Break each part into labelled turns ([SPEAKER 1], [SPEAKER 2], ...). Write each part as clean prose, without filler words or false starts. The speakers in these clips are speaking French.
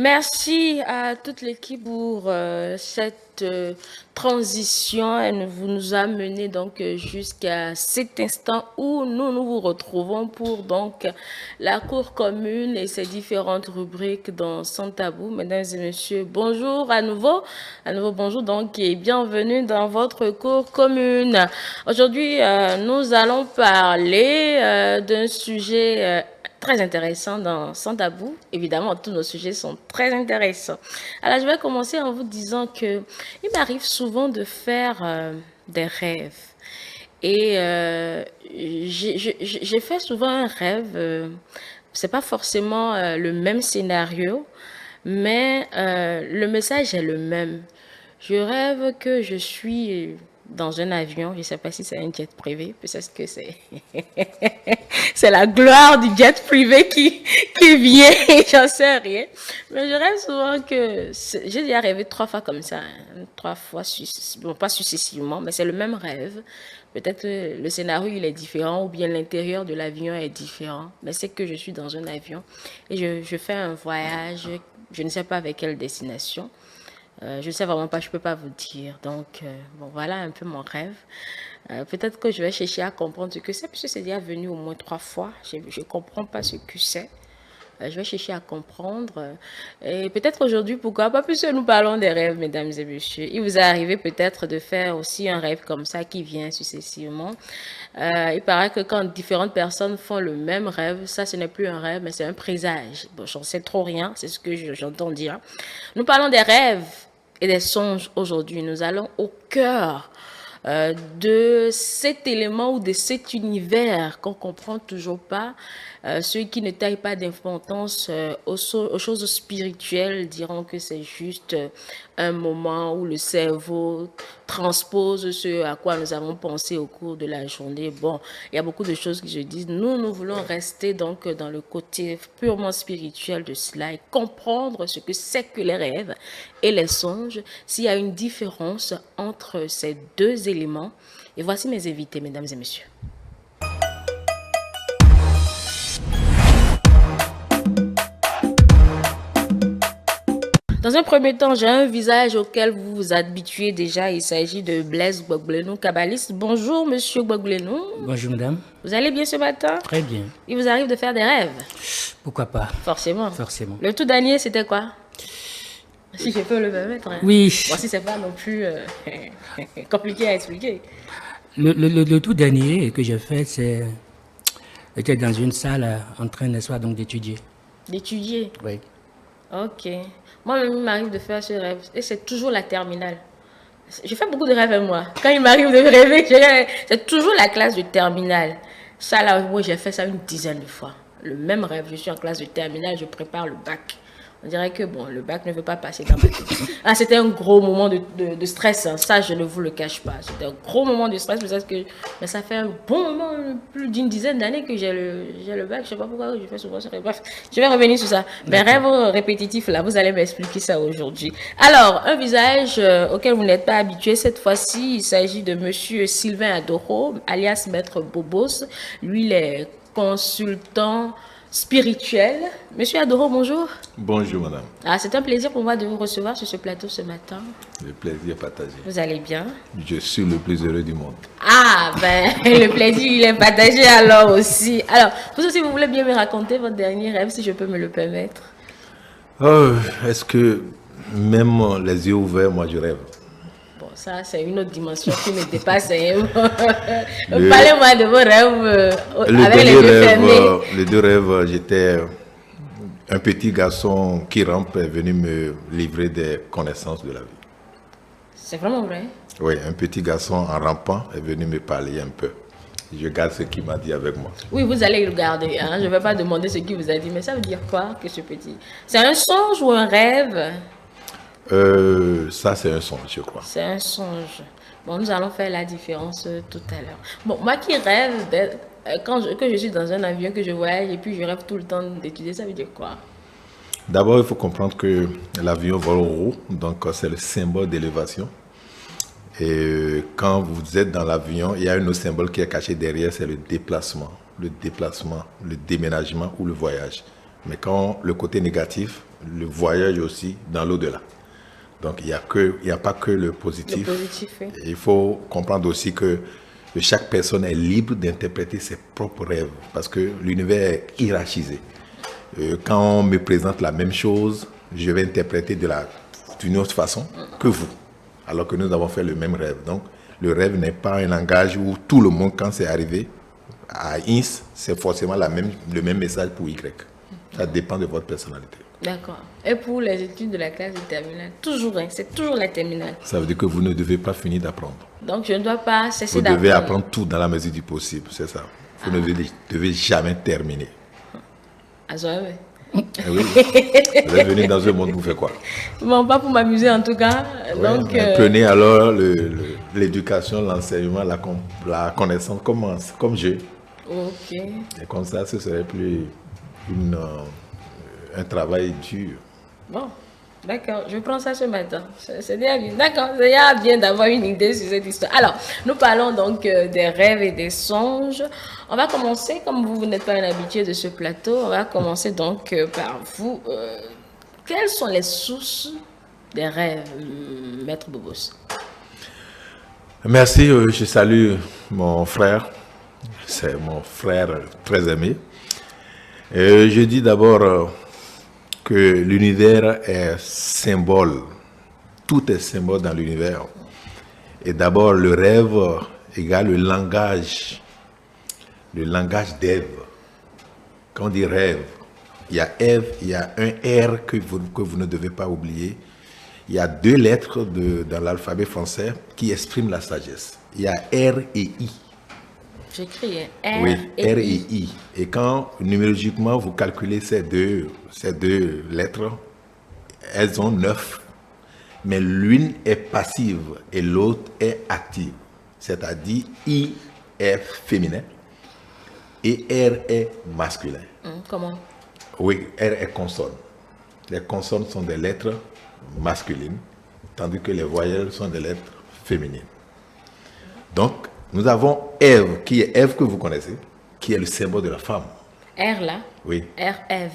[SPEAKER 1] Merci à toute l'équipe pour cette transition. Vous nous a mené donc jusqu'à cet instant où nous vous retrouvons pour donc la cour commune et ses différentes rubriques dans Sans Tabou. Mesdames et messieurs, bonjour à nouveau. À nouveau, bonjour donc et bienvenue dans votre cour commune. Aujourd'hui, nous allons parler d'un sujet très intéressant dans Sans Tabou. Évidemment, tous nos sujets sont très intéressants. Alors, je vais commencer en vous disant que il m'arrive souvent de faire des rêves. Et j'ai fait souvent un rêve. C'est pas forcément le même scénario, mais le message est le même. Je rêve que je suis dans un avion, je ne sais pas si c'est un jet privé, peut-être que c'est c'est la gloire du jet privé qui vient, j'en sais rien. Mais je rêve souvent que, j'ai déjà rêvé 3 fois comme ça, hein, 3 fois, bon pas successivement, mais c'est le même rêve. Peut-être le scénario il est différent ou bien l'intérieur de l'avion est différent, mais c'est que je suis dans un avion et je fais un voyage, je ne sais pas avec quelle destination. Je ne sais vraiment pas, je ne peux pas vous dire. Donc, bon, voilà un peu mon rêve. Peut-être que je vais chercher à comprendre ce que c'est, puisque c'est déjà venu au moins 3 fois. Je ne comprends pas ce que c'est. Je vais chercher à comprendre. Et peut-être aujourd'hui, pourquoi pas, puisque nous parlons des rêves, mesdames et messieurs. Il vous est arrivé peut-être de faire aussi un rêve comme ça qui vient successivement. Il paraît que quand différentes personnes font le même rêve, ça, ce n'est plus un rêve, mais c'est un présage. Bon, j'en sais trop rien, c'est ce que j'entends dire. Nous parlons des rêves et des songes aujourd'hui. Nous allons au cœur de cet élément ou de cet univers qu'on comprend toujours pas. Ceux qui ne taillent pas d'importance aux choses spirituelles diront que c'est juste un moment où le cerveau transpose ce à quoi nous avons pensé au cours de la journée. Bon, il y a beaucoup de choses qui se disent. Nous voulons rester donc dans le côté purement spirituel de cela et comprendre ce que c'est que les rêves et les songes, s'il y a une différence entre ces deux éléments. Et voici mes invités, mesdames et messieurs. Dans un premier temps, j'ai un visage auquel vous vous habituez déjà. Il s'agit de Blaise Gbagblenu, kabbaliste. Bonjour, monsieur Gbagblenu.
[SPEAKER 2] Bonjour, madame.
[SPEAKER 1] Vous allez bien ce matin?
[SPEAKER 2] Très bien.
[SPEAKER 1] Il vous arrive de faire des rêves?
[SPEAKER 2] Pourquoi pas?
[SPEAKER 1] Forcément.
[SPEAKER 2] Forcément.
[SPEAKER 1] Le tout dernier, c'était quoi? Si je peux le permettre. Hein.
[SPEAKER 2] Oui.
[SPEAKER 1] Bon, si c'est pas non plus compliqué à expliquer.
[SPEAKER 2] Le tout dernier que j'ai fait, c'était dans une salle en train, n'est-ce pas, donc d'étudier.
[SPEAKER 1] D'étudier?
[SPEAKER 2] Oui.
[SPEAKER 1] Ok. Moi-même, il m'arrive de faire ce rêve. Et c'est toujours la terminale. Je fais beaucoup de rêves, moi. Quand il m'arrive de rêver, c'est toujours la classe de terminale. Ça, là, moi, j'ai fait ça une dizaine de fois. Le même rêve. Je suis en classe de terminale, je prépare le bac. On dirait que, bon, le bac ne veut pas passer dans ma tête. Ah, c'était un gros moment de stress. Hein. Ça, je ne vous le cache pas. C'était un gros moment de stress. Mais ça fait un bon moment, plus d'une dizaine d'années que j'ai le bac. Je ne sais pas pourquoi je fais souvent ça. Bref, je vais revenir sur ça. Mes rêves répétitifs, là, vous allez m'expliquer ça aujourd'hui. Alors, un visage auquel vous n'êtes pas habitué cette fois-ci, il s'agit de monsieur Sylvain Adoro, alias Maître Bobos. Lui, il est consultant spirituel. Monsieur Adoro, bonjour.
[SPEAKER 3] Bonjour madame.
[SPEAKER 1] Ah, c'est un plaisir pour moi de vous recevoir sur ce plateau ce matin.
[SPEAKER 3] Le plaisir partagé.
[SPEAKER 1] Vous allez bien?
[SPEAKER 3] Je suis le plus heureux du monde.
[SPEAKER 1] Ah, ben, le plaisir, il est partagé alors aussi. Alors, vous aussi, vous voulez bien me raconter votre dernier rêve, si je peux me le permettre?
[SPEAKER 3] Oh, est-ce que même les yeux ouverts, moi je rêve?
[SPEAKER 1] Bon, ça, c'est une autre dimension qui me dépasse. Parlez-moi de vos rêves avec les yeux fermés.
[SPEAKER 3] Les deux rêves, j'étais un petit garçon qui rampe est venu me livrer des connaissances de la vie.
[SPEAKER 1] C'est vraiment vrai?
[SPEAKER 3] Oui, un petit garçon en rampant est venu me parler un peu. Je garde ce qu'il m'a dit avec moi.
[SPEAKER 1] Oui, vous allez le garder. Hein? Je ne vais pas demander ce qu'il vous a dit, mais ça veut dire quoi que ce petit? C'est un songe ou un rêve?
[SPEAKER 3] Ça, c'est un songe, je crois.
[SPEAKER 1] C'est un songe. Bon, nous allons faire la différence tout à l'heure. Bon, moi qui rêve, que je suis dans un avion, que je voyage et puis je rêve tout le temps d'étudier, ça veut dire quoi?
[SPEAKER 3] D'abord, il faut comprendre que l'avion vole haut, donc c'est le symbole d'élévation. Et quand vous êtes dans l'avion, il y a un autre symbole qui est caché derrière, c'est le déplacement, le déménagement ou le voyage. Mais quand le côté négatif, le voyage aussi dans l'au-delà. Donc, il n'y a pas que le positif.
[SPEAKER 1] Le positif, oui.
[SPEAKER 3] Il faut comprendre aussi que chaque personne est libre d'interpréter ses propres rêves parce que l'univers est hiérarchisé. Quand on me présente la même chose, je vais interpréter d'une autre façon que vous, alors que nous avons fait le même rêve. Donc, le rêve n'est pas un langage où tout le monde, quand c'est arrivé, à INS, c'est forcément le même message pour Y. Ça dépend de votre personnalité.
[SPEAKER 1] D'accord. Et pour les études de la classe de terminale, toujours, hein, c'est toujours la terminale.
[SPEAKER 3] Ça veut dire que vous ne devez pas finir d'apprendre.
[SPEAKER 1] Donc, je ne dois pas cesser
[SPEAKER 3] Vous
[SPEAKER 1] d'apprendre.
[SPEAKER 3] devez apprendre tout dans la mesure du possible, c'est ça. Vous ne devez jamais terminer.
[SPEAKER 1] Ah, jamais.
[SPEAKER 3] Eh oui. Vous êtes venu dans un monde pour faire quoi?
[SPEAKER 1] Bon, pas pour m'amuser en tout cas.
[SPEAKER 3] Ouais,
[SPEAKER 1] Donc,
[SPEAKER 3] prenez alors l'éducation, l'enseignement, la connaissance comme jeu.
[SPEAKER 1] ok.
[SPEAKER 3] Et comme ça, ce serait plus un travail dur.
[SPEAKER 1] Bon, d'accord. Je prends ça ce matin. C'est déjà bien. D'accord. C'est déjà bien d'avoir une idée sur cette histoire. Alors, nous parlons donc des rêves et des songes. On va commencer, comme vous n'êtes pas un habitué de ce plateau, on va commencer donc par vous. Quelles sont les sources des rêves, Maître Bobos?
[SPEAKER 3] Merci, je salue mon frère. C'est mon frère très aimé. Je dis d'abord que l'univers est symbole. Tout est symbole dans l'univers. Et d'abord, le rêve égale le langage d'Ève. Quand on dit rêve, il y a Ève, il y a un R que vous ne devez pas oublier. Il y a 2 lettres dans l'alphabet français qui expriment la sagesse. Il y a R et I.
[SPEAKER 1] J'écris R,
[SPEAKER 3] Oui,
[SPEAKER 1] et
[SPEAKER 3] R et
[SPEAKER 1] I.
[SPEAKER 3] I. Et quand numériquement vous calculez ces deux lettres, elles ont 9. Mais l'une est passive et l'autre est active. C'est-à-dire I est féminin et R est masculin.
[SPEAKER 1] Comment?
[SPEAKER 3] Oui, R est consonne. Les consonnes sont des lettres masculines, tandis que les voyelles sont des lettres féminines. Donc, nous avons Ève, qui est Ève que vous connaissez, qui est le symbole de la femme.
[SPEAKER 1] R là?
[SPEAKER 3] Oui.
[SPEAKER 1] R, Ève.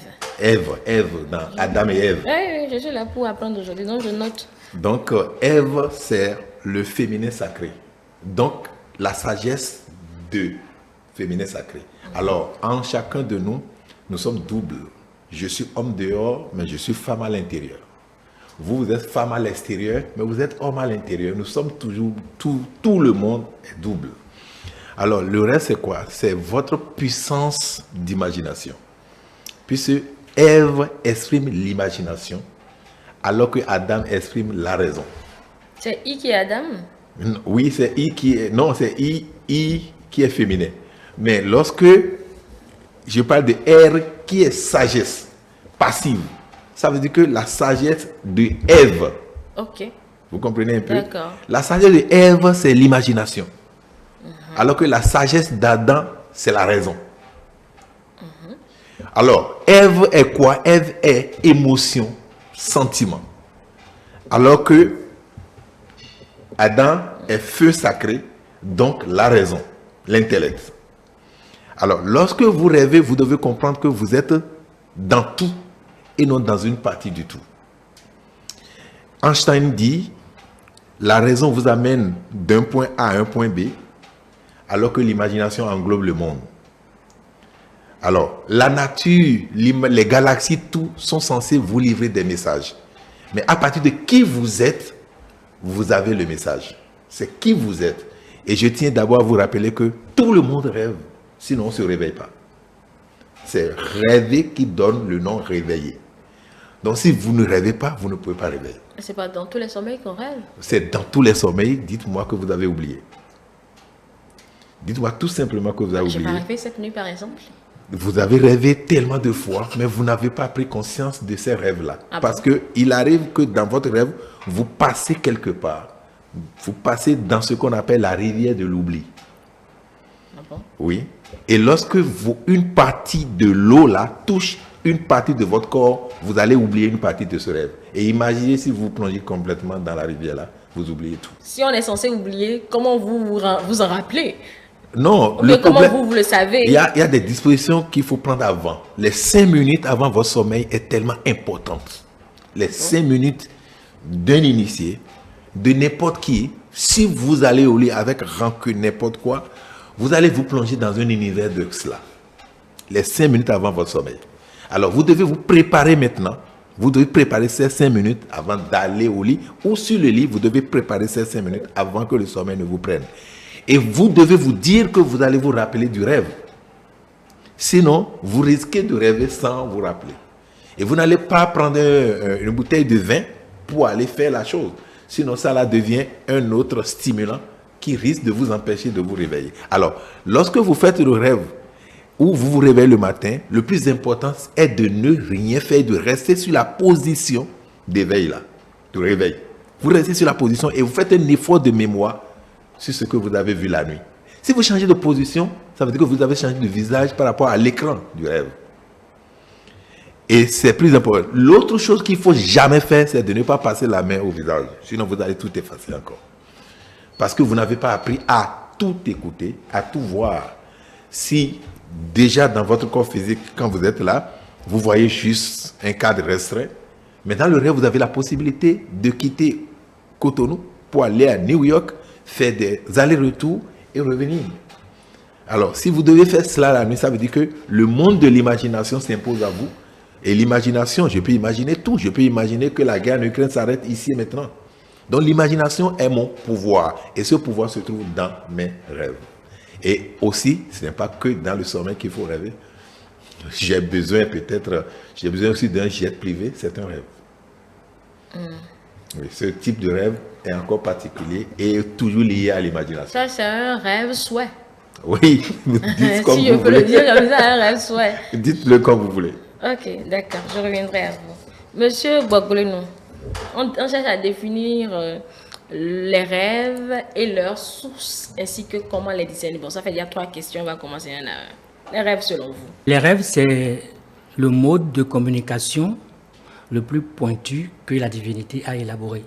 [SPEAKER 3] Ève, dans Adam et Ève.
[SPEAKER 1] Oui, je suis là pour apprendre aujourd'hui, donc je note.
[SPEAKER 3] Donc, Ève, c'est le féminin sacré. Donc, la sagesse de féminin sacré. Alors, en chacun de nous, nous sommes doubles. Je suis homme dehors, mais je suis femme à l'intérieur. Vous êtes femme à l'extérieur, mais vous êtes homme à l'intérieur. Nous sommes toujours, tout le monde est double. Alors, le reste, c'est quoi? C'est votre puissance d'imagination. Puisque Ève exprime l'imagination, alors que Adam exprime la raison.
[SPEAKER 1] C'est I qui est Adam?
[SPEAKER 3] Oui, c'est I qui est... Non, c'est I qui est féminin. Mais lorsque je parle de R qui est sagesse passive, ça veut dire que la sagesse de Ève.
[SPEAKER 1] Ok.
[SPEAKER 3] Vous comprenez un peu?
[SPEAKER 1] D'accord.
[SPEAKER 3] La sagesse de Ève, c'est l'imagination. Alors que la sagesse d'Adam, c'est la raison. Alors, Ève est quoi? Ève est émotion, sentiment. Alors que Adam est feu sacré, donc la raison, l'intellect. Alors, lorsque vous rêvez, vous devez comprendre que vous êtes dans tout et non dans une partie du tout. Einstein dit, la raison vous amène d'un point A à un point B, alors que l'imagination englobe le monde. Alors, la nature, les galaxies, tout sont censés vous livrer des messages. Mais à partir de qui vous êtes, vous avez le message. C'est qui vous êtes. Et je tiens d'abord à vous rappeler que tout le monde rêve, sinon on ne se réveille pas. C'est rêver qui donne le nom réveillé. Donc si vous ne rêvez pas, vous ne pouvez pas réveiller.
[SPEAKER 1] C'est pas dans tous les sommeils qu'on rêve.
[SPEAKER 3] C'est dans tous les sommeils, dites-moi que vous avez oublié. Dites-moi tout simplement que vous avez
[SPEAKER 1] J'ai
[SPEAKER 3] oublié.
[SPEAKER 1] pas rêvé cette nuit par exemple.
[SPEAKER 3] Vous avez rêvé tellement de fois, mais vous n'avez pas pris conscience de ces rêves-là.
[SPEAKER 1] Ah
[SPEAKER 3] Parce
[SPEAKER 1] bon?
[SPEAKER 3] qu'il arrive que dans votre rêve, vous passez quelque part. Vous passez dans ce qu'on appelle la rivière de l'oubli.
[SPEAKER 1] Ah bon?
[SPEAKER 3] Oui. Et lorsque une partie de l'eau là touche une partie de votre corps, vous allez oublier une partie de ce rêve. Et imaginez si vous plongez complètement dans la rivière là, vous oubliez tout.
[SPEAKER 1] Si on est censé oublier, comment vous en rappelez?
[SPEAKER 3] Non,
[SPEAKER 1] Mais comment vous le savez?
[SPEAKER 3] Il y a des dispositions qu'il faut prendre avant. Les 5 minutes avant votre sommeil est tellement importante. Les 5 minutes d'un initié, de n'importe qui, si vous allez au lit avec rancune, n'importe quoi, vous allez vous plonger dans un univers de cela. Les 5 minutes avant votre sommeil. Alors, vous devez vous préparer maintenant. Vous devez préparer ces 5 minutes avant d'aller au lit. Ou sur le lit, vous devez préparer ces 5 minutes avant que le sommeil ne vous prenne. Et vous devez vous dire que vous allez vous rappeler du rêve. Sinon, vous risquez de rêver sans vous rappeler. Et vous n'allez pas prendre une bouteille de vin pour aller faire la chose. Sinon, ça là devient un autre stimulant qui risque de vous empêcher de vous réveiller. Alors, lorsque vous faites le rêve ou vous vous réveillez le matin, le plus important est de ne rien faire, de rester sur la position d'éveil là, de réveil. Vous restez sur la position et vous faites un effort de mémoire sur ce que vous avez vu la nuit. Si vous changez de position, ça veut dire que vous avez changé de visage par rapport à l'écran du rêve. Et c'est plus important. L'autre chose qu'il ne faut jamais faire, c'est de ne pas passer la main au visage. Sinon, vous allez tout effacer encore. Parce que vous n'avez pas appris à tout écouter, à tout voir. Si déjà dans votre corps physique, quand vous êtes là, vous voyez juste un cadre restreint, mais dans le rêve, vous avez la possibilité de quitter Cotonou pour aller à New York, faire des allers-retours et revenir. Alors, si vous devez faire cela la nuit, ça veut dire que le monde de l'imagination s'impose à vous. Et l'imagination, je peux imaginer tout. Je peux imaginer que la guerre en Ukraine s'arrête ici et maintenant. Donc, l'imagination est mon pouvoir. Et ce pouvoir se trouve dans mes rêves. Et aussi, ce n'est pas que dans le sommeil qu'il faut rêver. J'ai besoin aussi d'un jet privé, c'est un rêve. Oui, ce type de rêve est encore particulier et toujours lié à l'imagination.
[SPEAKER 1] Ça, c'est un rêve souhait.
[SPEAKER 3] Oui, dites comme
[SPEAKER 1] si je
[SPEAKER 3] vous
[SPEAKER 1] peux
[SPEAKER 3] voulez.
[SPEAKER 1] le dire comme ça, un rêve souhait.
[SPEAKER 3] Dites-le comme vous voulez.
[SPEAKER 1] Ok, d'accord, je reviendrai à vous. Monsieur Bogolenou, on cherche à définir les rêves et leurs sources, ainsi que comment les discerner. Bon, ça fait déjà 3 questions, on va commencer un à un. Les rêves selon vous.
[SPEAKER 2] Les rêves, c'est le mode de communication le plus pointu que la divinité a élaboré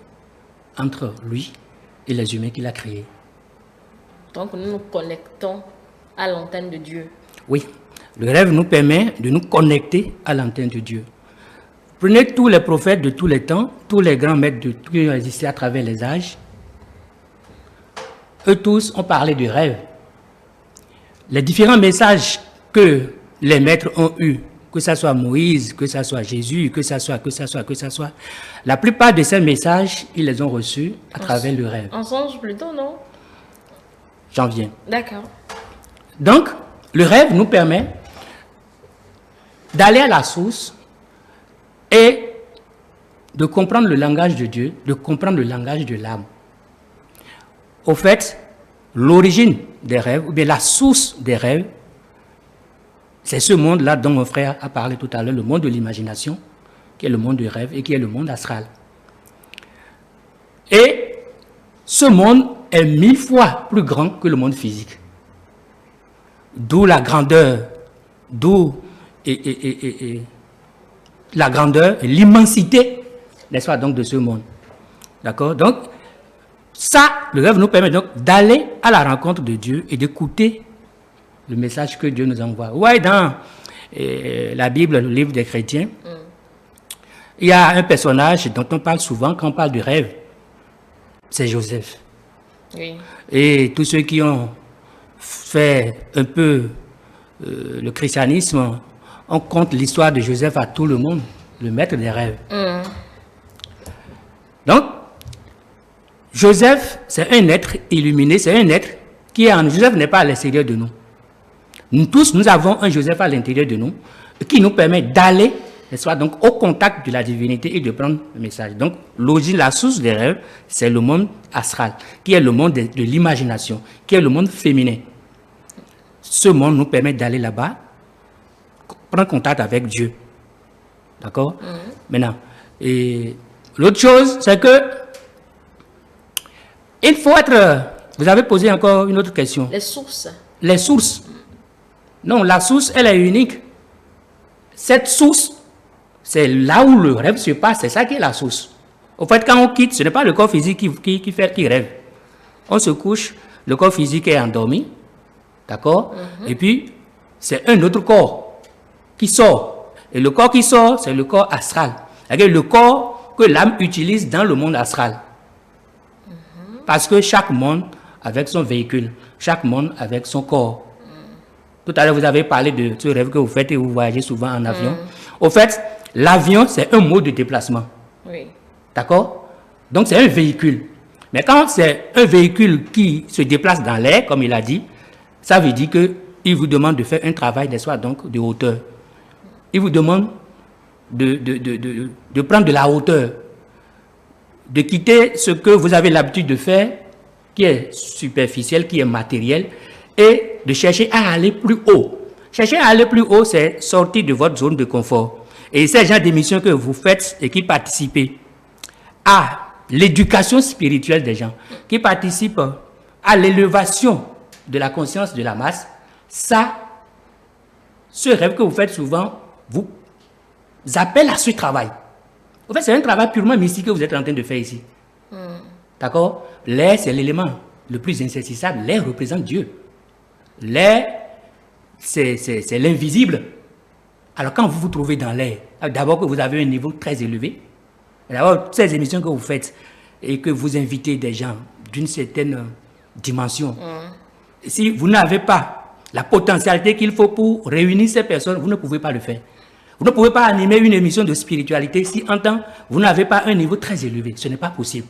[SPEAKER 2] entre lui et les humains qu'il a créés.
[SPEAKER 1] Donc, nous nous connectons à l'antenne de Dieu.
[SPEAKER 2] Oui, le rêve nous permet de nous connecter à l'antenne de Dieu. Prenez tous les prophètes de tous les temps, tous les grands maîtres de tout qui ont existé à travers les âges. Eux tous ont parlé de rêve. Les différents messages que les maîtres ont eus, que ce soit Moïse, que ce soit Jésus, que ce soit, la plupart de ces messages, ils les ont reçus à travers le rêve.
[SPEAKER 1] En songe plutôt, non?
[SPEAKER 2] J'en viens.
[SPEAKER 1] D'accord.
[SPEAKER 2] Donc, le rêve nous permet d'aller à la source et de comprendre le langage de Dieu, de comprendre le langage de l'âme. Au fait, l'origine des rêves, ou bien la source des rêves, c'est ce monde-là dont mon frère a parlé tout à l'heure, le monde de l'imagination, qui est le monde du rêve et qui est le monde astral. Et ce monde est 1000 fois plus grand que le monde physique. D'où la grandeur, la grandeur et l'immensité, n'est-ce pas, donc de ce monde. D'accord? Donc, ça, le rêve nous permet donc d'aller à la rencontre de Dieu et d'écouter le message que Dieu nous envoie. Ouais, dans la Bible, le livre des chrétiens, il y a un personnage dont on parle souvent quand on parle du rêve. C'est Joseph.
[SPEAKER 1] Oui.
[SPEAKER 2] Et tous ceux qui ont fait un peu le christianisme, on compte l'histoire de Joseph à tout le monde, le maître des rêves. Donc, Joseph, c'est un être illuminé, c'est un être qui est en nous. Joseph n'est pas à l'extérieur de nous. Nous tous, nous avons un Joseph à l'intérieur de nous qui nous permet d'aller, n'est-ce pas, donc au contact de la divinité et de prendre le message. Donc, l'origine, la source des rêves, c'est le monde astral, qui est le monde de l'imagination, qui est le monde féminin. Ce monde nous permet d'aller là-bas, prendre contact avec Dieu. D'accord? Maintenant, et l'autre chose, c'est que il faut être... Vous avez posé encore une autre question.
[SPEAKER 1] Les sources.
[SPEAKER 2] Les sources. Non, la source, elle est unique. Cette source, c'est là où le rêve se passe, c'est ça qui est la source. Au fait, quand on quitte, ce n'est pas le corps physique qui rêve. On se couche, le corps physique est endormi, D'accord? Et puis, c'est un autre corps qui sort. Et le corps qui sort, c'est le corps astral. C'est-à-dire le corps que l'âme utilise dans le monde astral. Parce que chaque monde avec son véhicule, chaque monde avec son corps. Tout à l'heure, vous avez parlé de ce rêve que vous faites et vous voyagez souvent en avion. Au fait, l'avion, c'est un mode de déplacement.
[SPEAKER 1] Oui.
[SPEAKER 2] D'accord? Donc, c'est un véhicule. Mais quand c'est un véhicule qui se déplace dans l'air, comme il a dit, ça veut dire qu'il vous demande de faire un travail, donc, de hauteur. Il vous demande de prendre de la hauteur, de quitter ce que vous avez l'habitude de faire, qui est superficiel, qui est matériel, et de chercher à aller plus haut. Chercher à aller plus haut, c'est sortir de votre zone de confort. Et c'est le genre d'émission que vous faites et qui participez à l'éducation spirituelle des gens, qui participent à l'élévation de la conscience de la masse. Ça, ce rêve que vous faites souvent, vous appelle à ce travail. En fait, c'est un travail purement mystique que vous êtes en train de faire ici. D'accord? L'air, c'est l'élément le plus insaisissable. L'air représente Dieu. L'air, c'est l'invisible. Alors, quand vous vous trouvez dans l'air, d'abord que vous avez un niveau très élevé, d'abord, ces émissions que vous faites et que vous invitez des gens d'une certaine dimension, si vous n'avez pas la potentialité qu'il faut pour réunir ces personnes, vous ne pouvez pas le faire. Vous ne pouvez pas animer une émission de spiritualité si en temps vous n'avez pas un niveau très élevé. Ce n'est pas possible.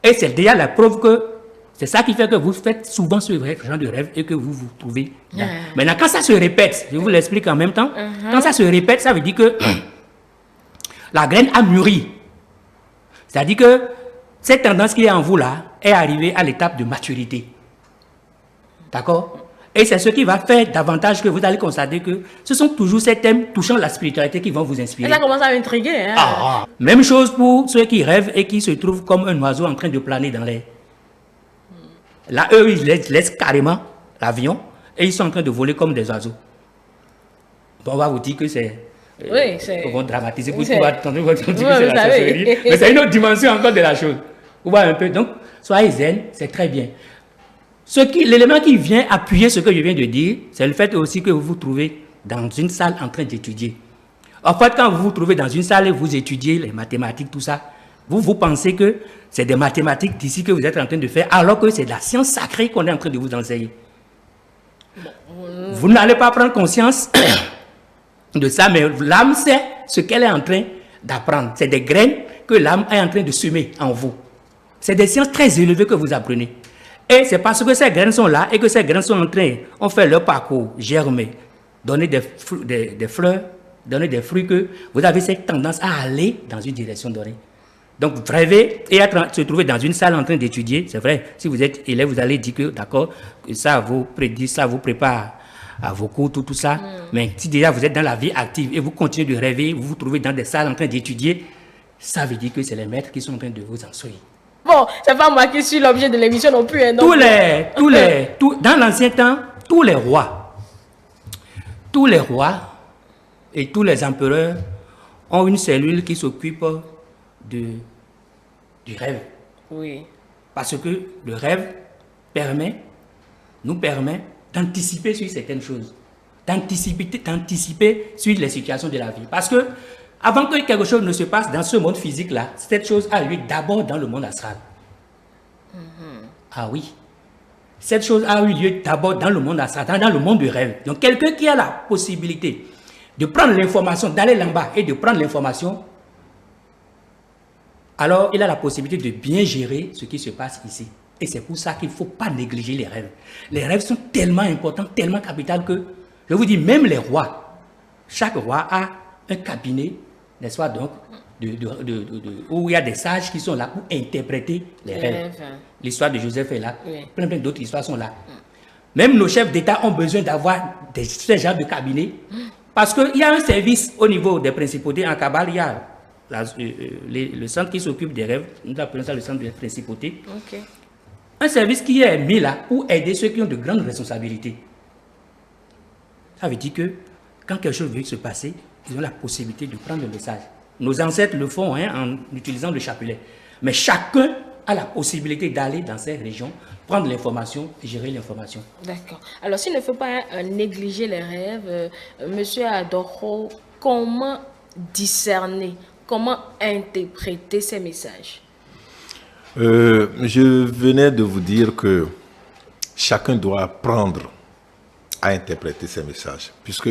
[SPEAKER 2] Et c'est déjà la preuve que c'est ça qui fait que vous faites souvent ce genre de rêve et que vous vous trouvez là. Maintenant, quand ça se répète, je vous l'explique en même temps, quand ça se répète, ça veut dire que la graine a mûri. C'est-à-dire que cette tendance qui est en vous là est arrivée à l'étape de maturité. D'accord? Et c'est ce qui va faire davantage que vous allez constater que ce sont toujours ces thèmes touchant la spiritualité qui vont vous inspirer.
[SPEAKER 1] Et ça commence à m'intriguer. Hein?
[SPEAKER 2] Même chose pour ceux qui rêvent et qui se trouvent comme un oiseau en train de planer dans l'air. Là, eux, ils laissent carrément l'avion et ils sont en train de voler comme des oiseaux. Bon, on va vous dire que c'est...
[SPEAKER 1] Oui, c'est...
[SPEAKER 2] On va dramatiser pour pouvoir entendre que c'est la sorcellerie. Mais c'est une autre dimension encore de la chose. Vous voyez un peu. Donc, soyez zen, c'est très bien. L'élément qui vient appuyer ce que je viens de dire, c'est le fait aussi que vous vous trouvez dans une salle en train d'étudier. En fait, quand vous vous trouvez dans une salle et vous étudiez les mathématiques, tout ça, vous pensez que c'est des mathématiques d'ici que vous êtes en train de faire, alors que c'est de la science sacrée qu'on est en train de vous enseigner. Vous n'allez pas prendre conscience de ça, mais l'âme sait ce qu'elle est en train d'apprendre. C'est des graines que l'âme est en train de semer en vous. C'est des sciences très élevées que vous apprenez. Et c'est parce que ces graines sont là et que ces graines sont en train, ont fait leur parcours, germer, donner des fleurs, donner des fruits, que vous avez cette tendance à aller dans une direction donnée. Donc, rêver et se trouver dans une salle en train d'étudier, c'est vrai, si vous êtes élève, vous allez dire que, d'accord, que ça vous prédit, ça vous prépare à vos cours, tout ça. Mais si déjà vous êtes dans la vie active et vous continuez de rêver, vous vous trouvez dans des salles en train d'étudier, ça veut dire que c'est les maîtres qui sont en train de vous enseigner.
[SPEAKER 1] Bon, c'est pas moi qui suis l'objet de l'émission non plus. Hein,
[SPEAKER 2] Dans l'ancien temps, tous les rois et tous les empereurs ont une cellule qui s'occupe du rêve.
[SPEAKER 1] Oui.
[SPEAKER 2] Parce que le rêve nous permet d'anticiper sur certaines choses, d'anticiper sur les situations de la vie. Parce que avant que quelque chose ne se passe dans ce monde physique-là, cette chose a lieu d'abord dans le monde astral. Ah oui. Cette chose a eu lieu d'abord dans le monde astral, dans le monde du rêve. Donc quelqu'un qui a la possibilité de prendre l'information, d'aller là-bas et de prendre l'information, alors il a la possibilité de bien gérer ce qui se passe ici. Et c'est pour ça qu'il ne faut pas négliger les rêves. Les rêves sont tellement importants, tellement capitaux que, je vous dis, même les rois, chaque roi a un cabinet, n'est-ce pas, donc, où il y a des sages qui sont là pour interpréter les rêves. L'histoire de Joseph est là, plein d'autres histoires sont là. Même nos chefs d'État ont besoin d'avoir ce genre de cabinet, parce qu'il y a un service au niveau des principautés. En Kabbale, il y a le centre qui s'occupe des rêves, nous appelons ça le centre des principautés. Un service qui est mis là pour aider ceux qui ont de grandes responsabilités. Ça veut dire que quand quelque chose veut se passer, ils ont la possibilité de prendre le message. Nos ancêtres le font en utilisant le chapelet. Mais chacun a la possibilité d'aller dans ces régions, prendre l'information et gérer l'information.
[SPEAKER 1] D'accord. Alors, s'il ne faut pas négliger les rêves, Monsieur Adoro, comment discerner, comment interpréter ces messages?
[SPEAKER 3] Je venais de vous dire que chacun doit apprendre à interpréter ces messages. Puisque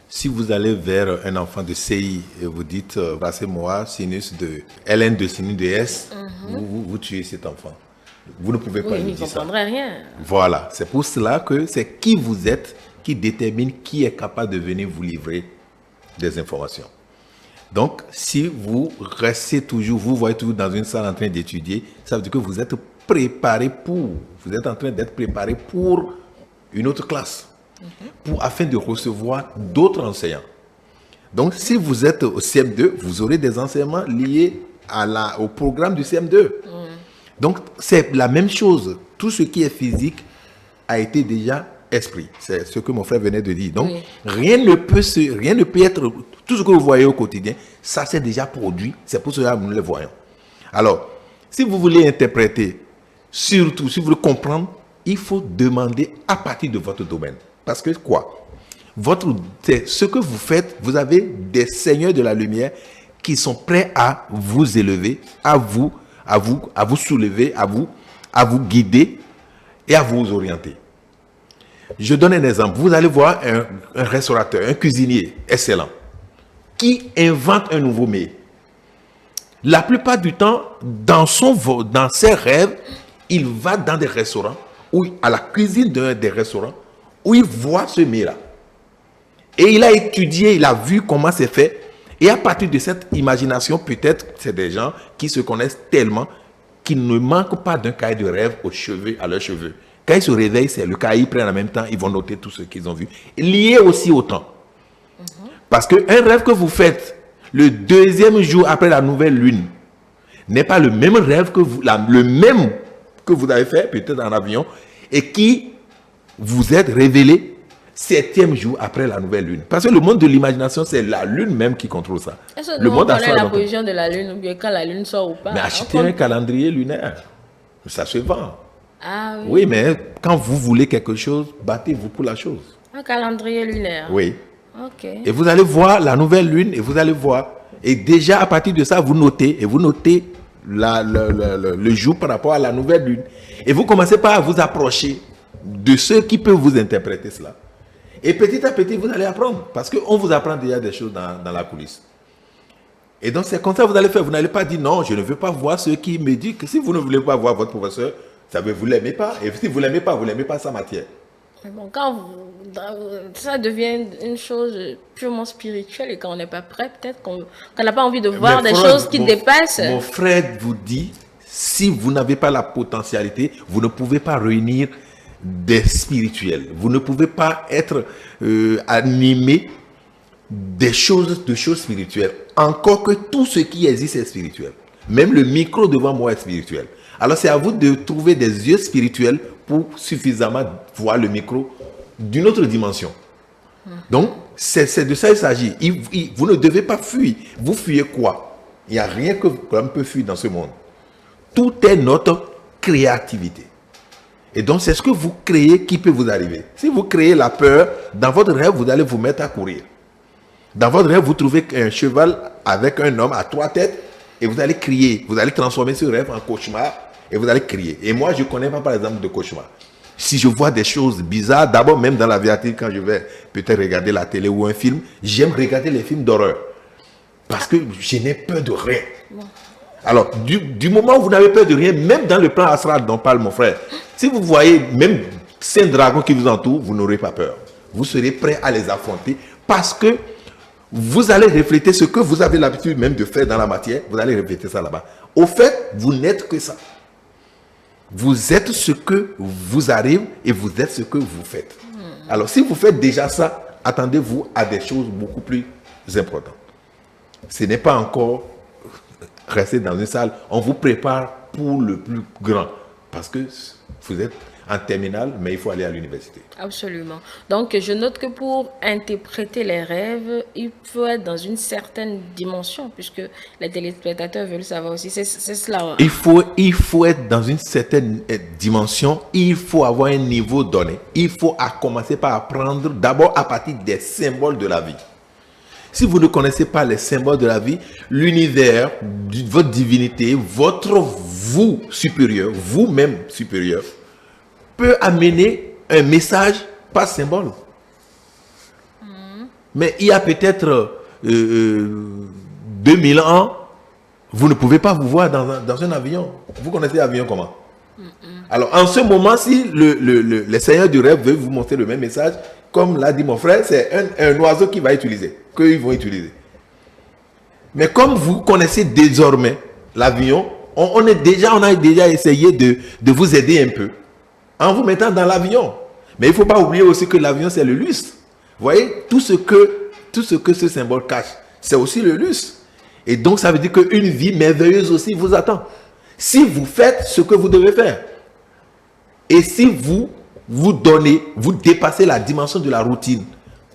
[SPEAKER 3] si vous allez vers un enfant de CI et vous dites « Passez-moi sinus de ln de sinus de S vous tuez cet enfant. Vous ne pouvez pas
[SPEAKER 1] Oui,
[SPEAKER 3] lui
[SPEAKER 1] il ne
[SPEAKER 3] dire ça.
[SPEAKER 1] comprendrait rien.
[SPEAKER 3] Voilà, c'est pour cela que c'est qui vous êtes qui détermine qui est capable de venir vous livrer des informations. Donc, si vous restez toujours, vous voyez toujours dans une salle en train d'étudier, ça veut dire que vous êtes préparé pour, vous êtes en train d'être préparé pour une autre classe, afin de recevoir d'autres enseignants. Donc, si vous êtes au CM2, vous aurez des enseignements liés au programme du CM2. Donc, c'est la même chose. Tout ce qui est physique a été déjà esprit. C'est ce que mon frère venait de dire. Donc, rien ne peut être, tout ce que vous voyez au quotidien, ça c'est déjà produit. C'est pour cela que nous le voyons. Alors, si vous voulez interpréter, surtout si vous voulez comprendre, il faut demander à partir de votre domaine. Parce que quoi? Ce que vous faites, vous avez des seigneurs de la lumière qui sont prêts à vous élever, à vous soulever, à vous guider et à vous orienter. Je donne un exemple. Vous allez voir un restaurateur, un cuisinier excellent qui invente un nouveau mets. La plupart du temps, dans ses rêves, il va dans des restaurants, à la cuisine des restaurants, où il voit ce mets-là. Et il a étudié, il a vu comment c'est fait. Et à partir de cette imagination, peut-être c'est des gens qui se connaissent tellement qu'ils ne manquent pas d'un cahier de rêve à leurs cheveux. Quand ils se réveillent, c'est le cahier, ils prennent en même temps, ils vont noter tout ce qu'ils ont vu. Lié aussi au temps. Parce qu'un rêve que vous faites le deuxième jour après la nouvelle lune n'est pas le même rêve que vous avez fait, peut-être en avion, et qui vous êtes révélé 7e jour après la nouvelle lune. Parce que le monde de l'imagination, c'est la lune même qui contrôle ça.
[SPEAKER 1] Est-ce que
[SPEAKER 3] le
[SPEAKER 1] nous
[SPEAKER 3] monde
[SPEAKER 1] connaît la position de la lune ou bien quand la lune sort ou pas?
[SPEAKER 3] Mais achetez un calendrier lunaire. Ça se vend.
[SPEAKER 1] Ah oui.
[SPEAKER 3] Oui, mais quand vous voulez quelque chose, battez-vous pour la chose.
[SPEAKER 1] Un calendrier lunaire.
[SPEAKER 3] Oui.
[SPEAKER 1] Ok.
[SPEAKER 3] Et vous allez voir la nouvelle lune et vous allez voir. Et déjà, à partir de ça, vous notez. Et vous notez le jour par rapport à la nouvelle lune. Et vous commencez par à vous approcher de ceux qui peuvent vous interpréter cela. Et petit à petit, vous allez apprendre. Parce qu'on vous apprend déjà des choses dans la coulisse. Et donc, c'est comme ça que vous allez faire. Vous n'allez pas dire non, je ne veux pas voir ceux qui me disent que si vous ne voulez pas voir votre professeur, ça veut vous ne l'aimez pas. Et si vous ne l'aimez pas, vous n'aimez pas sa matière.
[SPEAKER 1] Mais bon, ça devient une chose purement spirituelle et quand on n'est pas prêt, peut-être qu'on n'a pas envie de voir des choses qui dépassent.
[SPEAKER 3] Mon frère vous dit, si vous n'avez pas la potentialité, vous ne pouvez pas réunir des spirituels. Vous ne pouvez pas être animé de choses spirituelles. Encore que tout ce qui existe est spirituel. Même le micro devant moi est spirituel. Alors c'est à vous de trouver des yeux spirituels pour suffisamment voir le micro d'une autre dimension. Donc, c'est de ça qu'il s'agit. Vous ne devez pas fuir. Vous fuyez quoi? Il n'y a rien que l'homme peut fuir dans ce monde. Tout est notre créativité. Et donc, c'est ce que vous créez qui peut vous arriver. Si vous créez la peur, dans votre rêve, vous allez vous mettre à courir. Dans votre rêve, vous trouvez un cheval avec un homme à 3 têtes et vous allez crier. Vous allez transformer ce rêve en cauchemar et vous allez crier. Et moi, je ne connais pas, par exemple, de cauchemar. Si je vois des choses bizarres, d'abord, même dans la vie, quand je vais peut-être regarder la télé ou un film, j'aime regarder les films d'horreur. Parce que je n'ai peur de rien. Alors, du moment où vous n'avez peur de rien, même dans le plan astral dont parle mon frère, si vous voyez même 5 dragons qui vous entourent, vous n'aurez pas peur. Vous serez prêt à les affronter parce que vous allez refléter ce que vous avez l'habitude même de faire dans la matière, vous allez refléter ça là-bas. Au fait, vous n'êtes que ça. Vous êtes ce que vous arrive et vous êtes ce que vous faites. Alors, si vous faites déjà ça, attendez-vous à des choses beaucoup plus importantes. Ce n'est pas encore rester dans une salle. On vous prépare pour le plus grand. Parce que vous êtes en terminale, mais il faut aller à l'université.
[SPEAKER 1] Absolument. Donc, je note que pour interpréter les rêves, il faut être dans une certaine dimension, puisque les téléspectateurs veulent savoir aussi. C'est cela.
[SPEAKER 3] Il faut être dans une certaine dimension, il faut avoir un niveau donné. Il faut commencer par apprendre d'abord à partir des symboles de la vie. Si vous ne connaissez pas les symboles de la vie, l'univers, votre divinité, votre vous supérieur, vous-même supérieur, peut amener un message par symbole. Mais il y a peut-être 2000 ans, vous ne pouvez pas vous voir dans un avion. Vous connaissez l'avion comment? Alors, en ce moment, si le Seigneur du rêve veut vous montrer le même message, comme l'a dit mon frère, c'est un oiseau qui va utiliser, qu'ils vont utiliser. Mais comme vous connaissez désormais l'avion, on a déjà essayé de vous aider un peu en vous mettant dans l'avion. Mais il ne faut pas oublier aussi que l'avion, c'est le lustre. Vous voyez, tout ce que ce symbole cache, c'est aussi le lustre. Et donc, ça veut dire qu'une vie merveilleuse aussi vous attend. Si vous faites ce que vous devez faire. Et si vous dépassez la dimension de la routine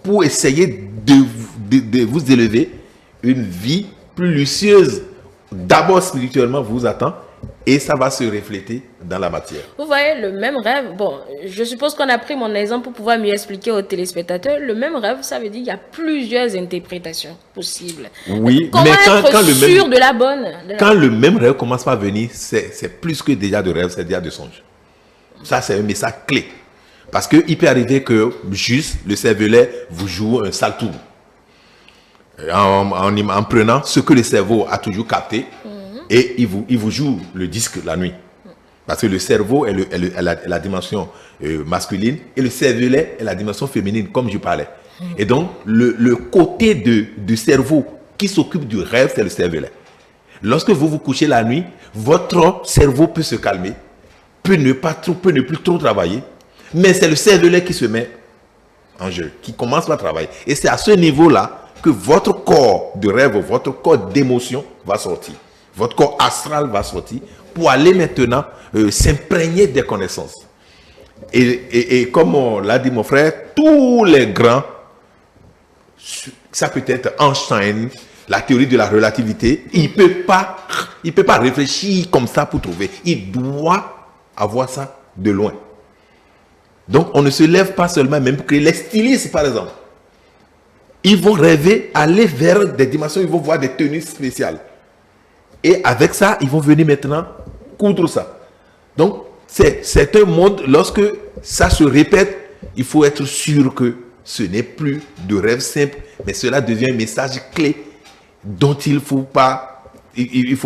[SPEAKER 3] pour essayer de vous élever, une vie plus luxueuse, d'abord spirituellement, vous attend. Et ça va se refléter dans la matière.
[SPEAKER 1] Vous voyez, le même rêve, bon, je suppose qu'on a pris mon exemple pour pouvoir mieux expliquer aux téléspectateurs. Le même rêve, ça veut dire qu'il y a plusieurs interprétations possibles.
[SPEAKER 3] Oui,
[SPEAKER 1] comment
[SPEAKER 3] mais
[SPEAKER 1] être sûr de la bonne
[SPEAKER 3] quand le même rêve commence par venir, c'est plus que déjà de rêve, c'est déjà de songe. Ça, c'est un message clé. Parce qu'il peut arriver que juste le cervelet vous joue un sale tour. En prenant ce que le cerveau a toujours capté, et il vous joue le disque la nuit. Parce que le cerveau est la dimension masculine et le cervelet est la dimension féminine, comme je parlais. Et donc, le côté du cerveau qui s'occupe du rêve, c'est le cervelet. Lorsque vous vous couchez la nuit, votre cerveau peut se calmer, peut ne plus trop travailler, mais c'est le cervelet qui se met en jeu, qui commence par travailler. Et c'est à ce niveau-là que votre corps de rêve, votre corps d'émotion va sortir. Votre corps astral va sortir pour aller maintenant s'imprégner des connaissances. Et comme l'a dit mon frère, tous les grands, ça peut être Einstein, la théorie de la relativité, il peut pas réfléchir comme ça pour trouver. Il doit avoir ça de loin. Donc on ne se lève pas seulement, même que les stylistes par exemple, ils vont rêver, aller vers des dimensions, ils vont voir des tenues spéciales. Et avec ça, ils vont venir maintenant coudre ça. Donc, c'est un monde, lorsque ça se répète, il faut être sûr que ce n'est plus de rêve simple, mais cela devient un message clé dont il faut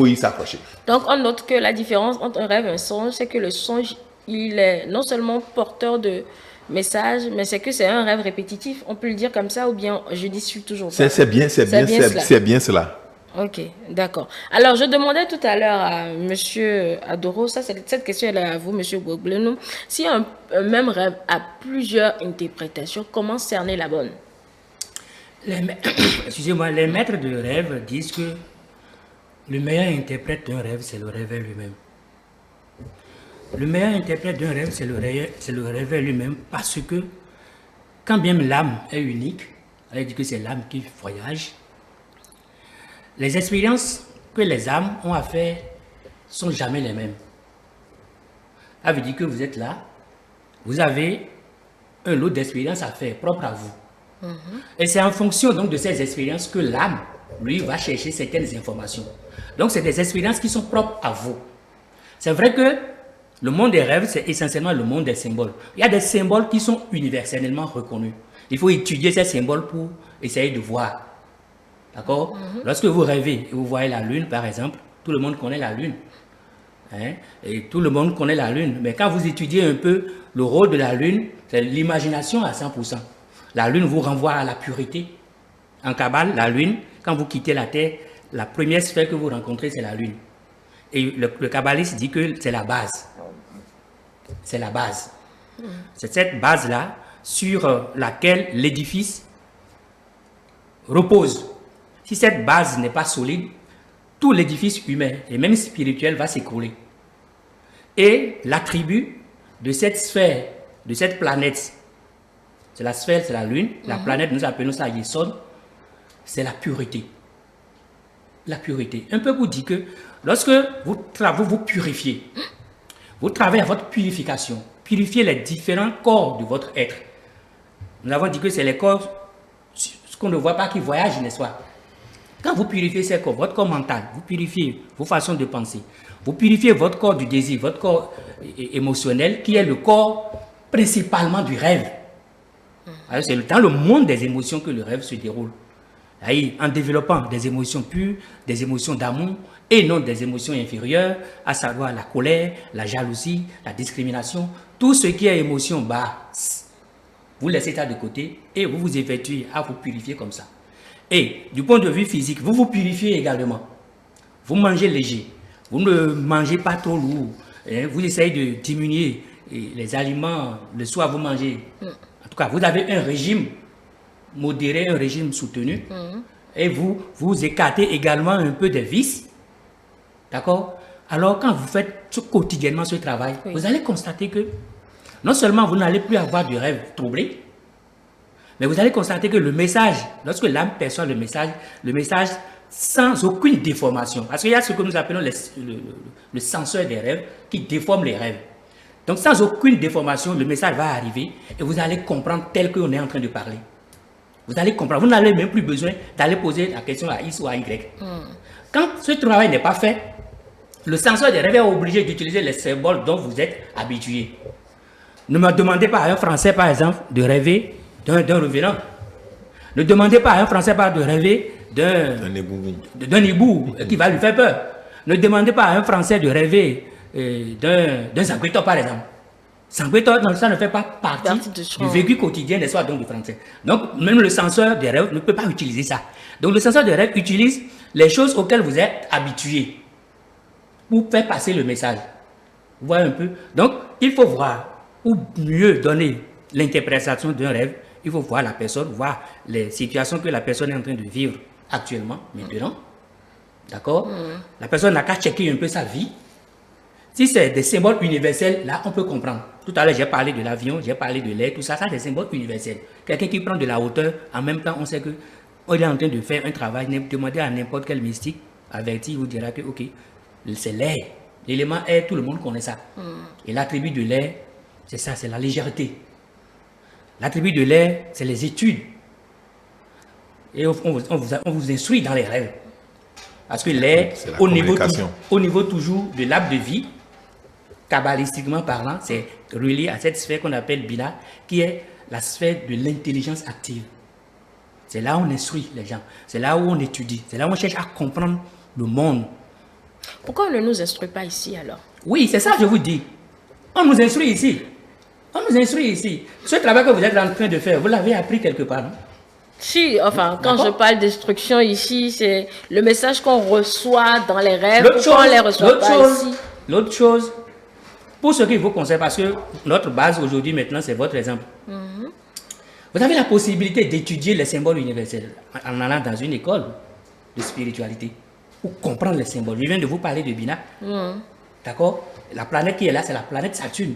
[SPEAKER 3] y s'approcher.
[SPEAKER 1] Donc, on note que la différence entre un rêve et un songe, c'est que le songe, il est non seulement porteur de messages, mais c'est que c'est un rêve répétitif. On peut le dire comme ça, ou bien je dis suis toujours pas.
[SPEAKER 3] C'est bien cela.
[SPEAKER 1] Ok, d'accord. Alors, je demandais tout à l'heure à Monsieur Adoro, cette question est à vous, Monsieur Goglenou. Si un même rêve a plusieurs interprétations, comment cerner la bonne?
[SPEAKER 2] Excusez-moi, les maîtres de rêve disent que le meilleur interprète d'un rêve, c'est le rêveur lui-même. Le meilleur interprète d'un rêve, c'est le rêveur lui-même, parce que quand bien l'âme est unique, elle dit que c'est l'âme qui voyage. Les expériences que les âmes ont à faire sont jamais les mêmes. Ça veut dire que vous êtes là, vous avez un lot d'expériences à faire, propre à vous. Et c'est en fonction donc de ces expériences que l'âme, lui, va chercher certaines informations. Donc, c'est des expériences qui sont propres à vous. C'est vrai que le monde des rêves, c'est essentiellement le monde des symboles. Il y a des symboles qui sont universellement reconnus. Il faut étudier ces symboles pour essayer de voir. D'accord? Lorsque vous rêvez et vous voyez la lune, par exemple, tout le monde connaît la lune. Hein? Et tout le monde connaît la lune. Mais quand vous étudiez un peu le rôle de la lune, c'est l'imagination à 100%. La lune vous renvoie à la pureté. En Kabbale, la lune, quand vous quittez la terre, la première sphère que vous rencontrez, c'est la lune. Et le kabbaliste dit que c'est la base. C'est la base. C'est cette base-là sur laquelle l'édifice repose. Si cette base n'est pas solide, tout l'édifice humain et même spirituel va s'écrouler. Et l'attribut de cette sphère, de cette planète, c'est la sphère, c'est la lune, la planète, nous appelons ça Yesod, c'est la pureté. La pureté. Un peu vous dit que lorsque vous vous purifiez, vous travaillez à votre purification, purifiez les différents corps de votre être. Nous avons dit que c'est les corps, ce qu'on ne voit pas, qui voyagent, n'est-ce pas? Quand vous purifiez ces corps, votre corps mental, vous purifiez vos façons de penser, vous purifiez votre corps du désir, votre corps émotionnel, qui est le corps principalement du rêve. C'est dans le monde des émotions que le rêve se déroule. En développant des émotions pures, des émotions d'amour, et non des émotions inférieures, à savoir la colère, la jalousie, la discrimination, tout ce qui est émotion basse. Vous laissez ça de côté et vous vous effectuez à vous purifier comme ça. Et du point de vue physique, vous vous purifiez également. Vous mangez léger. Vous ne mangez pas trop lourd. Vous essayez de diminuer les aliments. Le soir, vous mangez. En tout cas, vous avez un régime modéré, un régime soutenu. Et vous écartez également un peu des vices. D'accord? Alors, quand vous faites quotidiennement ce travail, vous allez constater que non seulement vous n'allez plus avoir de rêve troublé, mais vous allez constater que le message, lorsque l'âme perçoit le message sans aucune déformation, parce qu'il y a ce que nous appelons le censeur des rêves qui déforme les rêves. Donc sans aucune déformation, le message va arriver et vous allez comprendre tel qu'on est en train de parler. Vous allez comprendre, vous n'avez même plus besoin d'aller poser la question à X ou à Y. Quand ce travail n'est pas fait, le censeur des rêves est obligé d'utiliser les symboles dont vous êtes habitué. Ne me demandez pas à un Français, par exemple, de rêver d'un revenant. Ne demandez pas à un Français de rêver d'un hibou qui va lui faire peur. Ne demandez pas à un Français de rêver d'un Sangbeto, par exemple. Sangbeto, ça ne fait pas partie du vécu quotidien, n'est-ce pas, donc du Français. Donc, même le censeur des rêves ne peut pas utiliser ça. Donc, le censeur des rêves utilise les choses auxquelles vous êtes habitué pour faire passer le message. Vous voyez un peu? Donc, il faut voir, ou mieux donner l'interprétation d'un rêve, il faut voir la personne, voir les situations que la personne est en train de vivre actuellement, maintenant. D'accord? La personne n'a qu'à checker un peu sa vie. Si c'est des symboles universels, là, on peut comprendre. Tout à l'heure, j'ai parlé de l'avion, j'ai parlé de l'air, tout ça, ça, c'est des symboles universels. Quelqu'un qui prend de la hauteur, en même temps, on sait qu'il est en train de faire un travail. Demandez à n'importe quel mystique, averti, il vous dira que, ok, c'est l'air. L'élément air, tout le monde connaît ça. Et l'attribut de l'air, c'est ça, c'est la légèreté. L'attribut de l'air, c'est les études. Et on vous instruit dans les rêves. Parce que l'air, au niveau toujours de l'arbre de vie, kabbalistiquement parlant, c'est relié à cette sphère qu'on appelle Bina, qui est la sphère de l'intelligence active. C'est là où on instruit les gens. C'est là où on étudie. C'est là où on cherche à comprendre le monde.
[SPEAKER 1] Pourquoi on ne nous instruit pas ici alors?
[SPEAKER 2] Oui, c'est ça que je vous dis. On nous instruit ici. On nous instruit ici. Ce travail que vous êtes en train de faire, vous l'avez appris quelque part, non?
[SPEAKER 1] Si, enfin, quand je parle d'instruction ici, c'est le message qu'on reçoit dans les rêves, pourquoi on ne les reçoit pas ici?
[SPEAKER 2] L'autre chose, pour ce qui vous concerne, parce que notre base aujourd'hui, maintenant, c'est votre exemple. Vous avez la possibilité d'étudier les symboles universels en allant dans une école de spiritualité pour comprendre les symboles. Je viens de vous parler de Bina. D'accord? La planète qui est là, c'est la planète Saturne.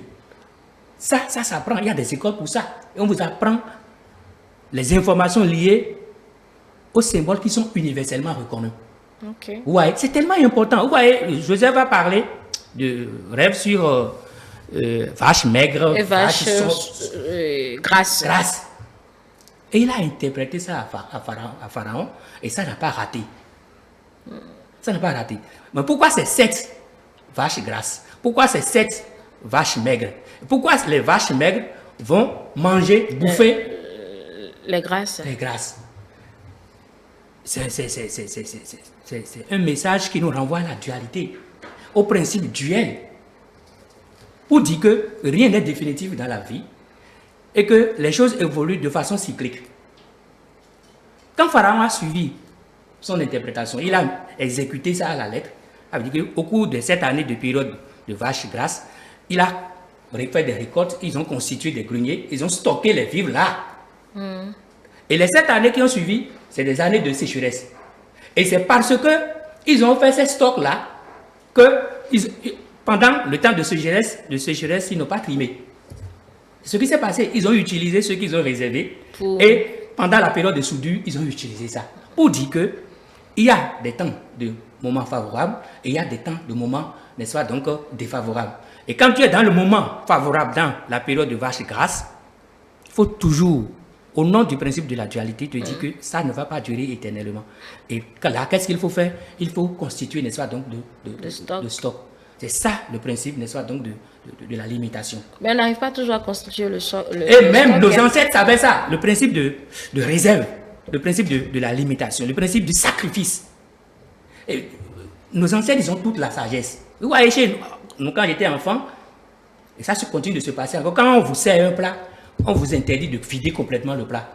[SPEAKER 2] Ça s'apprend. Il y a des écoles pour ça. Et on vous apprend les informations liées aux symboles qui sont universellement reconnus. Ouais, c'est tellement important. Vous voyez, Joseph va parler de rêve sur vache maigre,
[SPEAKER 1] et vache grasse.
[SPEAKER 2] Et il a interprété ça à Pharaon et ça n'a pas raté. Ça n'a pas raté. Mais pourquoi c'est 7 vaches grasses? Pourquoi c'est 7 vaches maigres? Pourquoi les vaches maigres vont manger, bouffer
[SPEAKER 1] les grasses?
[SPEAKER 2] Les grasses. C'est un message qui nous renvoie à la dualité, au principe duel, pour dire que rien n'est définitif dans la vie et que les choses évoluent de façon cyclique. Quand Pharaon a suivi son interprétation, il a exécuté ça à la lettre, au cours de cette année de période de vaches grasses, il a fait des récoltes, ils ont constitué des greniers, ils ont stocké les vivres là. Et les 7 années qui ont suivi, c'est des années de sécheresse. Et c'est parce que ils ont fait ces stocks-là que pendant le temps de sécheresse, ils n'ont pas trimé. Ce qui s'est passé, ils ont utilisé ce qu'ils ont réservé et pendant la période de soudure, ils ont utilisé ça pour dire que il y a des temps de moments favorables et il y a des temps de moments, n'est-ce pas, donc défavorables. Et quand tu es dans le moment favorable, dans la période de vache grasse, il faut toujours, au nom du principe de la dualité, te dire que ça ne va pas durer éternellement. Et là, qu'est-ce qu'il faut faire? Il faut constituer, n'est-ce pas, donc de stock. C'est ça le principe, n'est-ce pas, donc de la limitation.
[SPEAKER 1] Mais on n'arrive pas toujours à constituer le stock.
[SPEAKER 2] Et même nos ancêtres savaient ça, le principe de réserve, le principe de la limitation, le principe du sacrifice. Et nos ancêtres, ils ont toute la sagesse. Vous voyez, chez nous, quand j'étais enfant, et ça se continue de se passer encore, quand on vous sert un plat, on vous interdit de vider complètement le plat.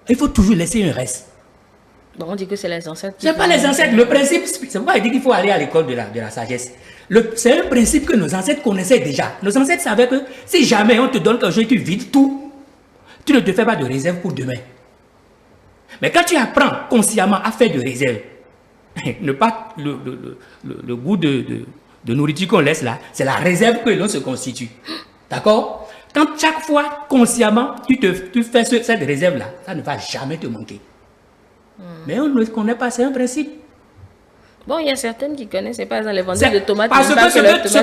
[SPEAKER 2] Il faut toujours laisser un reste.
[SPEAKER 1] Donc on dit que c'est les ancêtres.
[SPEAKER 2] Ce n'est pas les ancêtres. Le principe, c'est pourquoi il dit qu'il faut aller à l'école de la sagesse. C'est un principe que nos ancêtres connaissaient déjà. Nos ancêtres savaient que si jamais on te donne quelque chose et tu vides tout, tu ne te fais pas de réserve pour demain. Mais quand tu apprends consciemment à faire de réserve, ne pas le goût de nourriture qu'on laisse là, c'est la réserve que l'on se constitue. D'accord? Quand chaque fois, consciemment, tu fais cette réserve-là, ça ne va jamais te manquer. Mais on ne connaît pas, c'est un principe.
[SPEAKER 1] Bon, il y a certaines qui connaissent, c'est pas exemple les vendeurs de tomates.
[SPEAKER 2] Parce que ce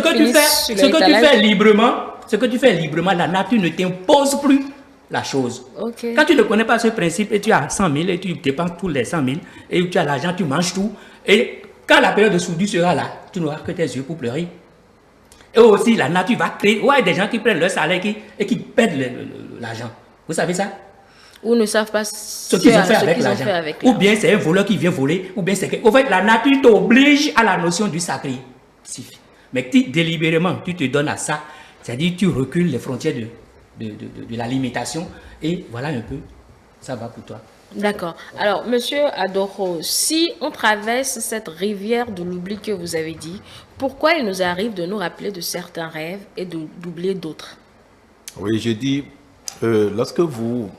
[SPEAKER 2] que tu fais librement, la nature ne t'impose plus la chose.
[SPEAKER 1] Okay.
[SPEAKER 2] Quand tu ne connais pas ce principe et tu as 100 000 et tu dépenses tous les 100 000 et tu as l'argent, tu manges tout. Et quand la période de soudure sera là, tu n'auras que tes yeux pour pleurer. Et aussi, la nature va créer. Ouais, des gens qui prennent leur salaire et qui perdent l'argent. Vous savez ça?
[SPEAKER 1] Ou ne savent pas
[SPEAKER 2] ce qu'ils ont fait avec l'argent. Ou bien c'est un voleur qui vient voler. Ou bien c'est que. En fait, la nature t'oblige à la notion du sacré. Mais délibérément, tu te donnes à ça. C'est-à-dire tu recules les frontières de la limitation. Et voilà un peu, ça va pour toi.
[SPEAKER 1] D'accord. Alors, monsieur Adoro, si on traverse cette rivière de l'oubli que vous avez dit, pourquoi il nous arrive de nous rappeler de certains rêves et d'oublier d'autres?
[SPEAKER 3] Oui, je dis, lorsque vous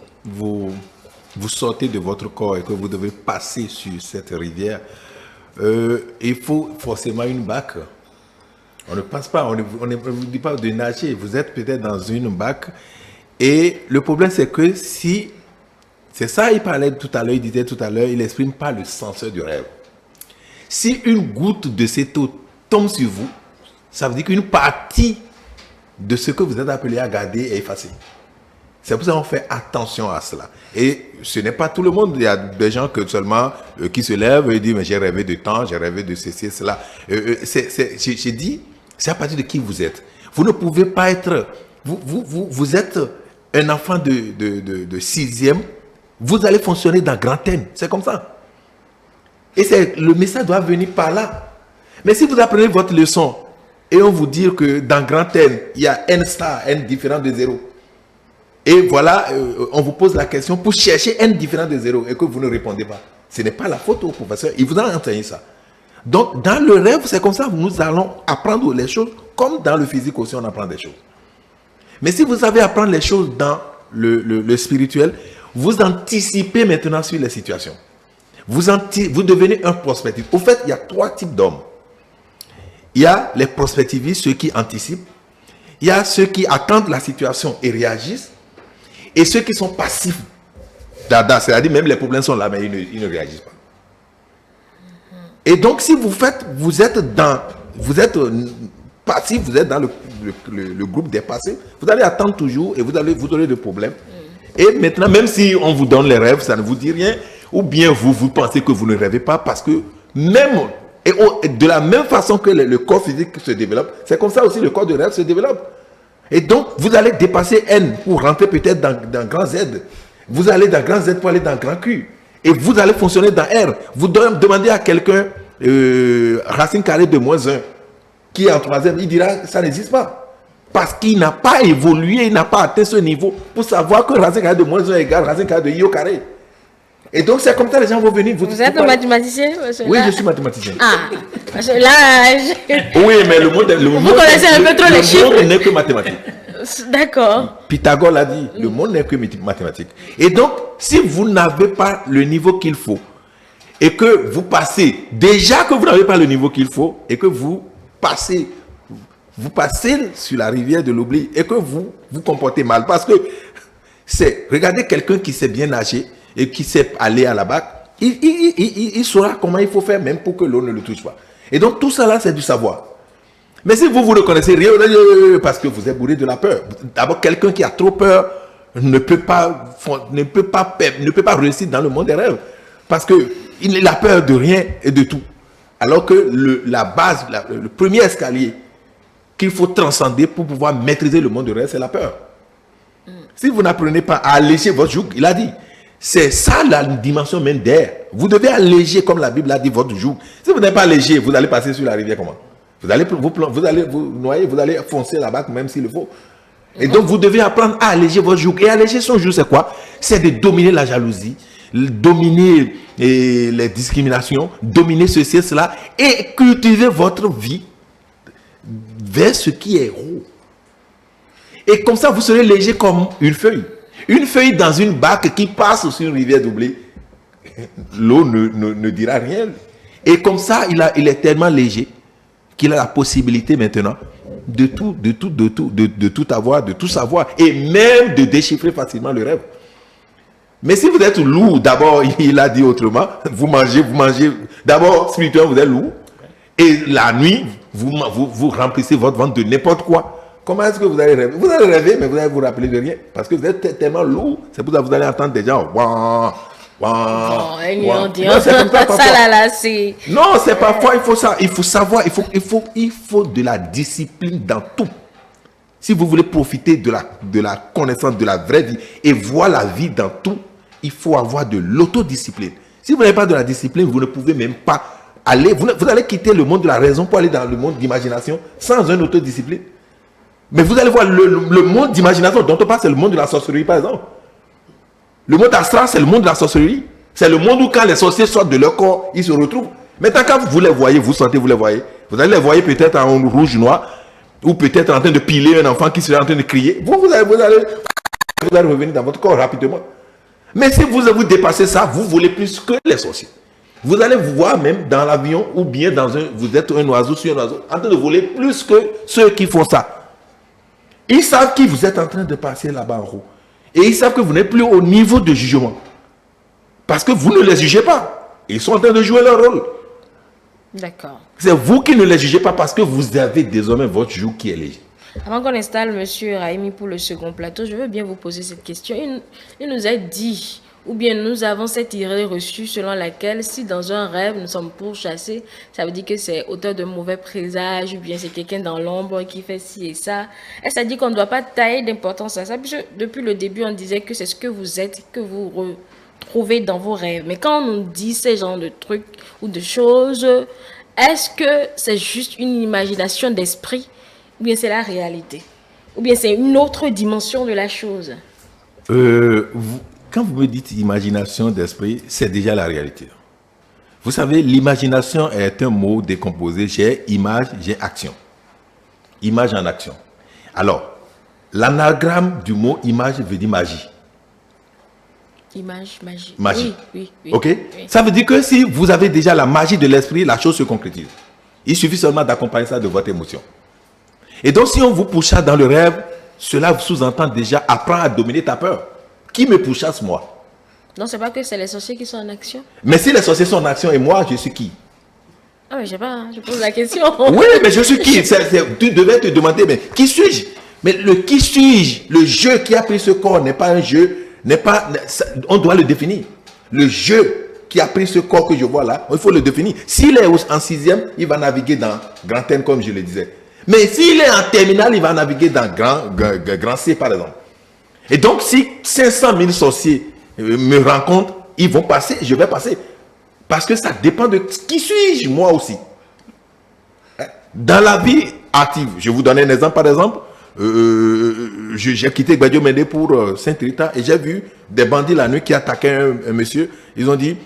[SPEAKER 3] sortez de votre corps et que vous devez passer sur cette rivière, il faut forcément une barque. On ne passe pas, on ne vous dit pas de nager. Vous êtes peut-être dans une barque. Et le problème, c'est que si... C'est ça, il parlait tout à l'heure, il disait tout à l'heure, il n'exprime pas le senseur du rêve. Si une goutte de cette eau tombe sur vous, ça veut dire qu'une partie de ce que vous êtes appelé à garder est effacée. C'est pour ça qu'on fait attention à cela. Et ce n'est pas tout le monde. Il y a des gens qui se lèvent et disent, mais j'ai rêvé de temps, j'ai rêvé de ceci, cela. J'ai dit, c'est à partir de qui vous êtes. Vous ne pouvez pas être... Vous êtes un enfant de 6e. Vous allez fonctionner dans Grand N. C'est comme ça. Et le message doit venir par là. Mais si vous apprenez votre leçon et on vous dit que dans Grand N, il y a N star, N différent de 0. Et voilà, on vous pose la question pour chercher N différent de 0 et que vous ne répondez pas. Ce n'est pas la faute au professeur. Il vous a enseigné ça. Donc, dans le rêve, c'est comme ça que nous allons apprendre les choses, comme dans le physique aussi, on apprend des choses. Mais si vous savez apprendre les choses dans le spirituel, vous anticipez maintenant sur les situations. Vous devenez un prospectif. Au fait, il y a 3 types d'hommes. Il y a les prospectivistes, ceux qui anticipent. Il y a ceux qui attendent la situation et réagissent. Et ceux qui sont passifs. C'est-à-dire même les problèmes sont là, mais ils ne réagissent pas. Et donc, si vous êtes passif, vous êtes dans le groupe des passifs, vous allez attendre toujours et vous allez vous donner des problèmes. Et maintenant, même si on vous donne les rêves, ça ne vous dit rien. Ou bien vous pensez que vous ne rêvez pas parce que même, de la même façon que le corps physique se développe, c'est comme ça aussi le corps de rêve se développe. Et donc, vous allez dépasser N pour rentrer peut-être dans grand Z. Vous allez dans grand Z pour aller dans grand Q. Et vous allez fonctionner dans R. Vous demandez à quelqu'un racine carrée de -1 qui est en 3e, il dira ça n'existe pas. Parce qu'il n'a pas évolué, il n'a pas atteint ce niveau pour savoir que racine carrée de -1 égale racine carrée de I au carré. Et donc c'est comme ça que les gens vont venir.
[SPEAKER 1] Vous êtes un mathématicien, monsieur?
[SPEAKER 3] Oui, je suis mathématicien.
[SPEAKER 1] Ah, là,
[SPEAKER 3] oui, mais le monde
[SPEAKER 1] vous connaissez un peu trop les chiffres.
[SPEAKER 3] Le monde n'est que mathématique.
[SPEAKER 1] D'accord.
[SPEAKER 3] Pythagore l'a dit, le monde n'est que mathématique. Et donc, si vous n'avez pas le niveau qu'il faut, et que vous passez, déjà que vous n'avez pas le niveau qu'il faut, et que vous passez sur la rivière de l'oubli et que vous vous comportez mal. Parce que regardez quelqu'un qui sait bien nager et qui sait aller à la barque, il saura comment il faut faire même pour que l'eau ne le touche pas. Et donc tout ça là, c'est du savoir. Mais si vous ne connaissez rien, parce que vous êtes bourré de la peur. D'abord, quelqu'un qui a trop peur ne peut pas réussir dans le monde des rêves. Parce qu'il a peur de rien et de tout. Alors que la base, le premier escalier qu'il faut transcender pour pouvoir maîtriser le monde des rêves, c'est la peur. Si vous n'apprenez pas à alléger votre joug, il a dit, c'est ça la dimension même d'air. Vous devez alléger, comme la Bible a dit, votre joug. Si vous n'êtes pas allégé, vous allez passer sur la rivière comment? Vous allez vous noyer, vous allez foncer la barque même s'il le faut. Et donc vous devez apprendre à alléger votre joug. Et alléger son joug, c'est quoi? C'est de dominer la jalousie, dominer les discriminations, dominer ceci et cela, et cultiver votre vie vers ce qui est haut. Et comme ça, vous serez léger comme une feuille. Une feuille dans une barque qui passe sur une rivière doublée. L'eau ne dira rien. Et comme ça, il est tellement léger qu'il a la possibilité maintenant de tout avoir, de tout savoir. Et même de déchiffrer facilement le rêve. Mais si vous êtes lourd, d'abord, il a dit autrement, vous mangez. D'abord, spirituellement, vous êtes lourd. Et la nuit, vous remplissez votre ventre de n'importe quoi. Comment est-ce que vous allez rêver? Vous allez rêver, mais vous allez vous rappeler de rien. Parce que vous êtes tellement lourd. C'est pour ça que vous allez entendre des gens. Non, c'est parfois, il faut ça. Il faut savoir, il faut de la discipline dans tout. Si vous voulez profiter de la connaissance de la vraie vie et voir la vie dans tout, il faut avoir de l'autodiscipline. Si vous n'avez pas de la discipline, vous ne pouvez même pas aller. Vous allez quitter le monde de la raison pour aller dans le monde d'imagination sans une autodiscipline. Mais vous allez voir, le monde d'imagination dont on parle, c'est le monde de la sorcellerie, par exemple. Le monde astral, c'est le monde de la sorcellerie. C'est le monde où quand les sorciers sortent de leur corps, ils se retrouvent. Maintenant, quand vous les voyez, vous sentez, vous les voyez. Vous allez les voir peut-être en rouge, noir, ou peut-être en train de piler un enfant qui serait en train de crier. Vous allez revenir dans votre corps rapidement. Mais si vous dépassez ça, vous volez plus que les sorciers. Vous allez vous voir même dans l'avion ou bien vous êtes un oiseau sur un oiseau, en train de voler plus que ceux qui font ça. Ils savent que vous êtes en train de passer là-bas en haut. Et ils savent que vous n'êtes plus au niveau de jugement. Parce que vous ne les jugez pas. Ils sont en train de jouer leur rôle.
[SPEAKER 1] D'accord.
[SPEAKER 3] C'est vous qui ne les jugez pas parce que vous avez désormais votre joug qui est léger.
[SPEAKER 1] Avant qu'on installe M. Raimi pour le second plateau, je veux bien vous poser cette question. Il nous a dit, ou bien nous avons cette idée reçue selon laquelle si dans un rêve nous sommes pourchassés, ça veut dire que c'est auteur de mauvais présages, ou bien c'est quelqu'un dans l'ombre qui fait ci et ça. Et ça dit qu'on ne doit pas tailler d'importance à ça, puisque depuis le début on disait que c'est ce que vous êtes, que vous retrouvez dans vos rêves. Mais quand on nous dit ces genres de trucs ou de choses, est-ce que c'est juste une imagination d'esprit, ou bien c'est la réalité? Ou bien c'est une autre dimension de la chose?
[SPEAKER 3] Quand vous me dites imagination d'esprit, c'est déjà la réalité. Vous savez, l'imagination est un mot décomposé. J'ai image, j'ai action. Image en action. Alors, l'anagramme du mot image veut dire magie.
[SPEAKER 1] Image, magie.
[SPEAKER 3] Magie.
[SPEAKER 1] Oui.
[SPEAKER 3] Ok?
[SPEAKER 1] Oui.
[SPEAKER 3] Ça veut dire que si vous avez déjà la magie de l'esprit, la chose se concrétise. Il suffit seulement d'accompagner ça de votre émotion. Et donc, si on vous pourchasse dans le rêve, cela sous-entend déjà apprendre à dominer ta peur. Qui me pourchasse, moi?
[SPEAKER 1] Non, c'est pas que c'est les sorciers qui sont en action.
[SPEAKER 3] Mais si les sorciers sont en action et moi, je suis qui?
[SPEAKER 1] Ah, mais je sais pas, je pose la question.
[SPEAKER 3] Oui, mais je suis qui? Tu devais te demander, mais qui suis-je? Mais le qui suis-je, le jeu qui a pris ce corps n'est pas un jeu, on doit le définir. Le jeu qui a pris ce corps que je vois là, il faut le définir. S'il est en 6e, il va naviguer dans grand N, comme je le disais. Mais s'il est en terminale, il va naviguer dans grand C, par exemple. Et donc, si 500 000 sorciers me rencontrent, ils vont passer, je vais passer. Parce que ça dépend de qui suis-je, moi aussi. Dans la vie active, je vous donne un exemple, par exemple, j'ai quitté Gbadio Mende pour Saint-Rita et j'ai vu des bandits la nuit qui attaquaient un monsieur. Ils ont dit,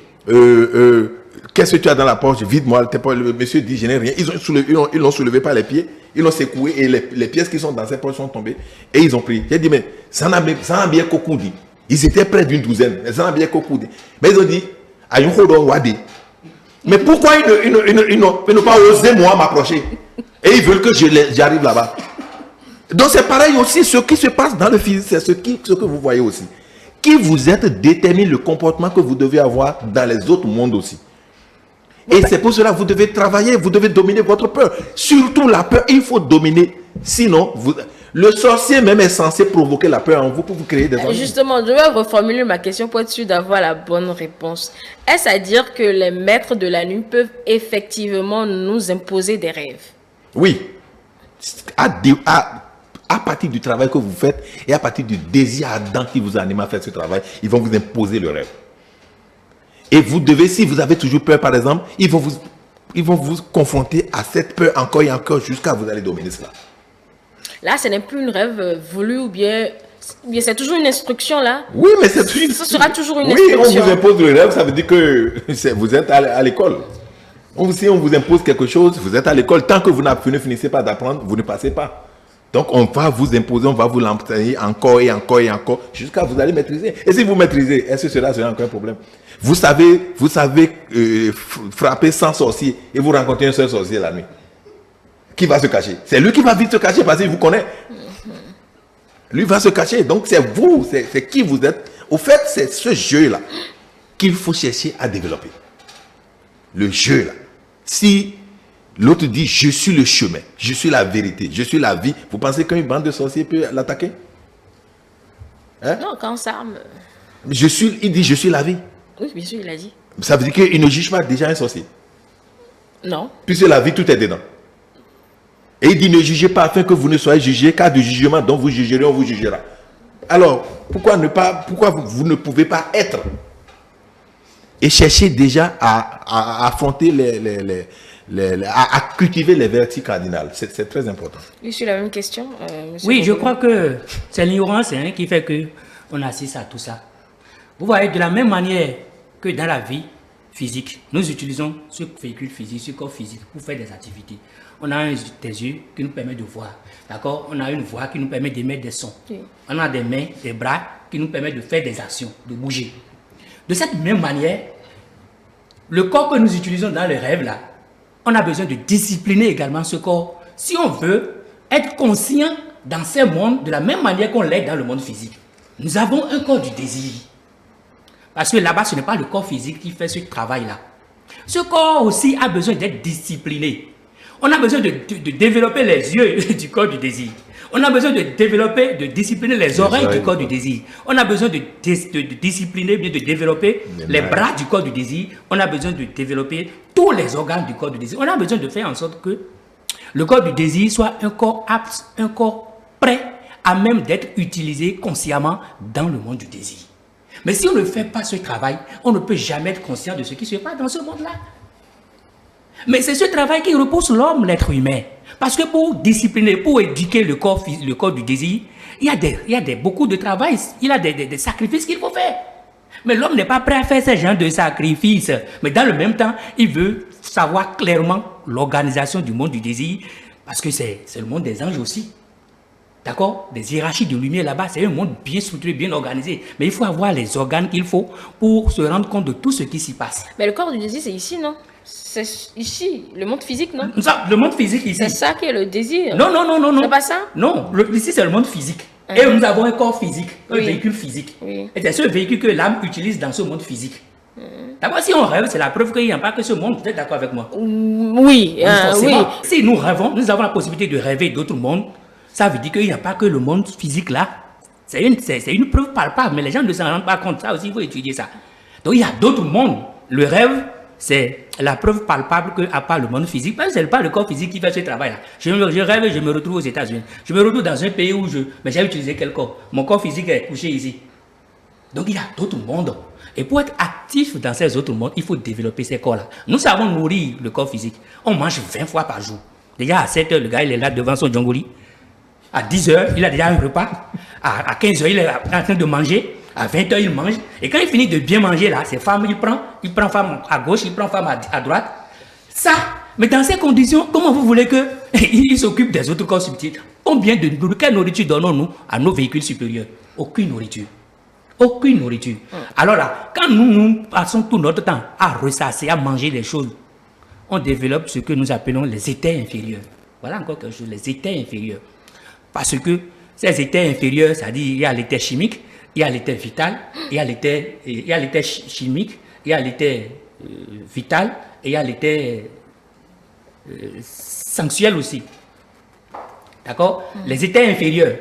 [SPEAKER 3] qu'est-ce que tu as dans la poche? Vide-moi. Le monsieur dit, je n'ai rien. Ils l'ont soulevé par les pieds. Ils l'ont secoué et les pièces qui sont dans ses poches sont tombées. Et ils ont pris. J'ai dit, mais ça n'a bien cocoudi. Ils étaient près d'une douzaine. Ça n'a bien cocoudi. Mais ils ont dit, mais pourquoi ils n'ont pas osé, moi, m'approcher? Et ils veulent que j'arrive là-bas. Donc c'est pareil aussi, ce qui se passe dans le physique, c'est ce que vous voyez aussi. Qui vous êtes détermine le comportement que vous devez avoir dans les autres mondes aussi. Et c'est pour cela que vous devez travailler, vous devez dominer votre peur. Surtout la peur, il faut dominer. Sinon, le sorcier même est censé provoquer la peur en vous pour vous créer des ennuis.
[SPEAKER 1] Justement, je vais reformuler ma question pour être sûr d'avoir la bonne réponse. Est-ce à dire que les maîtres de la nuit peuvent effectivement nous imposer des rêves?
[SPEAKER 3] Oui. À partir du travail que vous faites et à partir du désir ardent qui vous anime à faire ce travail, ils vont vous imposer le rêve. Et vous devez, si vous avez toujours peur par exemple, ils vont vous confronter à cette peur encore et encore jusqu'à vous allez dominer cela.
[SPEAKER 1] Là, ce n'est plus une rêve voulu ou bien c'est toujours une instruction là.
[SPEAKER 3] Oui, mais c'est toujours...
[SPEAKER 1] Ce sera toujours une
[SPEAKER 3] instruction. Oui,
[SPEAKER 1] instruction.
[SPEAKER 3] on vous impose le rêve, ça veut dire que vous êtes à l'école. Si on vous impose quelque chose, vous êtes à l'école. Tant que vous ne finissez pas d'apprendre, vous ne passez pas. Donc on va vous imposer, on va vous l'enseigner encore et encore et encore jusqu'à vous allez maîtriser. Et si vous maîtrisez, est-ce que cela sera encore un problème? Vous savez frapper 100 sorciers et vous rencontrez un seul sorcier la nuit. Qui va se cacher? C'est lui qui va vite se cacher parce qu'il vous connaît. Lui va se cacher. Donc c'est vous, c'est qui vous êtes. Au fait, c'est ce jeu-là qu'il faut chercher à développer. Le jeu-là. Si l'autre dit, je suis le chemin, je suis la vérité, je suis la vie, vous pensez qu'une bande de sorciers peut l'attaquer? Hein?
[SPEAKER 1] Non, quand ça arme.
[SPEAKER 3] Il dit, je suis la vie.
[SPEAKER 1] Oui, bien sûr, il a dit.
[SPEAKER 3] Ça veut dire qu'il ne juge pas déjà un sorcier.
[SPEAKER 1] Non.
[SPEAKER 3] Puisque la vie, tout est dedans. Et il dit, ne jugez pas afin que vous ne soyez jugés, car du jugement dont vous jugerez, on vous jugera. Alors, pourquoi vous ne pouvez pas être? Et chercher déjà à affronter à cultiver les vertus cardinales. C'est très important.
[SPEAKER 1] Je suis la même question.
[SPEAKER 2] Oui, je crois que c'est l'ignorance qui fait qu'on assiste à tout ça. Vous voyez, de la même manière que dans la vie physique, nous utilisons ce véhicule physique, ce corps physique pour faire des activités. On a des yeux qui nous permettent de voir. D'accord? On a une voix qui nous permet d'émettre des sons. Oui. On a des mains, des bras qui nous permettent de faire des actions, de bouger. De cette même manière, le corps que nous utilisons dans le rêve là, on a besoin de discipliner également ce corps si on veut être conscient dans ces mondes de la même manière qu'on l'est dans le monde physique. Nous avons un corps du désir. Parce que là-bas, ce n'est pas le corps physique qui fait ce travail-là. Ce corps aussi a besoin d'être discipliné. On a besoin de développer les yeux du corps du désir. On a besoin de discipliner les oreilles du corps du désir. On a besoin de discipliner, de développer les bras du corps du désir. On a besoin de développer tous les organes du corps du désir. On a besoin de faire en sorte que le corps du désir soit un corps apte, un corps prêt à même d'être utilisé consciemment dans le monde du désir. Mais si on ne fait pas ce travail, on ne peut jamais être conscient de ce qui se passe dans ce monde-là. Mais c'est ce travail qui repose sur l'homme, l'être humain. Parce que pour discipliner, pour éduquer le corps du désir, il y a beaucoup de travail, il y a des sacrifices qu'il faut faire. Mais l'homme n'est pas prêt à faire ce genre de sacrifices. Mais dans le même temps, il veut savoir clairement l'organisation du monde du désir, parce que c'est le monde des anges aussi. D'accord? Des hiérarchies de lumière là-bas, c'est un monde bien structuré, bien organisé. Mais il faut avoir les organes qu'il faut pour se rendre compte de tout ce qui s'y passe.
[SPEAKER 1] Mais le corps du désir, c'est ici, non? C'est ici, le monde physique, non?
[SPEAKER 2] Le monde physique ici.
[SPEAKER 1] C'est ça qui est le désir.
[SPEAKER 2] Non.
[SPEAKER 1] C'est pas ça?
[SPEAKER 2] Non, ici c'est le monde physique. Et nous avons un corps physique, un véhicule physique.
[SPEAKER 1] Oui.
[SPEAKER 2] Et c'est ce véhicule que l'âme utilise dans ce monde physique. D'abord, si on rêve, c'est la preuve qu'il n'y a pas que ce monde. Vous êtes d'accord avec moi?
[SPEAKER 1] Oui. Oui.
[SPEAKER 2] Si nous rêvons, nous avons la possibilité de rêver d'autres mondes. Ça veut dire qu'il n'y a pas que le monde physique là. C'est une preuve palpable, mais les gens ne s'en rendent pas compte. Ça aussi, il faut étudier ça. Donc, il y a d'autres mondes. Le rêve, c'est la preuve palpable qu'à part le monde physique, parce que ce n'est pas le corps physique qui fait ce travail-là. Je rêve et je me retrouve aux États-Unis. Je me retrouve dans un pays où mais j'ai utilisé quel corps? Mon corps physique est couché ici. Donc, il y a d'autres mondes. Et pour être actif dans ces autres mondes, il faut développer ces corps-là. Nous savons nourrir le corps physique. On mange 20 fois par jour. Déjà, à 7 heures, le gars, il est là devant son djongoli. À 10 heures, il a déjà un repas. À 15 heures, il est en train de manger. À 20 heures, il mange. Et quand il finit de bien manger, là, ses femmes, il prend femme à gauche, il prend femme à droite. Ça, mais dans ces conditions, comment vous voulez qu'il s'occupe des autres corps subtils? Quelle nourriture donnons-nous à nos véhicules supérieurs? Aucune nourriture. Aucune nourriture. Alors là, quand nous passons tout notre temps à ressasser, à manger des choses, on développe ce que nous appelons les états inférieurs. Voilà encore quelque chose, les états inférieurs. Parce que ces états inférieurs, c'est-à-dire il y a l'état chimique, il y a l'état vital, il y a l'état chimique, il y a l'état vital et il y a l'état sensuel aussi. D'accord? Les états inférieurs.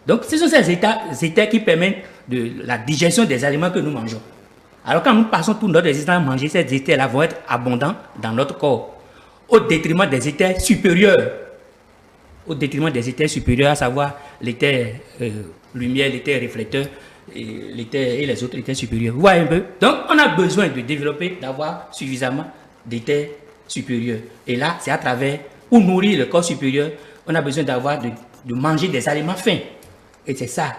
[SPEAKER 2] Donc, ce sont ces états qui permettent de la digestion des aliments que nous mangeons. Alors, quand nous passons tout notre existence à manger, ces états-là vont être abondants dans notre corps, au détriment des états supérieurs. Au détriment des états supérieurs, à savoir l'état lumière, l'état réflecteur et les autres états supérieurs. Vous voyez un peu? Donc, on a besoin de développer, d'avoir suffisamment d'états supérieurs. Et là, c'est à travers, pour nourrir le corps supérieur, on a besoin de manger des aliments fins. Et c'est ça,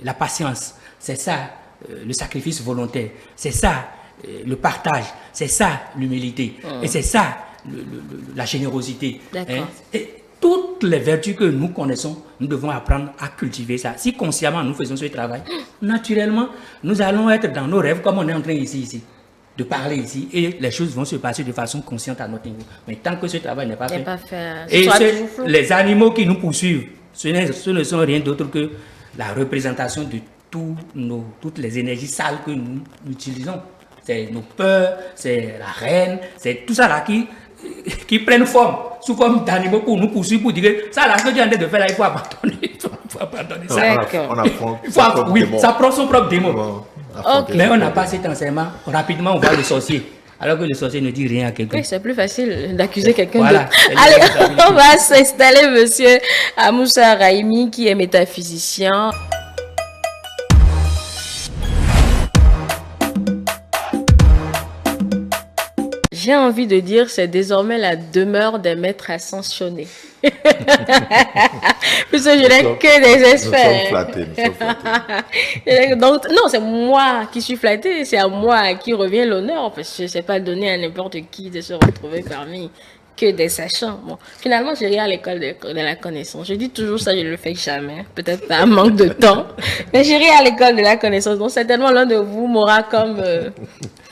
[SPEAKER 2] la patience. C'est ça, le sacrifice volontaire. C'est ça, le partage. C'est ça, l'humilité. Et c'est ça, la générosité.
[SPEAKER 1] D'accord.
[SPEAKER 2] Et toutes les vertus que nous connaissons, nous devons apprendre à cultiver ça. Si consciemment nous faisons ce travail, naturellement, nous allons être dans nos rêves comme on est en train ici. De parler ici et les choses vont se passer de façon consciente à notre niveau. Mais tant que ce travail n'est pas fait, et les animaux qui nous poursuivent, ce ne sont rien d'autre que la représentation de toutes les énergies sales que nous utilisons. C'est nos peurs, c'est la reine, c'est tout ça là qui prennent forme, sous forme d'animaux pour nous poursuivre, pour dire que ça là, ce que tu es en train de faire là, il faut abandonner. Il faut abandonner ça. Ça prend son propre démon. Okay. Mais on n'a pas cet enseignement. Rapidement, on voit le sorcier. Alors que le sorcier ne dit rien à quelqu'un.
[SPEAKER 1] Oui, c'est plus facile d'accuser quelqu'un d'autre. Allez, on va s'installer, monsieur Amoussa Raimi, qui est métaphysicien. J'ai envie de dire, c'est désormais la demeure des maîtres ascensionnés. Puisque je n'ai que des experts.
[SPEAKER 3] Nous sommes flattés.
[SPEAKER 1] Donc, non, c'est moi qui suis flatté, c'est à moi qui revient l'honneur, parce que je ne sais pas donner à n'importe qui de se retrouver parmi que des sachants. Bon, finalement, je n'irai à l'école de la connaissance. Je dis toujours ça, je ne le fais jamais. Peut-être par manque de temps. Mais j'irai à l'école de la connaissance. Donc, certainement, l'un de vous m'aura comme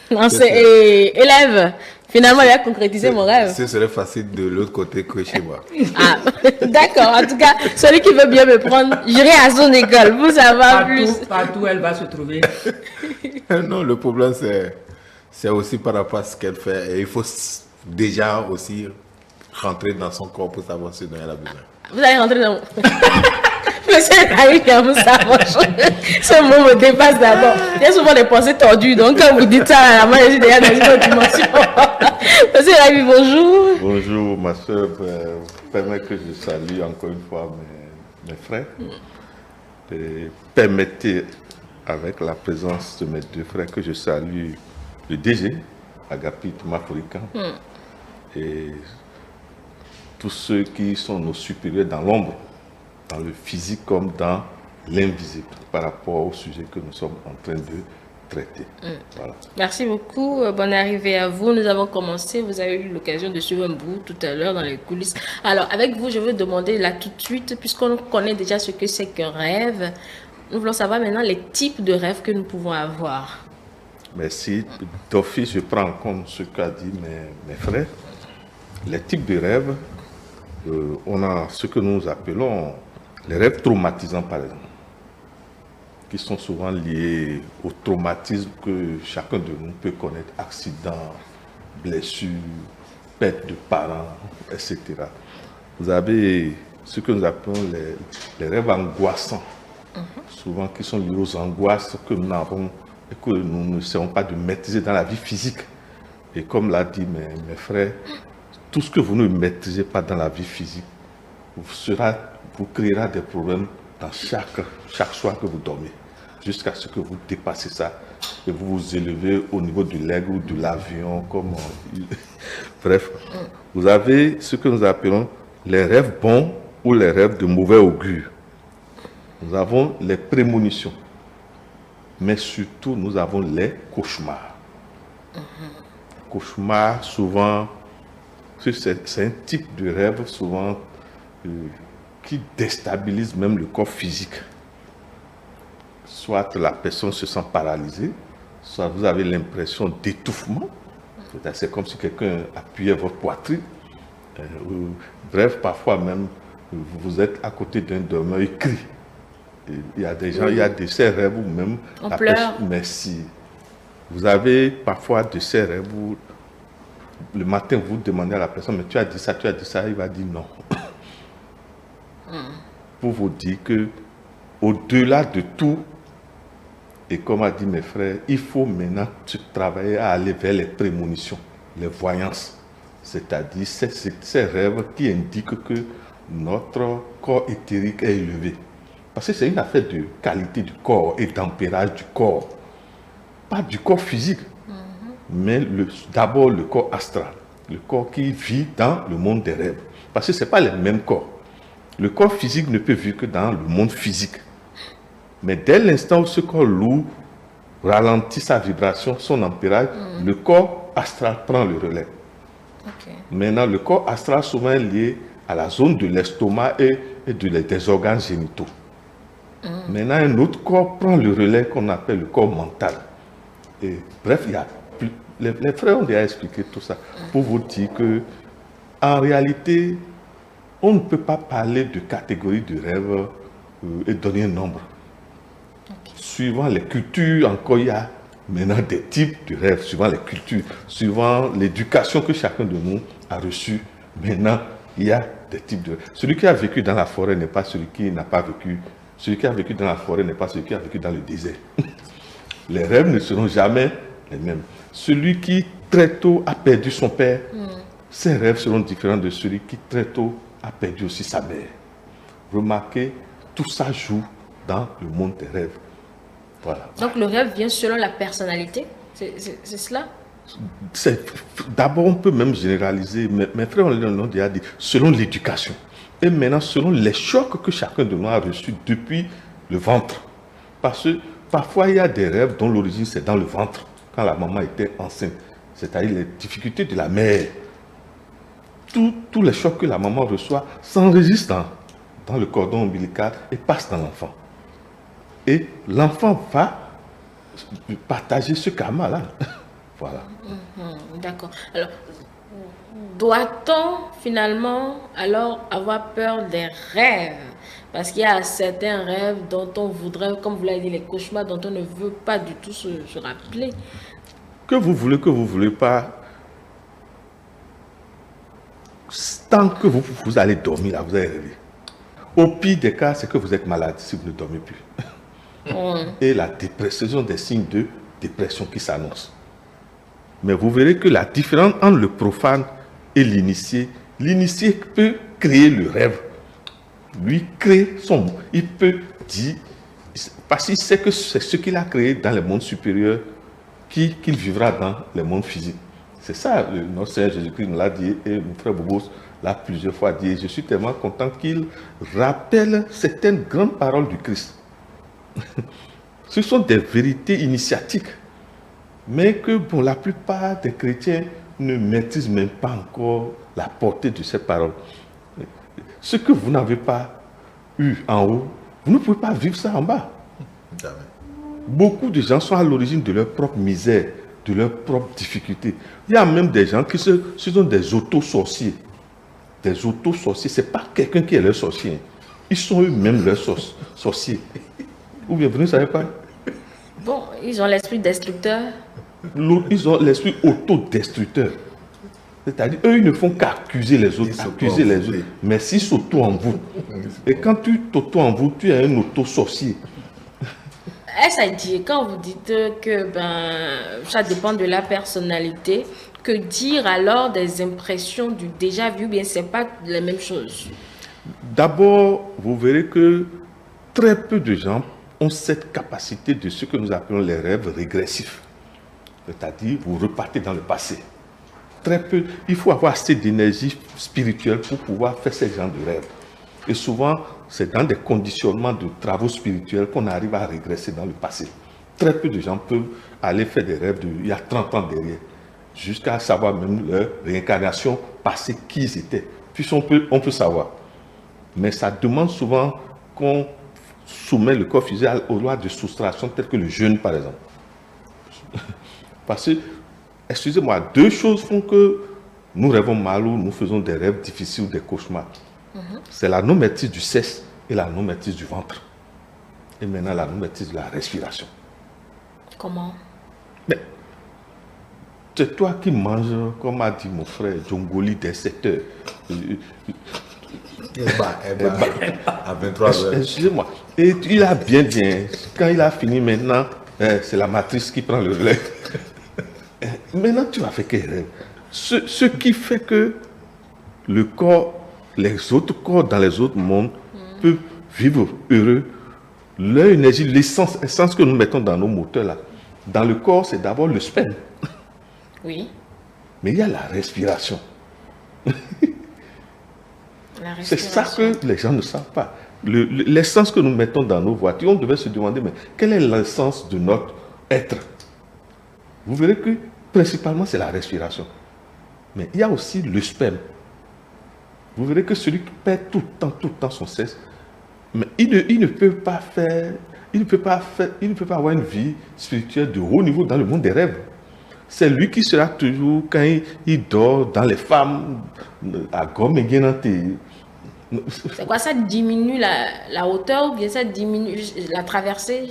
[SPEAKER 1] élève. Finalement, il a concrétisé mon rêve.
[SPEAKER 3] Ce serait facile de l'autre côté que chez moi.
[SPEAKER 1] Ah, d'accord. En tout cas, celui qui veut bien me prendre, j'irai à son école. Vous savez plus.
[SPEAKER 2] Partout, elle va se trouver.
[SPEAKER 3] Non, le problème, c'est aussi par rapport à ce qu'elle fait. Et il faut déjà aussi rentrer dans son corps pour savoir ce dont elle a besoin.
[SPEAKER 1] Vous allez rentrer dans... Monsieur ce mot me dépasse d'abord. Il y a souvent des pensées tordues. Donc, quand vous dites ça, moi, je suis déjà dans une autre dimension. Monsieur Raimi, bonjour.
[SPEAKER 4] Bonjour, ma soeur. Permettez que je salue encore une fois mes frères. Et permettez, avec la présence de mes deux frères, que je salue le DG, Agapit Mafurikan, et tous ceux qui sont nos supérieurs dans l'ombre, dans le physique comme dans l'invisible, par rapport au sujet que nous sommes en train de traiter. Voilà.
[SPEAKER 1] Merci beaucoup. Bonne arrivée à vous. Nous avons commencé. Vous avez eu l'occasion de suivre un bout tout à l'heure dans les coulisses. Alors, avec vous, je veux demander là tout de suite, puisqu'on connaît déjà ce que c'est qu'un rêve, nous voulons savoir maintenant les types de rêves que nous pouvons avoir.
[SPEAKER 4] Merci. D'office, je prends comme ce qu'a dit mes frères. Les types de rêves, on a ce que nous appelons les rêves traumatisants, par exemple, qui sont souvent liés au traumatisme que chacun de nous peut connaître, accidents, blessures, perte de parents, etc. Vous avez ce que nous appelons les rêves angoissants, souvent qui sont liés aux angoisses que nous avons et que nous ne savons pas de maîtriser dans la vie physique. Et comme l'a dit mes frères, tout ce que vous ne maîtrisez pas dans la vie physique vous créera des problèmes dans chaque soir que vous dormez, jusqu'à ce que vous dépassez ça et vous vous élevez au niveau de l'aigle ou de l'avion, comme on dit. Bref, vous avez ce que nous appelons les rêves bons ou les rêves de mauvais augure. Nous avons les prémonitions, mais surtout nous avons les cauchemars. Cauchemars, souvent, c'est un type de rêve souvent qui déstabilise même le corps physique. Soit la personne se sent paralysée, soit vous avez l'impression d'étouffement. C'est comme si quelqu'un appuyait votre poitrine. Bref, parfois même, vous êtes à côté d'un dormeur, il crie. Il y a des gens, il y a de ces rêves où même...
[SPEAKER 1] On pleure.
[SPEAKER 4] Merci. Vous avez parfois de ces rêves où le matin, vous demandez à la personne, mais tu as dit ça, il va dire non. Pour vous dire que au-delà de tout, et comme a dit mes frères, il faut maintenant travailler à aller vers les prémonitions, les voyances, c'est-à-dire ces rêves qui indiquent que notre corps éthérique est élevé. Parce que c'est une affaire de qualité du corps et d'ampérage du corps. Pas du corps physique, mais d'abord le corps astral, le corps qui vit dans le monde des rêves. Parce que ce n'est pas les mêmes corps. Le corps physique ne peut vivre que dans le monde physique. Mais dès l'instant où ce corps lourd ralentit sa vibration, son ampérage, le corps astral prend le relais.
[SPEAKER 1] Okay.
[SPEAKER 4] Maintenant, le corps astral souvent est lié à la zone de l'estomac et des organes génitaux. Maintenant, un autre corps prend le relais qu'on appelle le corps mental. Et bref, il y a les frères ont déjà expliqué tout ça pour vous dire que, en réalité, on ne peut pas parler de catégorie de rêve et donner un nombre. Okay. Suivant les cultures, encore il y a maintenant des types de rêves, suivant les cultures, suivant l'éducation que chacun de nous a reçue. Maintenant, il y a des types de rêves. Celui qui a vécu dans la forêt n'est pas celui qui n'a pas vécu. Celui qui a vécu dans la forêt n'est pas celui qui a vécu dans le désert. Les rêves ne seront jamais les mêmes. Celui qui très tôt a perdu son père, ses rêves seront différents de celui qui très tôt a perdu aussi sa mère. Remarquez, tout ça joue dans le monde des rêves. Voilà.
[SPEAKER 1] Donc le rêve vient selon la personnalité, c'est cela?
[SPEAKER 4] D'abord, on peut même généraliser, mes frères l'ont déjà dit, selon l'éducation. Et maintenant, selon les chocs que chacun de nous a reçus depuis le ventre. Parce que parfois, il y a des rêves dont l'origine c'est dans le ventre, quand la maman était enceinte. C'est-à-dire les difficultés de la mère. Tous les chocs que la maman reçoit s'enregistrent dans le cordon ombilical et passent dans l'enfant. Et l'enfant va partager ce karma-là. Voilà.
[SPEAKER 1] D'accord. Alors, doit-on finalement alors avoir peur des rêves? Parce qu'il y a certains rêves dont on voudrait, comme vous l'avez dit, les cauchemars dont on ne veut pas du tout se rappeler.
[SPEAKER 4] Que vous voulez pas, tant que vous allez dormir là, vous allez rêver. Au pire des cas, c'est que vous êtes malade si vous ne dormez plus. Et la dépression, ce sont des signes de dépression qui s'annoncent. Mais vous verrez que la différence entre le profane et l'initié peut créer le rêve. Lui crée son... Il peut dire... Parce qu'il sait que c'est ce qu'il a créé dans le monde supérieur qu'il vivra dans le monde physique. C'est ça, notre Seigneur Jésus-Christ nous l'a dit, et mon frère Bobos l'a plusieurs fois dit. Je suis tellement content qu'il rappelle certaines grandes paroles du Christ. Ce sont des vérités initiatiques, mais que pour la plupart des chrétiens ne maîtrisent même pas encore la portée de ces paroles. Ce que vous n'avez pas eu en haut, vous ne pouvez pas vivre ça en bas. Jamais. Beaucoup de gens sont à l'origine de leur propre misère, de leurs propres difficultés. Il y a même des gens qui sont des auto-sorciers. Des auto-sorciers, ce n'est pas quelqu'un qui est leur sorcier. Ils sont eux-mêmes leurs sorciers. Ou bien vous ne savez pas?
[SPEAKER 1] Bon, ils ont l'esprit destructeur.
[SPEAKER 4] Ils ont l'esprit autodestructeur. C'est-à-dire, eux, ils ne font qu'accuser les autres, mais s'ils s'auto en vous. Et quand tu t'auto en vous, tu es un auto-sorcier.
[SPEAKER 1] Est-ce à dire, quand vous dites que ça dépend de la personnalité, que dire alors des impressions du déjà vu, bien c'est pas la même chose?
[SPEAKER 4] D'abord, vous verrez que très peu de gens ont cette capacité de ce que nous appelons les rêves régressifs. C'est-à-dire, vous repartez dans le passé. Très peu. Il faut avoir assez d'énergie spirituelle pour pouvoir faire ce genre de rêves. Et souvent, c'est dans des conditionnements de travaux spirituels qu'on arrive à régresser dans le passé. Très peu de gens peuvent aller faire des rêves il y a 30 ans derrière, jusqu'à savoir même leur réincarnation passée, qui ils étaient. Puis on peut savoir. Mais ça demande souvent qu'on soumet le corps physique aux lois de soustraction, telles que le jeûne, par exemple. Parce que, excusez-moi, deux choses font que nous rêvons mal ou nous faisons des rêves difficiles ou des cauchemars. C'est la non-maîtrise du sexe et la non-maîtrise du ventre. Et maintenant, la non-maîtrise de la respiration.
[SPEAKER 1] Comment?
[SPEAKER 4] Mais c'est toi qui manges, comme a dit mon frère, Djongoli dès 7 heures.
[SPEAKER 3] À 23h.
[SPEAKER 4] Excusez-moi. Et il a bien dit, hein, quand il a fini maintenant, c'est la matrice qui prend le relais. Maintenant, tu vas faire quel rêve? Ce qui fait que le corps, les autres corps dans les autres mondes peuvent vivre heureux. Leur énergie, l'essence que nous mettons dans nos moteurs là, dans le corps, c'est d'abord le sperme.
[SPEAKER 1] Oui.
[SPEAKER 4] Mais il y a la respiration.
[SPEAKER 1] La
[SPEAKER 4] C'est ça
[SPEAKER 1] respiration.
[SPEAKER 4] que les gens ne savent pas. L'essence que nous mettons dans nos voitures, on devait se demander, mais quelle est l'essence de notre être? Vous verrez que principalement c'est la respiration. Mais il y a aussi le sperme. Vous verrez que celui qui perd tout le temps son sexe, mais il ne peut pas avoir une vie spirituelle de haut niveau dans le monde des rêves. C'est lui qui sera toujours, quand il dort, dans les femmes, à gomme et guénanté.
[SPEAKER 1] C'est quoi, ça diminue la hauteur ou bien ça diminue la traversée?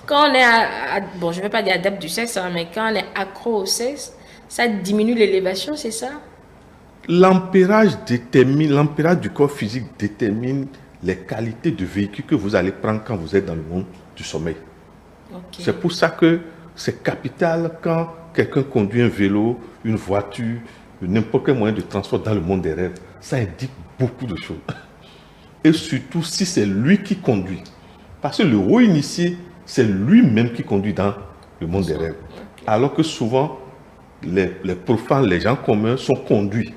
[SPEAKER 1] Quand on est, bon, je ne vais pas dire adepte du sexe, hein, mais quand on est accro au sexe, ça diminue l'élévation, c'est ça?
[SPEAKER 4] L'ampérage du corps physique détermine les qualités de véhicule que vous allez prendre quand vous êtes dans le monde du sommeil.
[SPEAKER 1] Okay.
[SPEAKER 4] C'est pour ça que c'est capital quand quelqu'un conduit un vélo, une voiture, n'importe quel moyen de transport dans le monde des rêves. Ça indique beaucoup de choses. Et surtout si c'est lui qui conduit. Parce que le haut initié, c'est lui-même qui conduit dans le monde des rêves. Okay. Alors que souvent, les profanes, les gens communs sont conduits.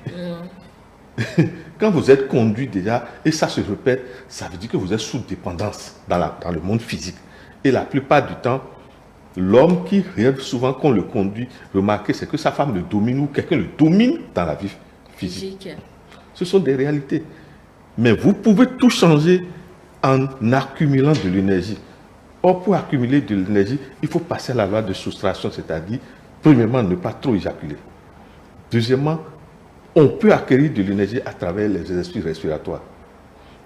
[SPEAKER 4] Quand vous êtes conduit déjà, et ça se répète, ça veut dire que vous êtes sous dépendance dans le monde physique. Et la plupart du temps, l'homme qui rêve souvent qu'on le conduit, remarquez, c'est que sa femme le domine ou quelqu'un le domine dans la vie physique. Ce sont des réalités. Mais vous pouvez tout changer en accumulant de l'énergie. Or, pour accumuler de l'énergie, il faut passer à la loi de soustraction, c'est-à-dire, premièrement, ne pas trop éjaculer. Deuxièmement, on peut acquérir de l'énergie à travers les exercices respiratoires.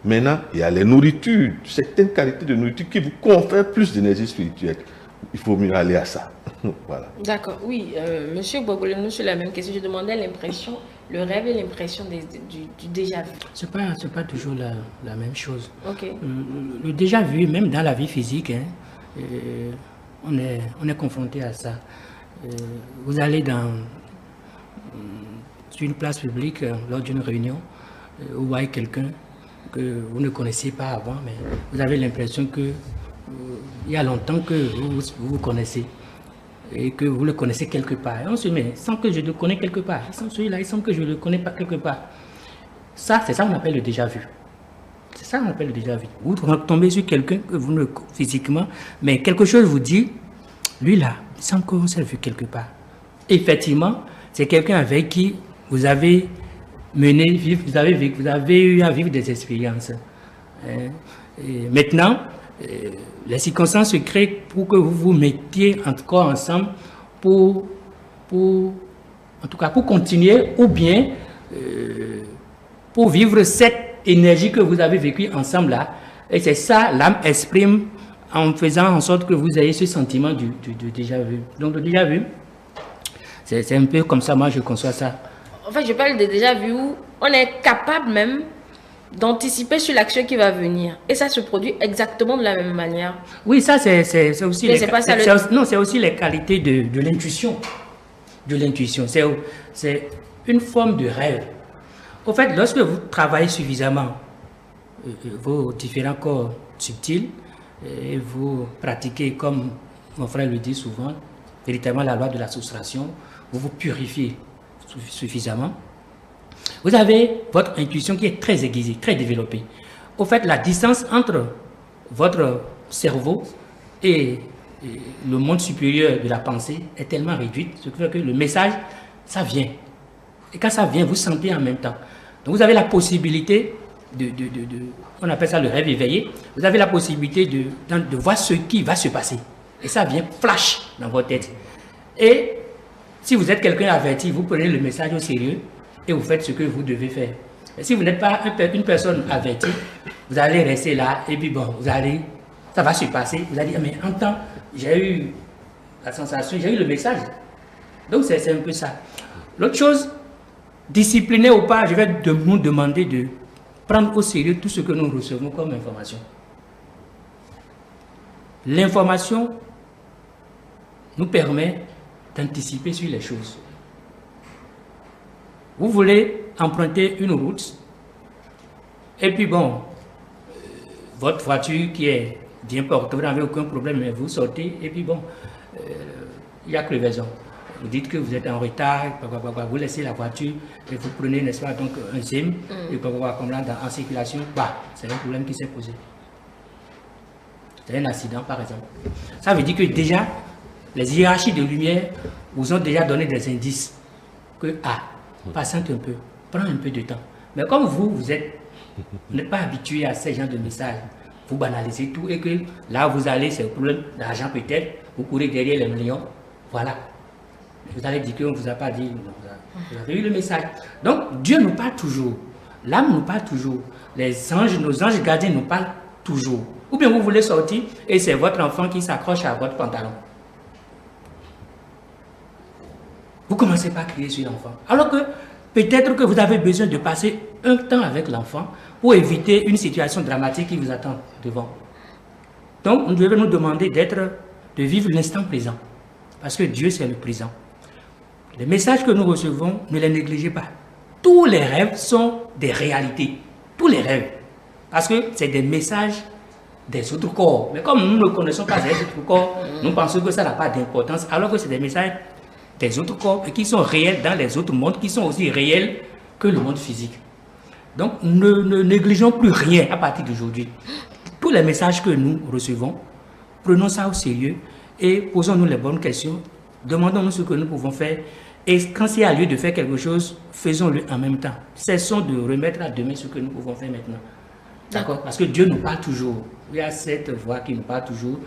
[SPEAKER 4] Maintenant, il y a les nourritures, certaines qualités de nourriture qui vous confèrent plus d'énergie spirituelle. Il faut mieux aller à ça. Voilà.
[SPEAKER 1] D'accord, oui. Monsieur Bogolénou, sur la même question, je demandais l'impression, le rêve et l'impression du déjà vu.
[SPEAKER 2] C'est pas toujours la même chose.
[SPEAKER 1] Okay.
[SPEAKER 2] Le déjà vu, même dans la vie physique, hein, on est confronté à ça. Vous allez sur une place publique lors d'une réunion, vous voyez quelqu'un que vous ne connaissez pas avant, mais vous avez l'impression que il y a longtemps que vous connaissez et que vous le connaissez quelque part. Et on se dit, mais sans que je le connais quelque part, celui-là, il semble que je ne le connais pas quelque part. Ça, c'est ça qu'on appelle le déjà vu. C'est ça qu'on appelle le déjà vu. Vous tombez sur quelqu'un que vous ne physiquement, mais quelque chose vous dit, lui là, il semble qu'on s'est vu quelque part. Effectivement, c'est quelqu'un avec qui vous avez vous avez eu à vivre des expériences. Et maintenant, les circonstances se créent pour que vous vous mettiez encore ensemble pour continuer ou bien pour vivre cette énergie que vous avez vécue ensemble là. Et c'est ça, l'âme exprime en faisant en sorte que vous ayez ce sentiment du déjà vu. Donc le déjà vu, c'est un peu comme ça, moi je conçois ça.
[SPEAKER 1] En fait, je parle de déjà vu où on est capable même d'anticiper sur l'action qui va venir. Et ça se produit exactement de la même manière.
[SPEAKER 2] Oui, ça c'est aussi c'est aussi les qualités de l'intuition. De l'intuition. C'est une forme de rêve. Au fait, lorsque vous travaillez suffisamment vos différents corps subtils et vous pratiquez, comme mon frère le dit souvent, véritablement la loi de la soustraction, vous vous purifiez suffisamment. Vous avez votre intuition qui est très aiguisée, très développée. Au fait, la distance entre votre cerveau et le monde supérieur de la pensée est tellement réduite, ce qui fait que le message, ça vient. Et quand ça vient, vous sentez en même temps. Donc vous avez la possibilité on appelle ça le rêve éveillé, vous avez la possibilité de voir ce qui va se passer. Et ça vient flash dans votre tête. Et Si vous êtes quelqu'un averti, vous prenez le message au sérieux et vous faites ce que vous devez faire. Et si vous n'êtes pas une personne avertie, vous allez rester là et puis bon, ça va se passer. Vous allez dire, mais en temps, j'ai eu la sensation, j'ai eu le message. Donc c'est un peu ça. L'autre chose, discipliné ou pas, je vais nous demander de prendre au sérieux tout ce que nous recevons comme information. L'information nous permet d'anticiper sur les choses. Vous voulez emprunter une route, et puis bon, votre voiture qui est bien portée, vous n'avez aucun problème, mais vous sortez, et puis bon, il y a crevaison. Vous dites que vous êtes en retard, vous laissez la voiture, et vous prenez, n'est-ce pas, donc un SIM, et comme là, en circulation, c'est un problème qui s'est posé. C'est un accident, par exemple. Ça veut dire que déjà, les hiérarchies de lumière vous ont déjà donné des indices que, patiente un peu, prends un peu de temps. Mais comme vous n'êtes pas habitué à ces genres de messages, vous banalisez tout et que là vous allez, c'est le problème d'argent peut-être, vous courez derrière les millions, voilà. Vous allez dire qu'on ne vous a pas dit, vous avez eu le message. Donc Dieu nous parle toujours, l'âme nous parle toujours, les anges, nos anges gardiens nous parlent toujours. Ou bien vous voulez sortir et c'est votre enfant qui s'accroche à votre pantalon. Vous commencez par crier sur l'enfant. Alors que peut-être que vous avez besoin de passer un temps avec l'enfant pour éviter une situation dramatique qui vous attend devant. Donc, nous devons nous demander de vivre l'instant présent. Parce que Dieu, c'est le présent. Les messages que nous recevons, ne les négligez pas. Tous les rêves sont des réalités. Tous les rêves. Parce que c'est des messages des autres corps. Mais comme nous ne connaissons pas ces autres corps, nous pensons que ça n'a pas d'importance, alors que c'est des messages des autres corps qui sont réels dans les autres mondes, qui sont aussi réels que le monde physique. Donc, ne négligeons plus rien à partir d'aujourd'hui. Tous les messages que nous recevons, prenons ça au sérieux et posons-nous les bonnes questions, demandons-nous ce que nous pouvons faire et quand il y a lieu de faire quelque chose, faisons-le en même temps. Cessons de remettre à demain ce que nous pouvons faire maintenant. D'accord? Parce que Dieu nous parle toujours. Il y a cette voix qui nous parle toujours.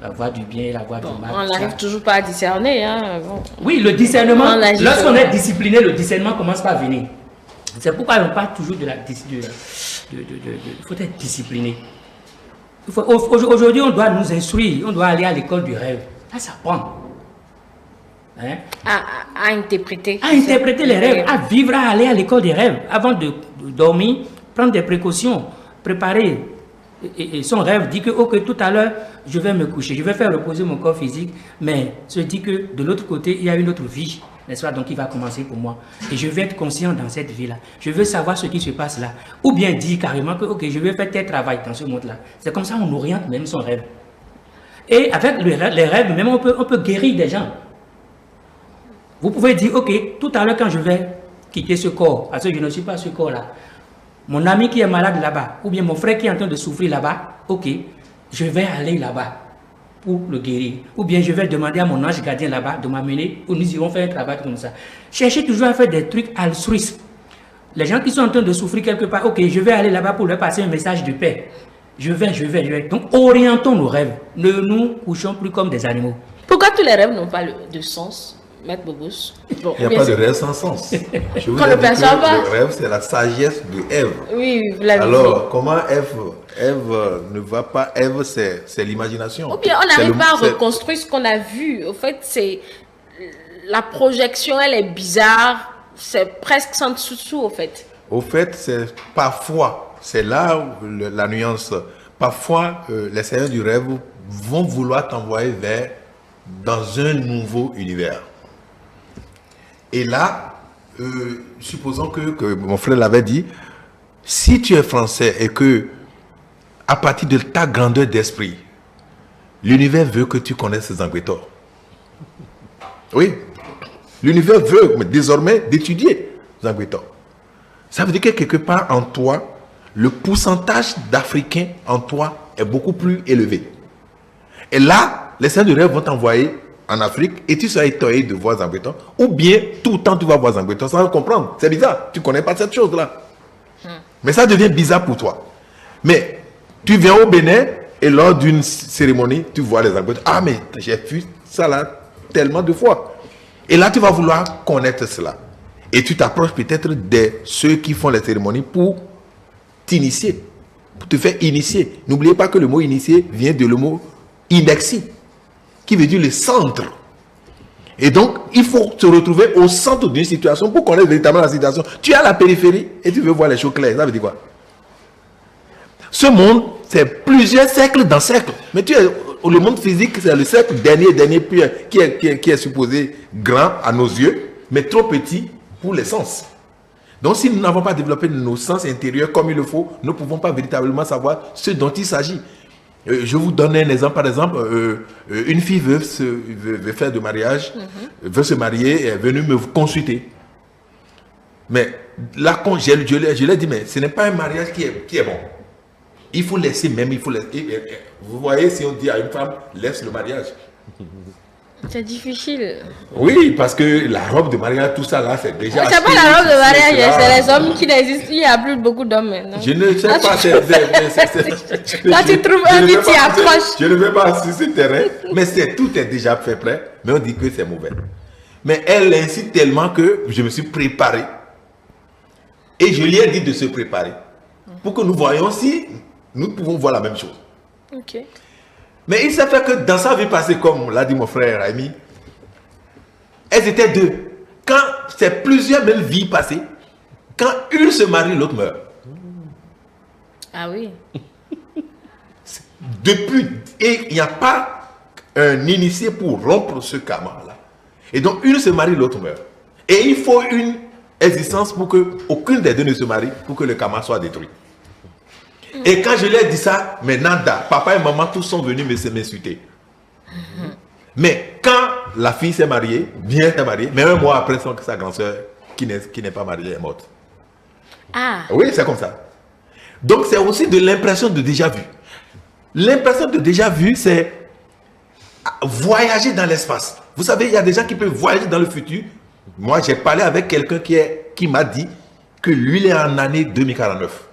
[SPEAKER 2] La voix du bien et la voix du mal.
[SPEAKER 1] On n'arrive toujours pas à discerner. Hein. Bon.
[SPEAKER 2] Oui, le discernement, lorsqu'on est discipliné, le discernement commence par venir. C'est pourquoi on parle toujours de la discipline. Il faut être discipliné. Aujourd'hui, on doit nous instruire, on doit aller à l'école du rêve. Ça s'apprend. Hein?
[SPEAKER 1] À interpréter.
[SPEAKER 2] À interpréter les rêves, à vivre, à aller à l'école des rêves. Avant de dormir, prendre des précautions, préparer. Et son rêve dit que ok, tout à l'heure, je vais me coucher, je vais faire reposer mon corps physique, mais se dit que de l'autre côté, il y a une autre vie, n'est-ce pas, donc il va commencer pour moi. Et je vais être conscient dans cette vie-là. Je veux savoir ce qui se passe là. Ou bien dire carrément que ok, je vais faire tel travail dans ce monde-là. C'est comme ça on oriente même son rêve. Et avec les rêves, même on peut guérir des gens. Vous pouvez dire, ok, tout à l'heure quand je vais quitter ce corps, parce que je ne suis pas ce corps-là, mon ami qui est malade là-bas, ou bien mon frère qui est en train de souffrir là-bas, ok, je vais aller là-bas pour le guérir. Ou bien je vais demander à mon ange gardien là-bas de m'amener, ou nous irons faire un travail comme ça. Cherchez toujours à faire des trucs altruistes. Les gens qui sont en train de souffrir quelque part, ok, je vais aller là-bas pour leur passer un message de paix. Je vais. Donc orientons nos rêves. Ne nous couchons plus comme des animaux.
[SPEAKER 1] Pourquoi tous les rêves n'ont pas de sens, Maître Bobos? Bon,
[SPEAKER 3] il n'y a pas de rêve sans sens. Je vous
[SPEAKER 1] Quand
[SPEAKER 3] ai
[SPEAKER 1] le
[SPEAKER 3] dit
[SPEAKER 1] perçoit
[SPEAKER 3] que
[SPEAKER 1] pas.
[SPEAKER 3] le rêve, c'est la sagesse de Ève.
[SPEAKER 1] Oui, vous l'avez dit.
[SPEAKER 3] Alors, comment Ève ne va pas? Ève, c'est l'imagination.
[SPEAKER 1] Ou bien on n'arrive pas à reconstruire ce qu'on a vu. Au fait, c'est la projection, elle est bizarre. C'est presque sans dessous, au fait.
[SPEAKER 3] Au fait, c'est parfois, c'est là où la nuance. Parfois, les seigneurs du rêve vont vouloir t'envoyer dans un nouveau univers. Et là, supposons que mon frère l'avait dit, si tu es français et que, à partir de ta grandeur d'esprit, l'univers veut que tu connaisses Zangwetor. Oui, l'univers veut désormais d'étudier Zangwetor. Ça veut dire que quelque part en toi, le pourcentage d'Africains en toi est beaucoup plus élevé. Et là, les seigneurs du rêve vont t'envoyer en Afrique et tu seras étonné de voir Zangwetor, ou bien tout le temps tu vas voir Zangwetor sans comprendre. C'est bizarre, tu ne connais pas cette chose-là. Mais ça devient bizarre pour toi. Mais tu viens au Bénin et lors d'une cérémonie, tu vois les Zangwetor. Ah mais j'ai vu ça là tellement de fois. Et là, tu vas vouloir connaître cela. Et tu t'approches peut-être de ceux qui font les cérémonies pour t'initier, pour te faire initier. N'oubliez pas que le mot initié vient de le mot inexi, qui veut dire le centre. Et donc, il faut se retrouver au centre d'une situation pour connaître véritablement la situation. Tu es à la périphérie et tu veux voir les choses claires. Ça veut dire quoi? Ce monde, c'est plusieurs siècles dans siècles. Mais le monde physique, c'est le siècle dernier qui est supposé grand à nos yeux, mais trop petit pour les sens. Donc, si nous n'avons pas développé nos sens intérieurs comme il le faut, nous ne pouvons pas véritablement savoir ce dont il s'agit. Je vous donne un exemple. Par exemple, une fille veut faire de mariage, veut se marier, et est venue me consulter. Mais là, quand je lui ai dit, mais ce n'est pas un mariage qui est bon. Il faut laisser même, il faut laisser. Vous voyez, si on dit à une femme, laisse le mariage.
[SPEAKER 1] C'est difficile.
[SPEAKER 3] Oui, parce que la robe de mariage, tout ça là, c'est déjà...
[SPEAKER 1] C'est pas la robe de mariage, c'est les hommes qui n'existent. Il n'y a plus beaucoup d'hommes maintenant.
[SPEAKER 3] Je ne sais pas.
[SPEAKER 1] Quand tu trouves un qui t'y accroche.
[SPEAKER 3] Je ne vais pas sur ce terrain, mais tout est déjà fait prêt, mais on dit que c'est mauvais. Mais elle incite tellement que je me suis préparé. Et je lui ai dit de se préparer. Pour que nous voyions si nous pouvons voir la même chose.
[SPEAKER 1] Ok.
[SPEAKER 3] Mais il s'est fait que dans sa vie passée, comme l'a dit mon frère Rémi, elles étaient deux. Quand c'est plusieurs belles vies passées, quand une se marie, l'autre meurt.
[SPEAKER 1] Ah oui.
[SPEAKER 3] Depuis, et il n'y a pas un initié pour rompre ce karma-là. Et donc, une se marie, l'autre meurt. Et il faut une existence pour que aucune des deux ne se marie, pour que le karma soit détruit. Et quand je lui ai dit ça, mais nada, papa et maman, tous sont venus m'insulter. Mais quand la fille s'est mariée, bien s'est mariée, mais un mois après, sa grande soeur, qui n'est pas mariée, est morte.
[SPEAKER 1] Ah.
[SPEAKER 3] Oui, c'est comme ça. Donc, c'est aussi de l'impression de déjà vu. L'impression de déjà vu, c'est voyager dans l'espace. Vous savez, il y a des gens qui peuvent voyager dans le futur. Moi, j'ai parlé avec quelqu'un qui m'a dit que lui, il est en année 2049.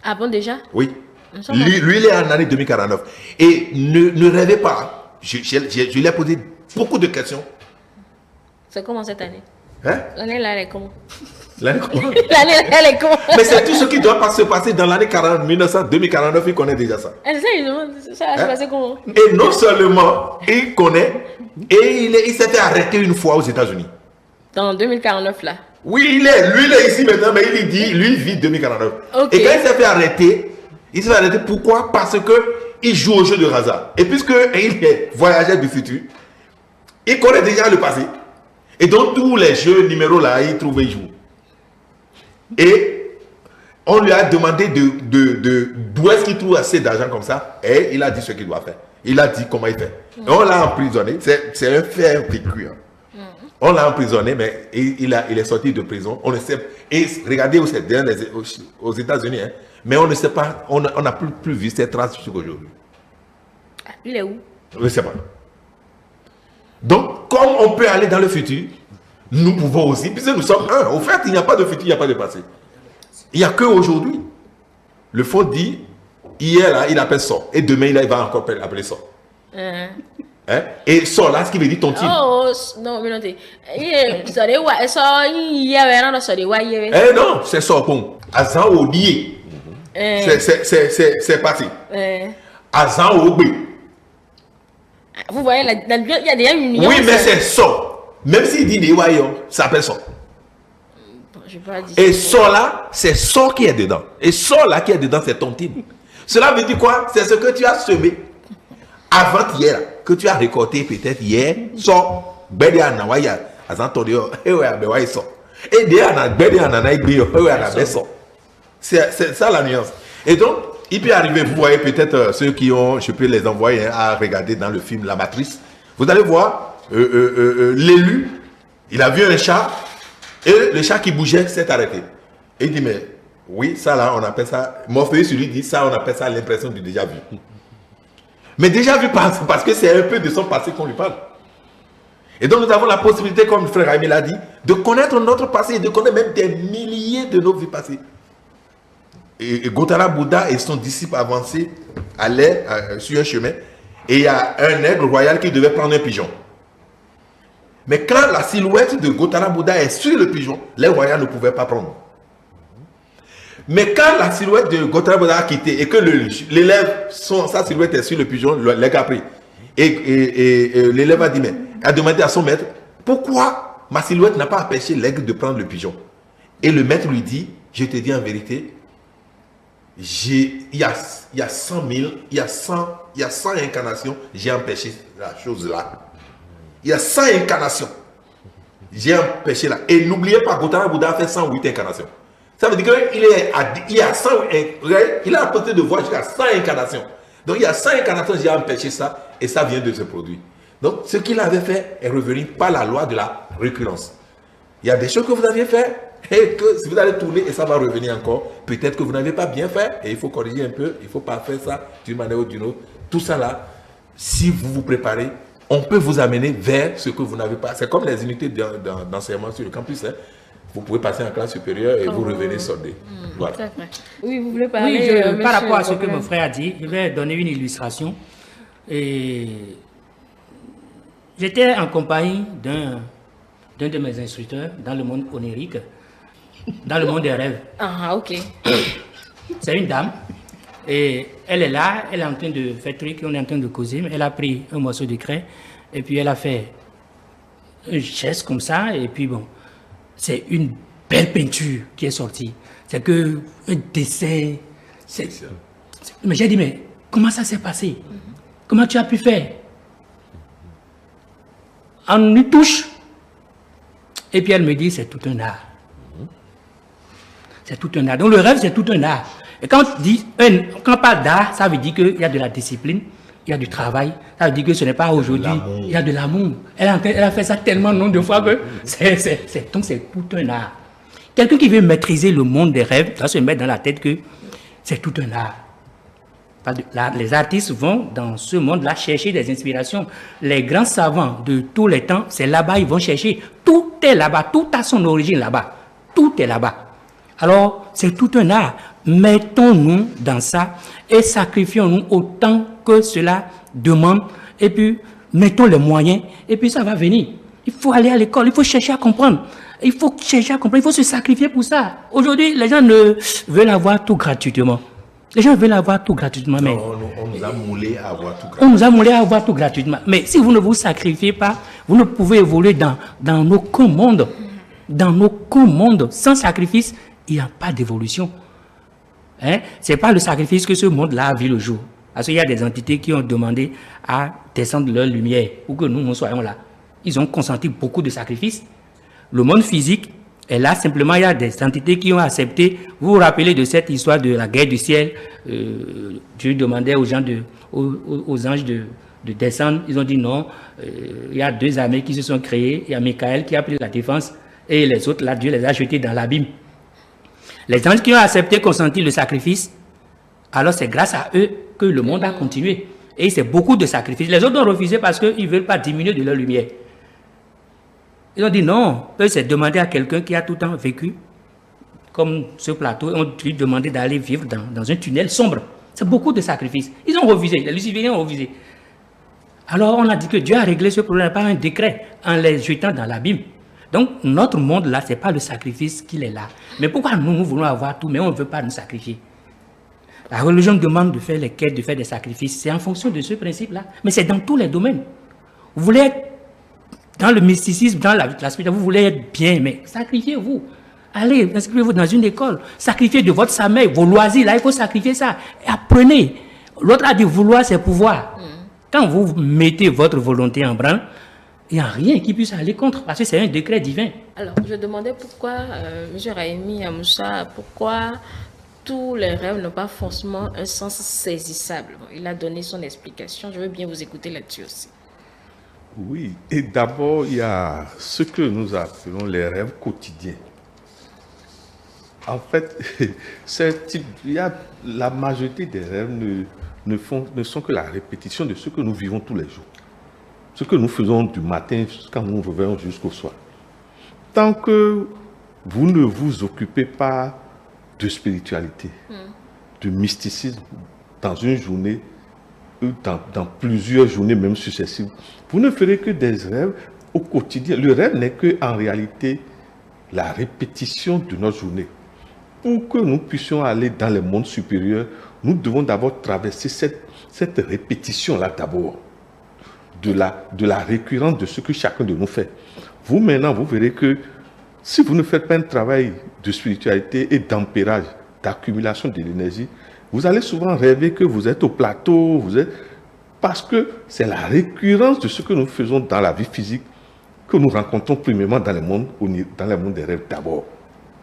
[SPEAKER 1] Ah bon, déjà?
[SPEAKER 3] Oui. Lui, il est en année 2049. Et ne rêvez pas. Je lui ai posé beaucoup de questions.
[SPEAKER 1] C'est comment cette année?
[SPEAKER 3] Hein?
[SPEAKER 1] L'année là, elle est comment?
[SPEAKER 3] L'année comment?
[SPEAKER 1] L'année là, elle est comment?
[SPEAKER 3] Mais c'est tout ce qui doit se passer dans l'année 2049, il connaît déjà ça.
[SPEAKER 1] Elle sait, il demande, ça va se passer comment?
[SPEAKER 3] Et non seulement il connaît, et il s'est fait arrêter une fois aux États-Unis.
[SPEAKER 1] Dans 2049 là.
[SPEAKER 3] Oui, lui, il est ici maintenant, mais il dit, lui, il vit 2049.
[SPEAKER 1] Okay.
[SPEAKER 3] Et quand il s'est fait arrêter, pourquoi? Parce que il joue au jeu de hasard. Et puisque il est voyageur du futur, il connaît déjà le passé. Et donc, tous les jeux numéros là, il trouve, il joue. Et on lui a demandé d'où est-ce qu'il trouve assez d'argent comme ça. Et il a dit ce qu'il doit faire. Il a dit comment il fait. Et on l'a emprisonné. C'est un fait vécu. Hein. On l'a emprisonné, mais il est sorti de prison. On ne sait. Et regardez où c'est aux États-Unis. Hein. Mais on ne sait pas. On n'a plus vu ces traces jusqu'aujourd'hui.
[SPEAKER 1] Il est où?
[SPEAKER 3] Je ne sais pas. Donc, comme on peut aller dans le futur, nous pouvons aussi, puisque nous sommes un. Au fait, il n'y a pas de futur, il n'y a pas de passé. Il n'y a qu'aujourd'hui. Le fond dit, hier, là, il appelle ça. Et demain, il va encore appeler ça. Hein? Et ça, là, ce qui veut dire ton team.
[SPEAKER 1] Oh, non, mais non,
[SPEAKER 3] non, c'est ça, bon. Azan au lié. C'est passé. Azan au B.
[SPEAKER 1] Vous voyez, il y a déjà une union.
[SPEAKER 3] Oui, mais c'est ça. Même s'il dit Newayo, ça s'appelle ça. Et ça là, c'est ça qui est dedans. Et ça là qui est dedans, c'est ton team. Cela veut dire quoi? C'est ce que tu as semé avant-hier, que tu as récolté peut-être hier. Ça, ben ya na waya, azantodio, ewa be waya ça. Et derrière ben ya na na igbe, ewa na be ça. C'est ça la nuance. Et donc, il peut arriver, vous voyez peut-être ceux qui ont, je peux les envoyer à regarder dans le film La Matrice. Vous allez voir, l'élu, il a vu un chat, et le chat qui bougeait s'est arrêté. Et il dit, mais oui, ça là, on appelle ça, Morpheus lui dit, ça on appelle ça l'impression du déjà vu. Mais déjà vu parce que c'est un peu de son passé qu'on lui parle. Et donc nous avons la possibilité, comme le frère Raimi l'a dit, de connaître notre passé, de connaître même des milliers de nos vies passées. Et Gautama Bouddha et son disciple avancé allaient sur un chemin et il y a un aigle royal qui devait prendre un pigeon. Mais quand la silhouette de Gautama Bouddha est sur le pigeon, les voyants ne pouvaient pas prendre. Mais quand la silhouette de Gautama Bouddha a quitté et que l'élève, sa silhouette est sur le pigeon, l'aigle a pris. Et l'élève a demandé à son maître, pourquoi ma silhouette n'a pas empêché l'aigle de prendre le pigeon? Et le maître lui dit, je te dis en vérité, il y a 100 000, il y a 100 incarnations, j'ai empêché la chose là. Il y a 100 incarnations, j'ai empêché là. Et n'oubliez pas, Gautama Bouddha a fait 108 incarnations. Ça veut dire qu'il a à portée de voix jusqu'à 100 incarnations. Donc il y a 100 incarnations, j'ai empêché ça, et ça vient de se produire. Donc ce qu'il avait fait est revenu par la loi de la récurrence. Il y a des choses que vous aviez fait, et que si vous allez tourner, et ça va revenir encore, peut-être que vous n'avez pas bien fait, et il faut corriger un peu, il ne faut pas faire ça d'une manière ou d'une autre. Tout ça là, si vous vous préparez, on peut vous amener vers ce que vous n'avez pas. C'est comme les unités d'enseignement sur le campus. Hein. Vous pouvez passer en classe supérieure et vous revenez soldé. Voilà.
[SPEAKER 1] Oui, vous voulez parler
[SPEAKER 2] par rapport à ce que mon frère a dit, je vais donner une illustration. J'étais en compagnie d'un de mes instructeurs dans le monde onirique, dans le monde des rêves.
[SPEAKER 1] Ah, ok.
[SPEAKER 2] C'est une dame. Et elle est là, elle est en train de faire truc, on est en train de causer, mais elle a pris un morceau de craie et puis elle a fait un geste comme ça, et puis bon, c'est une belle peinture qui est sortie. C'est que un dessin. Mais j'ai dit, mais comment ça s'est passé? Comment tu as pu faire? On y touche. Et puis elle me dit, c'est tout un art. C'est tout un art. Donc le rêve, c'est tout un art. Et quand on parle d'art, ça veut dire qu'il y a de la discipline, il y a du travail. Ça veut dire que ce n'est pas aujourd'hui, il y a de l'amour. Elle a fait ça tellement de nombre de fois que donc c'est tout un art. Quelqu'un qui veut maîtriser le monde des rêves doit se mettre dans la tête que c'est tout un art. Les artistes vont dans ce monde-là chercher des inspirations. Les grands savants de tous les temps, c'est là-bas ils vont chercher. Tout est là-bas, tout a son origine là-bas. Tout est là-bas. Alors, c'est tout un art. Mettons-nous dans ça et sacrifions-nous autant que cela demande. Et puis, mettons les moyens et puis ça va venir. Il faut aller à l'école, il faut chercher à comprendre. Il faut chercher à comprendre, il faut se sacrifier pour ça. Aujourd'hui, les gens ne veulent avoir tout gratuitement. Les gens veulent avoir tout gratuitement. Mais
[SPEAKER 3] on nous a moulé à avoir tout gratuitement.
[SPEAKER 2] On nous a moulé à avoir tout gratuitement. Mais si vous ne vous sacrifiez pas, vous ne pouvez évoluer dans nos commandes. Dans nos commandes, sans sacrifice, il n'y a pas d'évolution. Hein? Ce n'est pas le sacrifice que ce monde-là a vu le jour. Parce qu'il y a des entités qui ont demandé à descendre leur lumière pour que nous soyons là. Ils ont consenti beaucoup de sacrifices. Le monde physique est là, simplement il y a des entités qui ont accepté. Vous vous rappelez de cette histoire de la guerre du ciel. Dieu demandait aux gens aux anges de descendre. Ils ont dit non. Il y a deux armées qui se sont créées. Il y a Michael qui a pris la défense et les autres, là, Dieu les a jetés dans l'abîme. Les anges qui ont accepté, consenti le sacrifice, alors c'est grâce à eux que le monde a continué. Et c'est beaucoup de sacrifices. Les autres ont refusé parce qu'ils ne veulent pas diminuer de leur lumière. Ils ont dit non. Eux, c'est demander à quelqu'un qui a tout le temps vécu, comme ce plateau, on lui demandé d'aller vivre dans un tunnel sombre. C'est beaucoup de sacrifices. Ils ont refusé. Les lucifériens ont refusé. Alors on a dit que Dieu a réglé ce problème par un décret en les jetant dans l'abîme. Donc, notre monde, là, ce n'est pas le sacrifice qu'il est là. Mais pourquoi nous voulons avoir tout, mais on ne veut pas nous sacrifier? La religion demande de faire les quêtes, de faire des sacrifices. C'est en fonction de ce principe-là. Mais c'est dans tous les domaines. Vous voulez être dans le mysticisme, dans la spiritualité, vous voulez être bien, mais sacrifiez-vous. Allez, inscrivez-vous dans une école. Sacrifiez de votre sommeil, vos loisirs, là, il faut sacrifier ça. Et apprenez. L'autre a dit vouloir, c'est pouvoir. Quand vous mettez votre volonté en branle, il n'y a rien qui puisse aller contre, parce que c'est un décret divin.
[SPEAKER 1] Alors, je demandais pourquoi, M. Raimi Amoussa, pourquoi tous les rêves n'ont pas forcément un sens saisissable. Bon, il a donné son explication, je veux bien vous écouter là-dessus aussi.
[SPEAKER 4] Oui, et d'abord, il y a ce que nous appelons les rêves quotidiens. En fait, la majorité des rêves ne sont que la répétition de ce que nous vivons tous les jours. Ce que nous faisons du matin quand nous nous réveillons jusqu'au soir. Tant que vous ne vous occupez pas de spiritualité, de mysticisme dans une journée, dans plusieurs journées même successives, vous ne ferez que des rêves au quotidien. Le rêve n'est qu'en réalité la répétition de notre journée. Pour que nous puissions aller dans les mondes supérieurs, nous devons d'abord traverser cette répétition-là d'abord, de la récurrence de ce que chacun de nous fait. Vous maintenant, vous verrez que si vous ne faites pas un travail de spiritualité et d'ampérage, d'accumulation de l'énergie, vous allez souvent rêver que vous êtes au plateau, parce que c'est la récurrence de ce que nous faisons dans la vie physique que nous rencontrons premièrement dans le monde des rêves d'abord.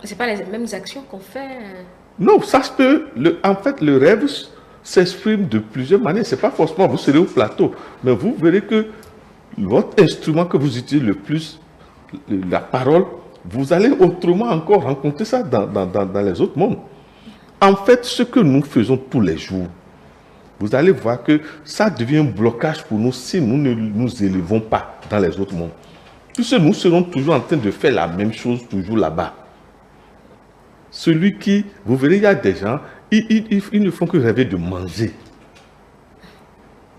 [SPEAKER 1] C'est pas les mêmes actions qu'on fait.
[SPEAKER 4] Non, ça se peut. En fait, le rêve s'exprime de plusieurs manières. C'est pas forcément vous serez au plateau, mais vous verrez que votre instrument que vous utilisez le plus, la parole, vous allez autrement encore rencontrer ça dans les autres mondes. En fait, ce que nous faisons tous les jours, vous allez voir que ça devient un blocage pour nous si nous ne nous élevons pas dans les autres mondes. Puisque nous serons toujours en train de faire la même chose, toujours là-bas. Celui qui, vous verrez, il y a des gens, ils ne font que rêver de manger.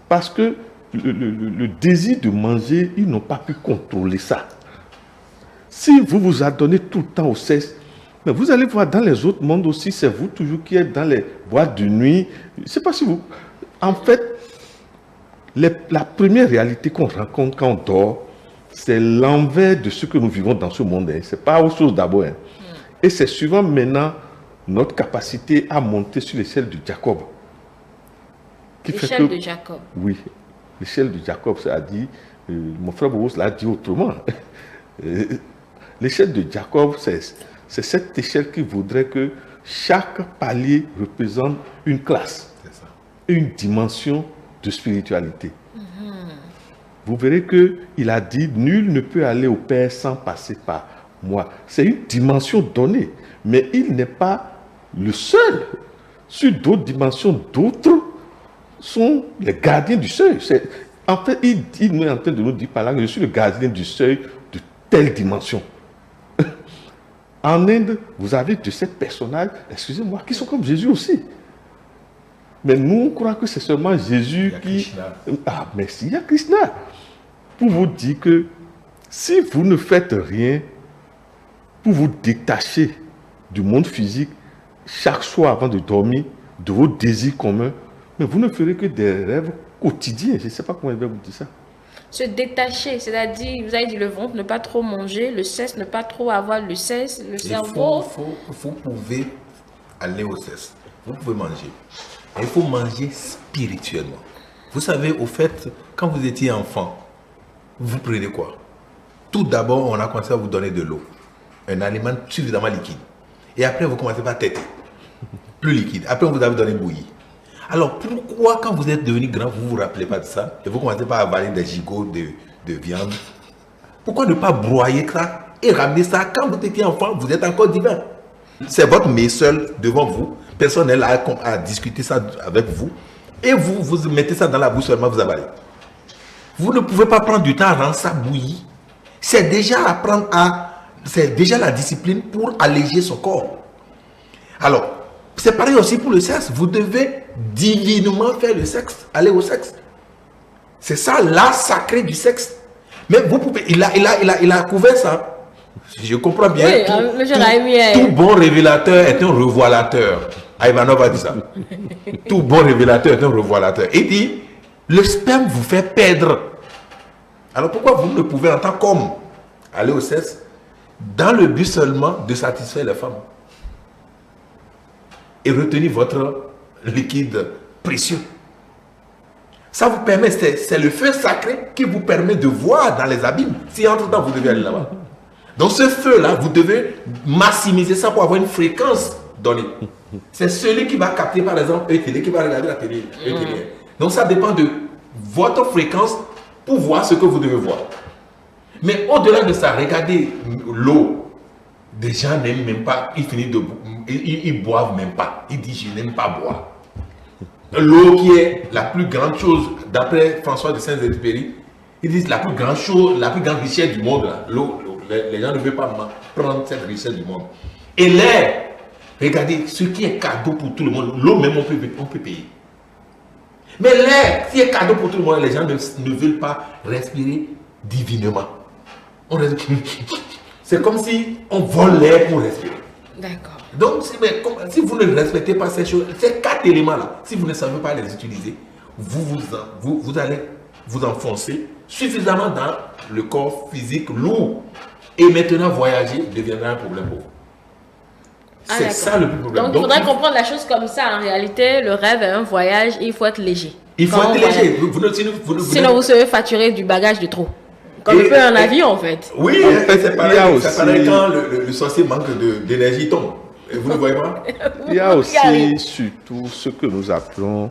[SPEAKER 4] Parce que le désir de manger, ils n'ont pas pu contrôler ça. Si vous vous adonnez tout le temps au sexe, mais vous allez voir dans les autres mondes aussi, c'est vous toujours qui êtes dans les boîtes de nuit. Je ne sais pas si vous... En fait, la première réalité qu'on rencontre quand on dort, c'est l'envers de ce que nous vivons dans ce monde. Ce n'est pas autre chose d'abord. Et c'est souvent maintenant notre capacité à monter sur l'échelle de Jacob.
[SPEAKER 1] L'échelle de Jacob.
[SPEAKER 4] Oui, l'échelle de Jacob, c'est-à-dire, mon frère Bobo l'a dit autrement. L'échelle de Jacob, c'est cette échelle qui voudrait que chaque palier représente une classe, une dimension de spiritualité. Vous verrez qu'il a dit, nul ne peut aller au Père sans passer par moi. C'est une dimension donnée, mais il n'est pas le seul. Sur d'autres dimensions, d'autres sont les gardiens du seuil. En fait, il est en train de nous dire par là que je suis le gardien du seuil de telle dimension. En Inde, vous avez de ces personnages, excusez-moi, qui sont comme Jésus aussi. Mais nous, on croit que c'est seulement Jésus qui... Krishna. Ah, merci, il y a Krishna. Pour vous dire que si vous ne faites rien pour vous détacher du monde physique chaque soir avant de dormir, de vos désirs communs, mais vous ne ferez que des rêves quotidiens. Je ne sais pas comment je vais vous dire ça.
[SPEAKER 1] Se détacher, c'est-à-dire, vous avez dit le ventre, ne pas trop manger, le cesse, ne pas trop avoir le cesse, le cerveau.
[SPEAKER 3] Vous pouvez aller au cesse, vous pouvez manger. Il faut manger spirituellement. Vous savez, au fait, quand vous étiez enfant, vous prenez quoi? Tout d'abord, on a commencé à vous donner de l'eau. Un aliment suffisamment liquide. Et après, vous commencez par têter. Plus liquide. Après, on vous a donné bouillie. Alors, pourquoi, quand vous êtes devenu grand, vous ne vous rappelez pas de ça et vous commencez par avaler des gigots de viande? Pourquoi ne pas broyer ça et ramener ça? Quand vous étiez enfant, vous êtes encore divin. C'est votre mère seul devant vous. Personne n'est là à discuter ça avec vous. Et vous mettez ça dans la bouche seulement, vous avalez. Vous ne pouvez pas prendre du temps à rendre ça bouilli. C'est déjà apprendre c'est déjà la discipline pour alléger son corps. Alors, c'est pareil aussi pour le sexe. Vous devez divinement faire le sexe, aller au sexe. C'est ça l'art sacré du sexe. Mais vous pouvez, il a couvert ça. Je comprends bien.
[SPEAKER 1] Oui,
[SPEAKER 3] tout bon révélateur est un revoilateur. Ivanov a dit ça. Tout bon révélateur est un revoilateur. Il dit, le sperme vous fait perdre. Alors pourquoi vous ne pouvez en tant qu'homme aller au sexe dans le but seulement de satisfaire les femmes et retenir votre liquide précieux? Ça vous permet, c'est le feu sacré qui vous permet de voir dans les abîmes. Si entre-temps vous devez aller là-bas. Donc ce feu-là, vous devez maximiser ça pour avoir une fréquence donnée. C'est celui qui va capter par exemple ETD, qui va regarder la télé. Donc ça dépend de votre fréquence pour voir ce que vous devez voir. Mais au-delà de ça, regardez l'eau. Des gens n'aiment même pas, ils finissent de boire, ils boivent même pas. Ils disent je n'aime pas boire. L'eau qui est la plus grande chose, d'après François de Saint-Exupéry, ils disent la plus grande chose, la plus grande richesse du monde, l'eau. Les gens ne veulent pas prendre cette richesse du monde. Et l'air, regardez, ce qui est cadeau pour tout le monde, l'eau même on peut payer. Mais l'air, qui est cadeau pour tout le monde, les gens ne veulent pas respirer divinement.
[SPEAKER 5] On respire. C'est comme si on vole l'air pour respirer.
[SPEAKER 1] D'accord.
[SPEAKER 5] Donc, si vous ne respectez pas ces choses, ces 4 éléments-là, si vous ne savez pas les utiliser, vous allez vous enfoncer suffisamment dans le corps physique lourd. Et maintenant, voyager deviendra un problème pour vous. C'est ça le plus problème.
[SPEAKER 1] Donc, il faudrait comprendre la chose comme ça. En réalité, le rêve est un voyage et il faut être léger.
[SPEAKER 5] Il faut être léger.
[SPEAKER 1] Sinon, vous serez facturé du bagage de trop. Comme un peu un avion, en fait.
[SPEAKER 5] Oui, c'est pareil. C'est pareil quand le sorcier manque d'énergie, tombe. Et vous ne voyez pas?
[SPEAKER 4] Il y a aussi surtout ce que nous appelons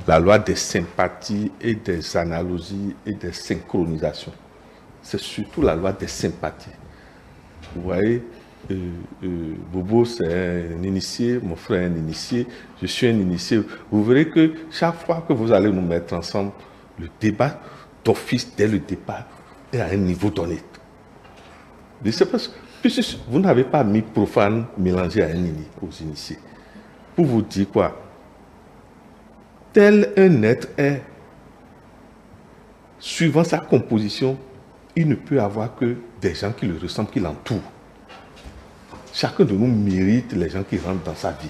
[SPEAKER 4] la loi des sympathies et des analogies et des synchronisations. C'est surtout la loi des sympathies. Vous voyez, Bobo c'est un initié, mon frère est un initié, je suis un initié. Vous verrez que chaque fois que vous allez nous mettre ensemble, le débat d'office dès le départ est à un niveau donné. Je sais pas, puisque vous n'avez pas mis profane mélangé à aux initiés. Pour vous dire quoi? Tel un être est, suivant sa composition, il ne peut avoir que des gens qui le ressemblent, qui l'entourent. Chacun de nous mérite les gens qui rentrent dans sa vie.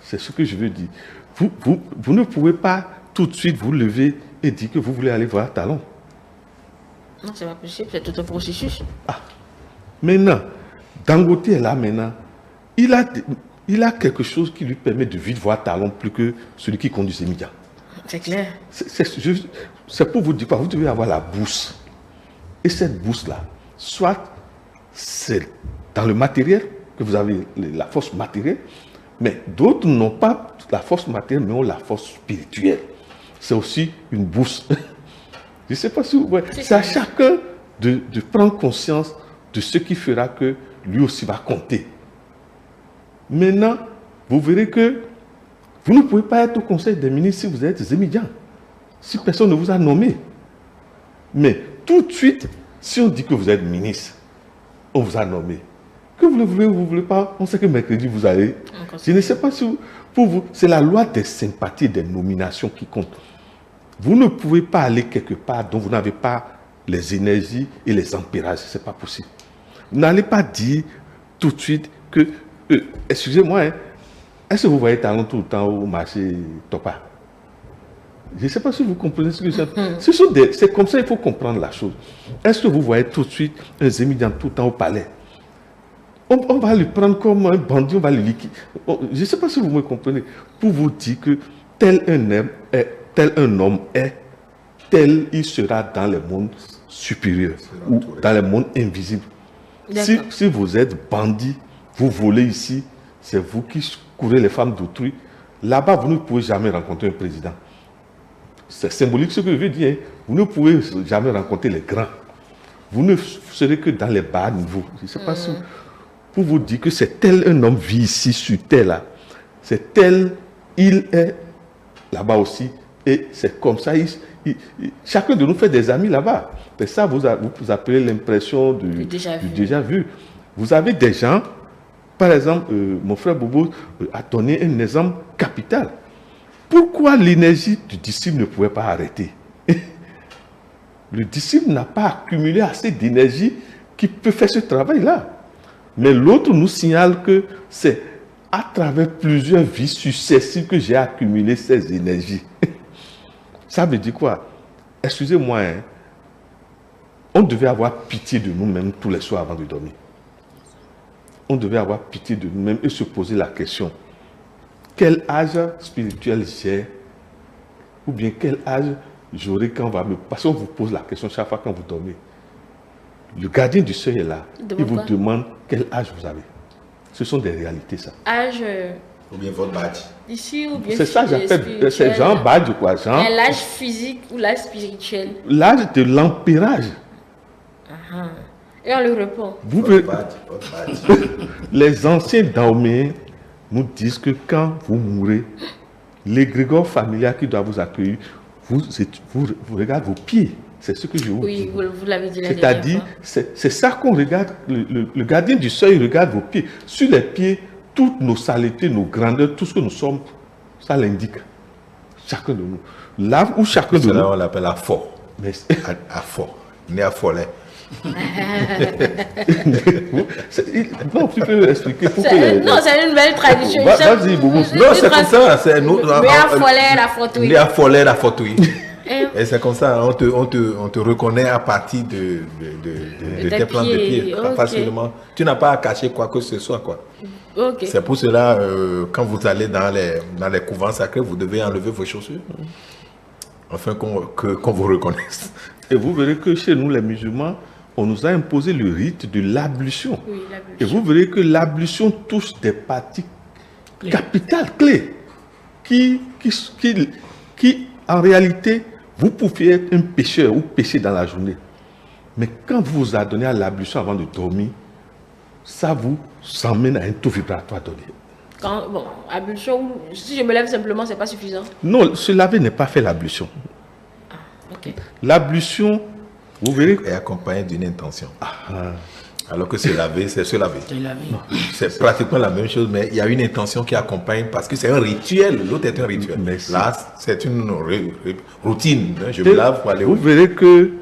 [SPEAKER 4] C'est ce que je veux dire. Vous ne pouvez pas tout de suite vous lever et dire que vous voulez aller voir Talon.
[SPEAKER 1] Non, c'est pas possible, c'est tout un processus.
[SPEAKER 4] Ah. Maintenant, Dangote est là maintenant. Il a quelque chose qui lui permet de vite voir Talon plus que celui qui conduit ses médias.
[SPEAKER 1] C'est clair.
[SPEAKER 4] C'est pour vous dire quoi, vous devez avoir la bourse. Et cette bourse-là, soit c'est dans le matériel, que vous avez la force matérielle, mais d'autres n'ont pas la force matérielle, mais ont la force spirituelle. C'est aussi une bourse. Je ne sais pas si vous voyez. C'est à chacun de prendre conscience de ce qui fera que lui aussi va compter. Maintenant, vous verrez que vous ne pouvez pas être au conseil des ministres si vous êtes émigrants, si personne ne vous a nommé. Mais tout de suite, si on dit que vous êtes ministre, on vous a nommé. Que vous le voulez ou vous ne voulez pas, on sait que mercredi vous allez. Je ne sais pas si pour vous, c'est la loi des sympathies et des nominations qui compte. Vous ne pouvez pas aller quelque part dont vous n'avez pas les énergies et les ampérages. Ce n'est pas possible. Vous n'allez pas dire tout de suite que, excusez-moi, hein, est-ce que vous voyez Talon tout le temps au marché Topa? Je ne sais pas si vous comprenez ce que je veux dire. C'est comme ça qu'il faut comprendre la chose. Est-ce que vous voyez tout de suite un Zémidian tout le temps au palais? On va le prendre comme un bandit, on va le liquider. Je ne sais pas si vous me comprenez. Pour vous dire que tel un homme est, tel il sera dans les mondes supérieurs ou dans les mondes invisibles. Si vous êtes bandit, vous volez ici, c'est vous qui courez les femmes d'autrui. Là-bas, vous ne pouvez jamais rencontrer un président. C'est symbolique ce que je veux dire. Hein. Vous ne pouvez jamais rencontrer les grands. Vous ne serez que dans les bas niveaux. Je ne sais pas si... Pour vous dire que c'est tel un homme vit ici sur terre là. C'est tel il est là-bas aussi. Et c'est comme ça. Chacun de nous fait des amis là-bas. C'est ça, vous appelez l'impression du déjà vu. Vous avez des gens, par exemple, mon frère Bobo a donné un exemple capital. Pourquoi l'énergie du disciple ne pouvait pas arrêter? Le disciple n'a pas accumulé assez d'énergie qui peut faire ce travail-là. Mais l'autre nous signale que c'est à travers plusieurs vies successives que j'ai accumulé ces énergies. Ça veut dire quoi? Excusez-moi, hein, on devait avoir pitié de nous-mêmes tous les soirs avant de dormir. On devait avoir pitié de nous-mêmes et se poser la question. Quel âge spirituel j'ai? Ou bien quel âge j'aurai quand on va me... Parce qu'on vous pose la question chaque fois quand vous dormez. Le gardien du seuil est là. Il vous demande quel âge vous avez. Ce sont des réalités, ça.
[SPEAKER 1] Âge...
[SPEAKER 5] Ou bien votre badge.
[SPEAKER 1] Ici ou bien...
[SPEAKER 4] C'est ça, j'appelle... C'est genre badge, quoi. Genre...
[SPEAKER 1] L'âge physique ou l'âge spirituel?
[SPEAKER 4] L'âge de l'ampérage.
[SPEAKER 1] Et on le répond.
[SPEAKER 5] Votre badge.
[SPEAKER 4] Les anciens Daoméens nous disent que quand vous mourrez, l'égrégore familial qui doit vous accueillir, vous regardez vos pieds. C'est ce que je vous dis.
[SPEAKER 1] Oui, vous l'avez dit la dernière
[SPEAKER 4] C'est-à-dire, c'est ça qu'on regarde. Le gardien du seuil regarde vos pieds. Sur les pieds, toutes nos saletés, nos grandeurs, tout ce que nous sommes, ça l'indique. Chacun de nous. Là où chacun de nous...
[SPEAKER 5] Cela, on l'appelle à fort.
[SPEAKER 4] Mais...
[SPEAKER 5] À fort. Né à Follet.
[SPEAKER 4] Non, tu peux expliquer pourquoi.
[SPEAKER 1] Non, c'est une belle tradition.
[SPEAKER 4] Vas-y, Boubou.
[SPEAKER 3] Non, c'est comme ça. C'est nous.
[SPEAKER 1] La faute, oui.
[SPEAKER 3] La faute, oui. Et c'est comme ça, on te reconnaît à partir de tes plantes de pied.
[SPEAKER 1] Okay.
[SPEAKER 3] Facilement. Tu n'as pas à cacher quoi que ce soit, quoi.
[SPEAKER 1] Okay.
[SPEAKER 3] C'est pour cela, quand vous allez dans les couvents sacrés, vous devez enlever vos chaussures. Afin qu'on vous reconnaisse.
[SPEAKER 4] Et vous verrez que chez nous, les musulmans, on nous a imposé le rite de l'ablution.
[SPEAKER 1] Oui, l'ablution.
[SPEAKER 4] Et vous verrez que l'ablution touche des parties capitales, clés, qui, en réalité, vous pouviez être un pécheur ou pécher dans la journée. Mais quand vous vous adonnez à l'ablution avant de dormir, ça vous emmène à un taux vibratoire donné.
[SPEAKER 1] Bon, ablution, si je me lève simplement, c'est pas suffisant.
[SPEAKER 4] Non, se laver n'est pas fait l'ablution.
[SPEAKER 1] Okay.
[SPEAKER 4] L'ablution, vous verrez,
[SPEAKER 3] est accompagnée d'une intention. Alors que se laver, c'est se laver. C'est pratiquement la même chose, mais il y a une intention qui accompagne parce que c'est un rituel. L'autre est un rituel.
[SPEAKER 4] Merci.
[SPEAKER 3] Là, c'est une routine. Je me lave pour aller
[SPEAKER 4] vous verrez que,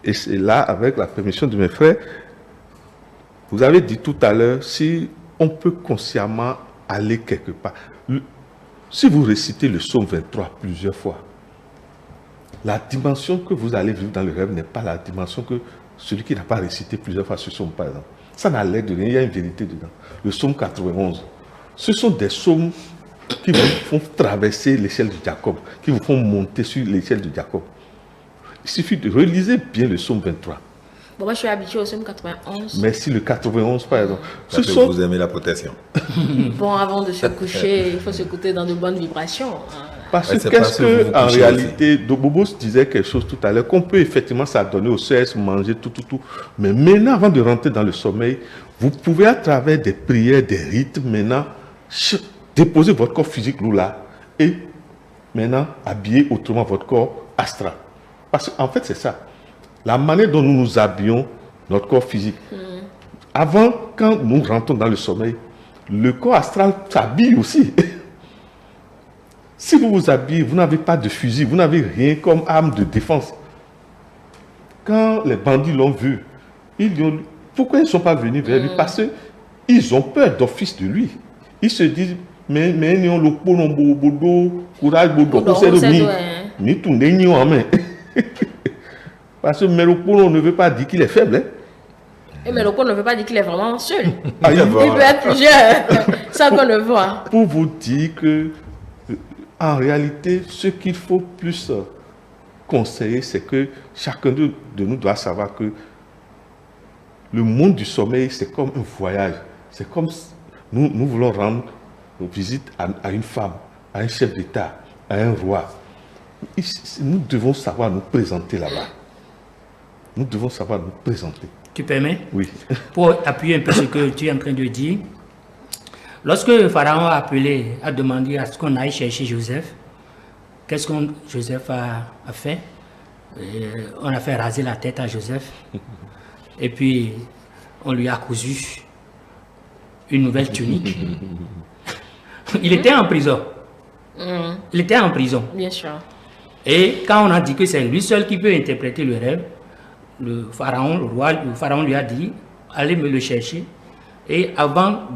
[SPEAKER 4] et c'est là, avec la permission de mes frères, vous avez dit tout à l'heure, si on peut consciemment aller quelque part. Si vous récitez le psaume 23 plusieurs fois, la dimension que vous allez vivre dans le rêve n'est pas la dimension que celui qui n'a pas récité plusieurs fois ce psaume, par exemple. Ça n'a l'air de rien, il y a une vérité dedans. Le psaume 91, ce sont des psaumes qui vous font traverser l'échelle de Jacob, qui vous font monter sur l'échelle de Jacob. Il suffit de reliser bien le psaume 23.
[SPEAKER 1] Bon, moi, je suis habitué au psaume 91.
[SPEAKER 4] Merci, le 91, par exemple.
[SPEAKER 3] Vous aimez la protection.
[SPEAKER 1] Bon, avant de se coucher, il faut s'écouter dans de bonnes vibrations.
[SPEAKER 4] Parce que qu'est-ce que, en réalité, Bobos disait quelque chose tout à l'heure, qu'on peut effectivement s'adonner au sexe, manger, tout. Mais maintenant, avant de rentrer dans le sommeil, vous pouvez, à travers des prières, des rites, maintenant, déposer votre corps physique là et maintenant habiller autrement votre corps astral. Parce qu'en fait, c'est ça. La manière dont nous nous habillons, notre corps physique. Avant, quand nous rentrons dans le sommeil, le corps astral s'habille aussi. Si vous vous habillez, vous n'avez pas de fusil, vous n'avez rien comme arme de défense. Quand les bandits l'ont vu, pourquoi ils ne sont pas venus vers lui? Parce qu'ils ont peur d'office de lui. Ils se disent, mais nous avons le bodo, courage, bodo, ni tout, ni en main. Parce que Mélopolo ne veut pas dire qu'il est faible.
[SPEAKER 1] Et Mélopolo ne veut pas dire qu'il est vraiment seul.
[SPEAKER 3] Il
[SPEAKER 1] peut être plusieurs, sans qu'on le voit.
[SPEAKER 4] Pour vous dire que, en réalité, ce qu'il faut plus conseiller, c'est que chacun de nous doit savoir que le monde du sommeil, c'est comme un voyage. C'est comme nous voulons rendre visite à une femme, à un chef d'État, à un roi. Nous devons savoir nous présenter là-bas. Nous devons savoir nous présenter.
[SPEAKER 2] Tu permets?
[SPEAKER 4] Oui.
[SPEAKER 2] Pour appuyer un peu ce que tu es en train de dire, lorsque le Pharaon a demandé à ce qu'on aille chercher Joseph, qu'est-ce que Joseph a fait? On a fait raser la tête à Joseph. Et puis, on lui a cousu une nouvelle tunique. Il était en prison. Il était en prison.
[SPEAKER 1] Bien sûr.
[SPEAKER 2] Et quand on a dit que c'est lui seul qui peut interpréter le rêve, le pharaon lui a dit, allez me le chercher. Et avant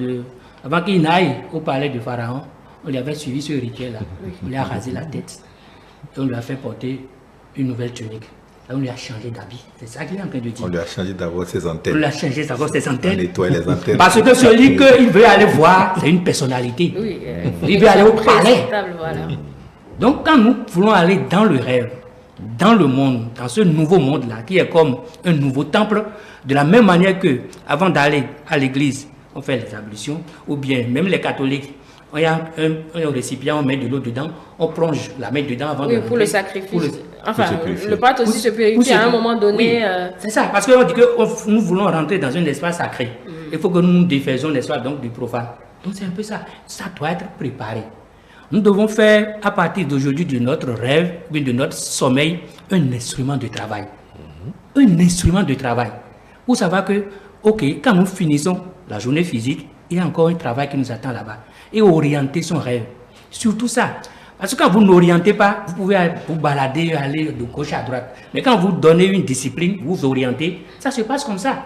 [SPEAKER 2] qu'il n'aille au palais du pharaon, on lui avait suivi ce rituel-là. On lui a rasé la tête. Et on lui a fait porter une nouvelle tunique. Et on lui a changé d'habit. C'est ça qu'il est en train de dire.
[SPEAKER 3] On lui a changé d'abord ses antennes.
[SPEAKER 2] On lui a changé d'abord ses antennes.
[SPEAKER 3] On nettoie les antennes.
[SPEAKER 2] Parce que celui qu'il veut aller voir, c'est une personnalité.
[SPEAKER 1] Oui,
[SPEAKER 2] il veut aller au palais.
[SPEAKER 1] Voilà.
[SPEAKER 2] Donc quand nous voulons aller dans le rêve, dans le monde, dans ce nouveau monde-là, qui est comme un nouveau temple, de la même manière que avant d'aller à l'église, on fait les ablutions, ou bien même les catholiques, il y a un récipient, on met de l'eau dedans, on plonge la main dedans avant de
[SPEAKER 1] pour le sacrifice. Enfin,
[SPEAKER 3] sacrifier.
[SPEAKER 1] le prêtre aussi se purifie à un moment donné.
[SPEAKER 2] Oui, c'est ça, parce qu'on dit que nous voulons rentrer dans un espace sacré. Il faut que nous nous défaisions l'espace donc du profane. Donc c'est un peu ça. Ça doit être préparé. Nous devons faire, à partir d'aujourd'hui, de notre rêve, de notre sommeil, un instrument de travail. Un instrument de travail. Pour savoir que, ok, quand nous finissons la journée physique, il y a encore un travail qui nous attend là-bas. Et orienter son rêve. Surtout ça. Parce que quand vous n'orientez pas, vous pouvez vous balader, aller de gauche à droite. Mais quand vous donnez une discipline, vous orientez, ça se passe comme ça.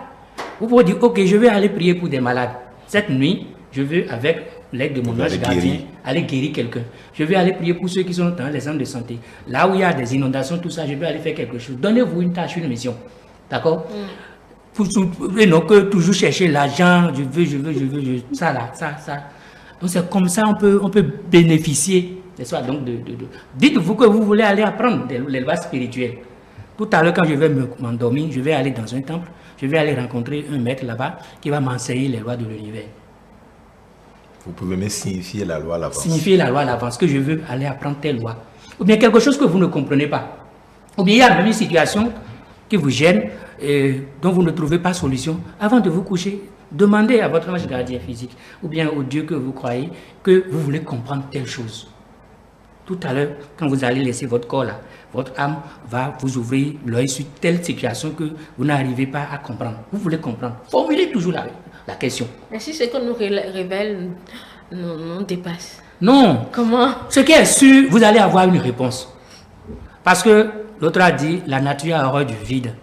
[SPEAKER 2] Vous pouvez dire, ok, je vais aller prier pour des malades. Cette nuit, je veux, avec l'aide de mon ange gardien, aller guérir quelqu'un. Je vais aller prier pour ceux qui sont dans les centres de santé. Là où il y a des inondations, tout ça, je vais aller faire quelque chose. Donnez-vous une tâche, une mission. D'accord? Et non que toujours chercher l'argent, je veux, ça là, ça. Donc c'est comme ça on peut bénéficier, n'est-ce pas? Donc dites-vous que vous voulez aller apprendre les lois spirituelles. Tout à l'heure, quand je vais m'endormir, je vais aller dans un temple, je vais aller rencontrer un maître là-bas qui va m'enseigner les lois de l'univers.
[SPEAKER 3] Vous pouvez même signifier la loi à l'avance.
[SPEAKER 2] Signifier la loi à l'avance, que je veux aller apprendre telle loi. Ou bien quelque chose que vous ne comprenez pas. Ou bien il y a même une situation qui vous gêne et dont vous ne trouvez pas solution. Avant de vous coucher, demandez à votre ange gardien physique ou bien au Dieu que vous croyez que vous voulez comprendre telle chose. Tout à l'heure, quand vous allez laisser votre corps là, votre âme va vous ouvrir l'œil sur telle situation que vous n'arrivez pas à comprendre. Vous voulez comprendre. Formulez toujours la question.
[SPEAKER 1] Mais si ce qu'on nous révèle nous dépasse.
[SPEAKER 2] Non.
[SPEAKER 1] Comment?
[SPEAKER 2] Ce qui est sûr, vous allez avoir une réponse. Parce que l'autre a dit, la nature a horreur du vide.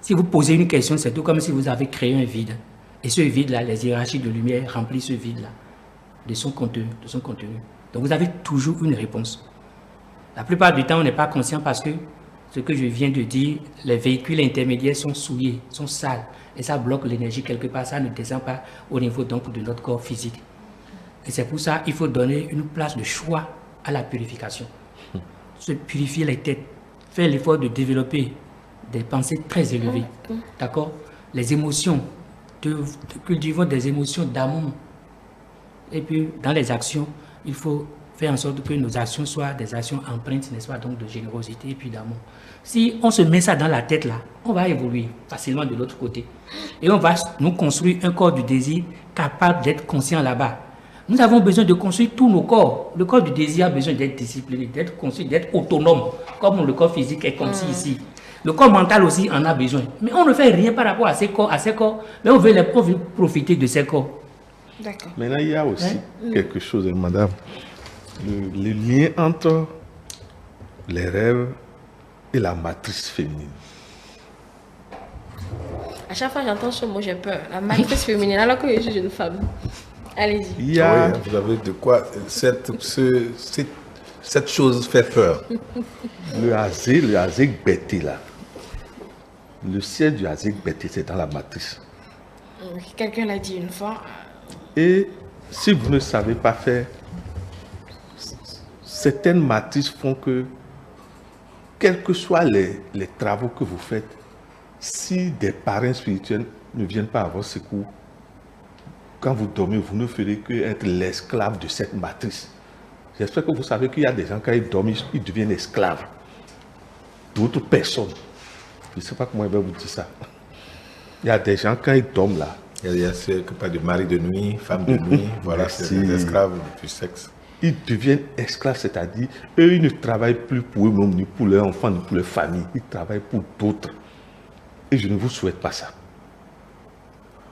[SPEAKER 2] Si vous posez une question, c'est tout comme si vous avez créé un vide. Et ce vide-là, les hiérarchies de lumière remplissent ce vide-là de son contenu. Donc vous avez toujours une réponse. La plupart du temps, on n'est pas conscient parce que ce que je viens de dire, les véhicules intermédiaires sont souillés, sont sales. Et ça bloque l'énergie quelque part, ça ne descend pas au niveau donc de notre corps physique. Et c'est pour ça qu'il faut donner une place de choix à la purification. Se purifier les têtes, faire l'effort de développer des pensées très élevées. D'accord? Les émotions, cultivons des émotions d'amour. Et puis, dans les actions, il faut faire en sorte que nos actions soient des actions empreintes, n'est-ce pas, donc de générosité et puis d'amour. Si on se met ça dans la tête là, on va évoluer facilement de l'autre côté. Et on va nous construire un corps du désir capable d'être conscient là-bas. Nous avons besoin de construire tous nos corps. Le corps du désir a besoin d'être discipliné, d'être construit, d'être autonome, comme le corps physique est comme ici. Le corps mental aussi en a besoin. Mais on ne fait rien par rapport à ces corps, mais on veut profiter de ces corps.
[SPEAKER 1] D'accord.
[SPEAKER 4] Maintenant, il y a aussi quelque chose, madame. Le lien entre les rêves et la matrice féminine.
[SPEAKER 1] À chaque fois que j'entends ce mot, j'ai peur. La matrice féminine, alors que je suis une femme. Allez-y.
[SPEAKER 4] Il y a...
[SPEAKER 3] Oui, vous avez de quoi... Cette chose fait peur.
[SPEAKER 4] Le Azek Bété, là. Le ciel du Azek Bété, c'est dans la matrice.
[SPEAKER 1] Quelqu'un l'a dit une fois.
[SPEAKER 4] Et si vous ne savez pas faire, certaines matrices font que, quels que soient les travaux que vous faites, si des parrains spirituels ne viennent pas à votre secours, quand vous dormez, vous ne ferez que être l'esclave de cette matrice. J'espère que vous savez qu'il y a des gens, quand ils dorment, ils deviennent esclaves d'autres personnes. Je ne sais pas comment je vais vous dire ça. Il y a des gens, quand ils dorment là,
[SPEAKER 3] Il y a ceux qui parlent de mari de nuit, femme de nuit, voilà, c'est des esclaves du sexe.
[SPEAKER 4] Ils deviennent esclaves, c'est-à-dire, eux, ils ne travaillent plus pour eux-mêmes, ni pour leurs enfants, ni pour leur famille. Ils travaillent pour d'autres. Et je ne vous souhaite pas ça.